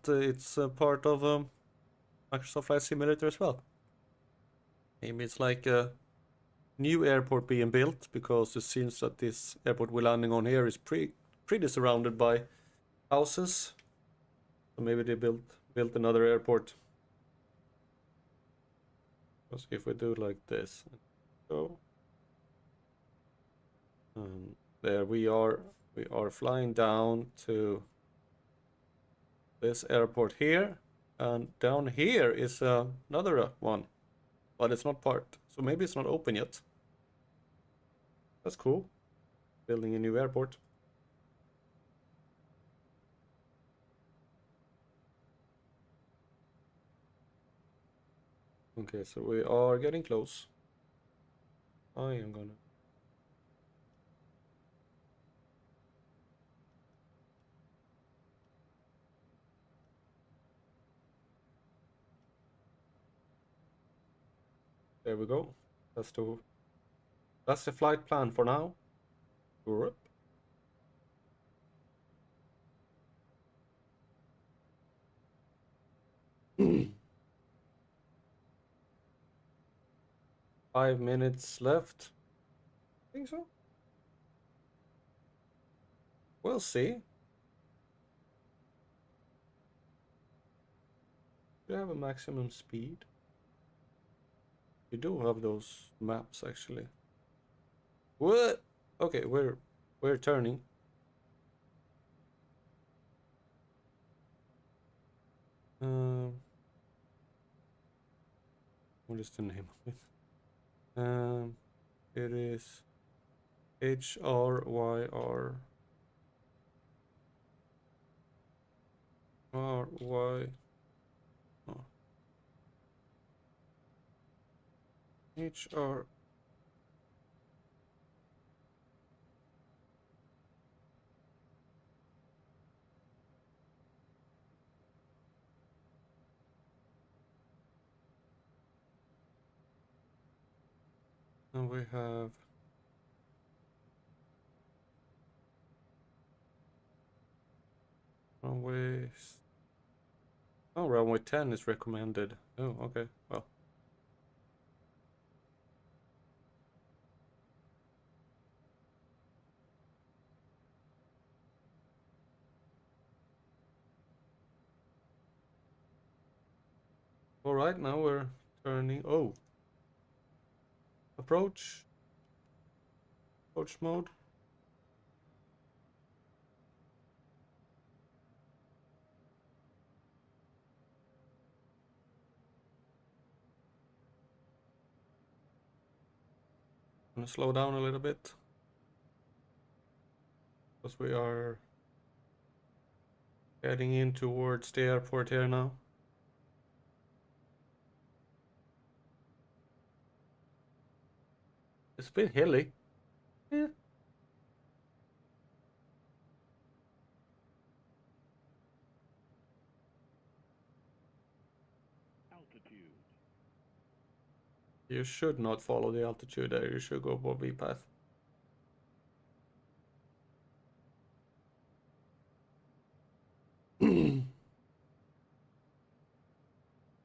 it's a part of Microsoft Flight Simulator as well. Maybe it's like a new airport being built because it seems that this airport we're landing on here is pretty surrounded by houses. So maybe they built another airport. Because if we do like this, go, there we are flying down to this airport here, and down here is another one, but it's not part, so maybe it's not open yet. That's cool. Building a new airport. Okay, so we are getting close. I am gonna... There we go. That's the flight plan for now. Europe. 5 minutes left. Think so? We'll see. Do you have a maximum speed? You do have those maps actually. What? Okay, we're turning. What is the name of it? It is HRYR. RY. Oh. HR. And we have runways. Oh, runway 10 is recommended. Oh, okay. Well. All right, now we're turning. Oh. Approach. Approach mode. I'm gonna slow down a little bit. Because we are heading in towards the airport here now. It's a bit hilly. Yeah. Altitude. You should not follow the altitude there. You should go above VPath.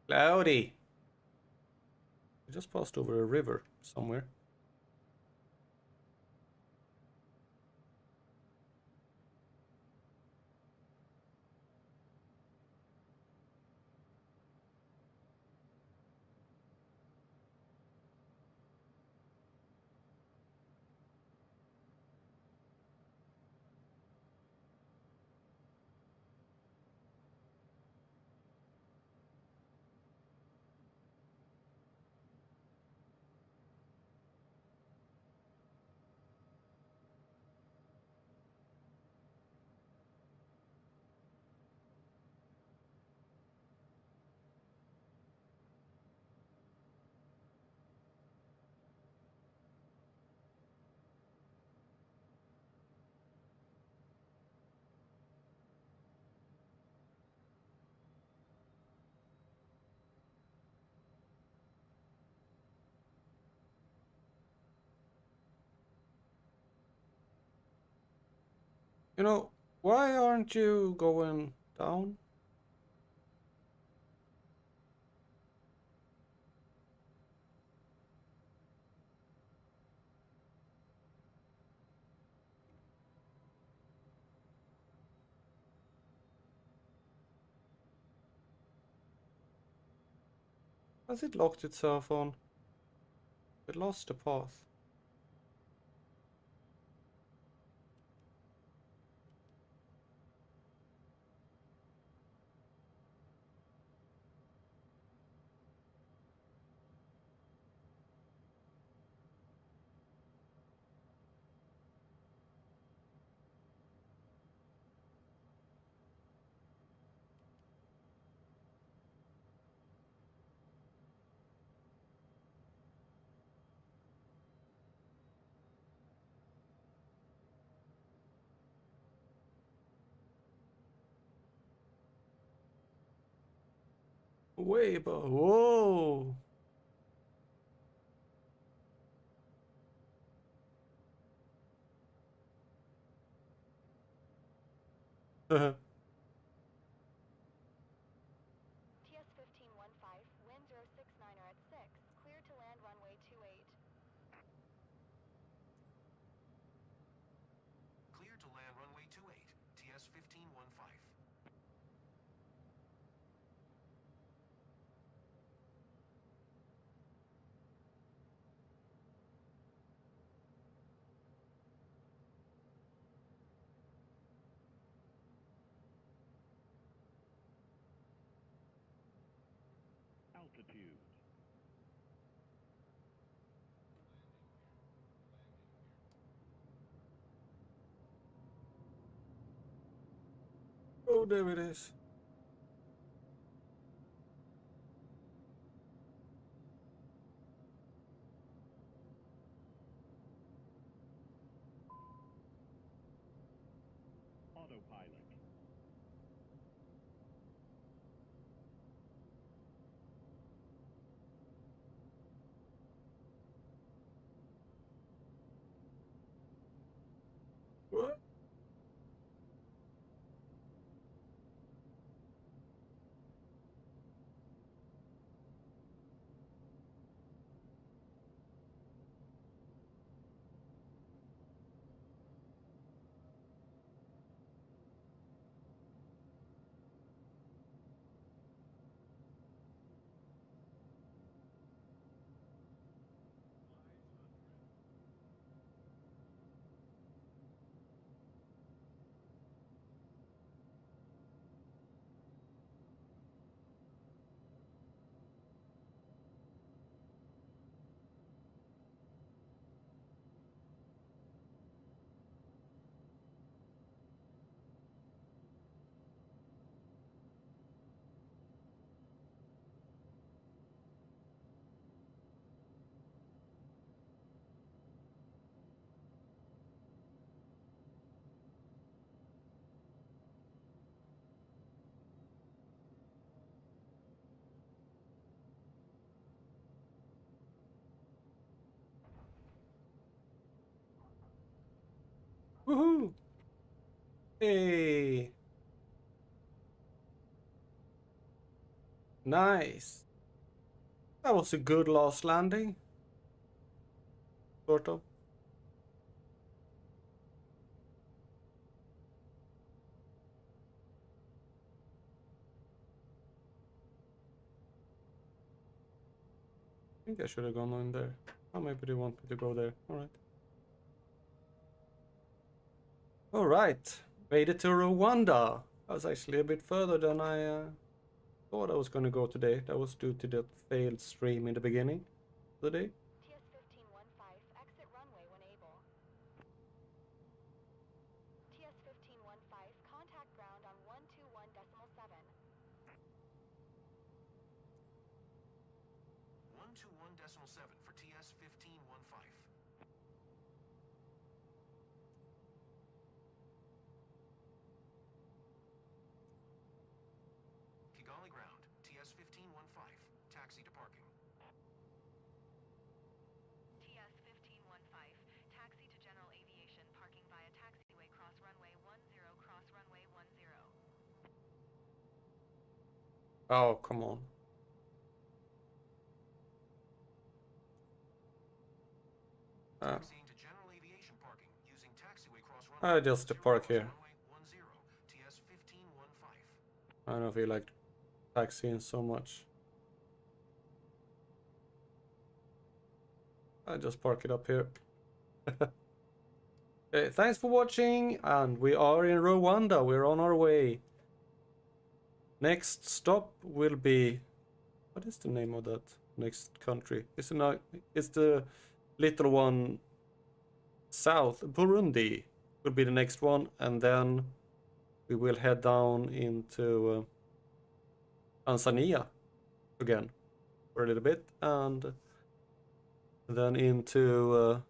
Cloudy. We just passed over a river somewhere. You know, why aren't you going down? Has it locked itself on? It lost the path. Way above. Whoa. TS-1515, wind 069 are at 6, clear to land runway 28. Clear to land runway 28, TS-1515. Altitude. Oh, there it is. Autopilot. What? Woohoo! Hey! Nice. That was a good last landing. Sort of. I think I should have gone in there. Oh, maybe they want me to go there. Alright. Alright. Made it to Rwanda. That was actually a bit further than I thought I was going to go today. That was due to that failed stream in the beginning of the day. TS-1515, exit runway when able. TS-1515, contact ground on 121.7. 121.7 for TS-1515. Kigali ground, TS-1515. Taxi to parking. TS-1515, taxi to general aviation, parking via taxiway cross runway 10, cross runway 10. Oh, come on. Taxiing to general aviation parking using taxiway cross I runway just 10, park cross here. runway 10, TS-1515. I don't feel like taxiing so much. I just park it up here. Okay, thanks for watching, and we are in Rwanda. We're on our way. Next stop will be... What is the name of that next country? It's the little one south. Burundi will be the next one, and then we will head down into Tanzania again for a little bit, and then into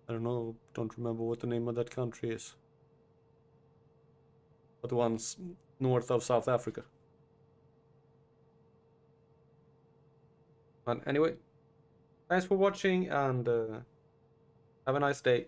I don't know, don't remember what the name of that country is. but one's north of South Africa. But anyway, thanks for watching and have a nice day.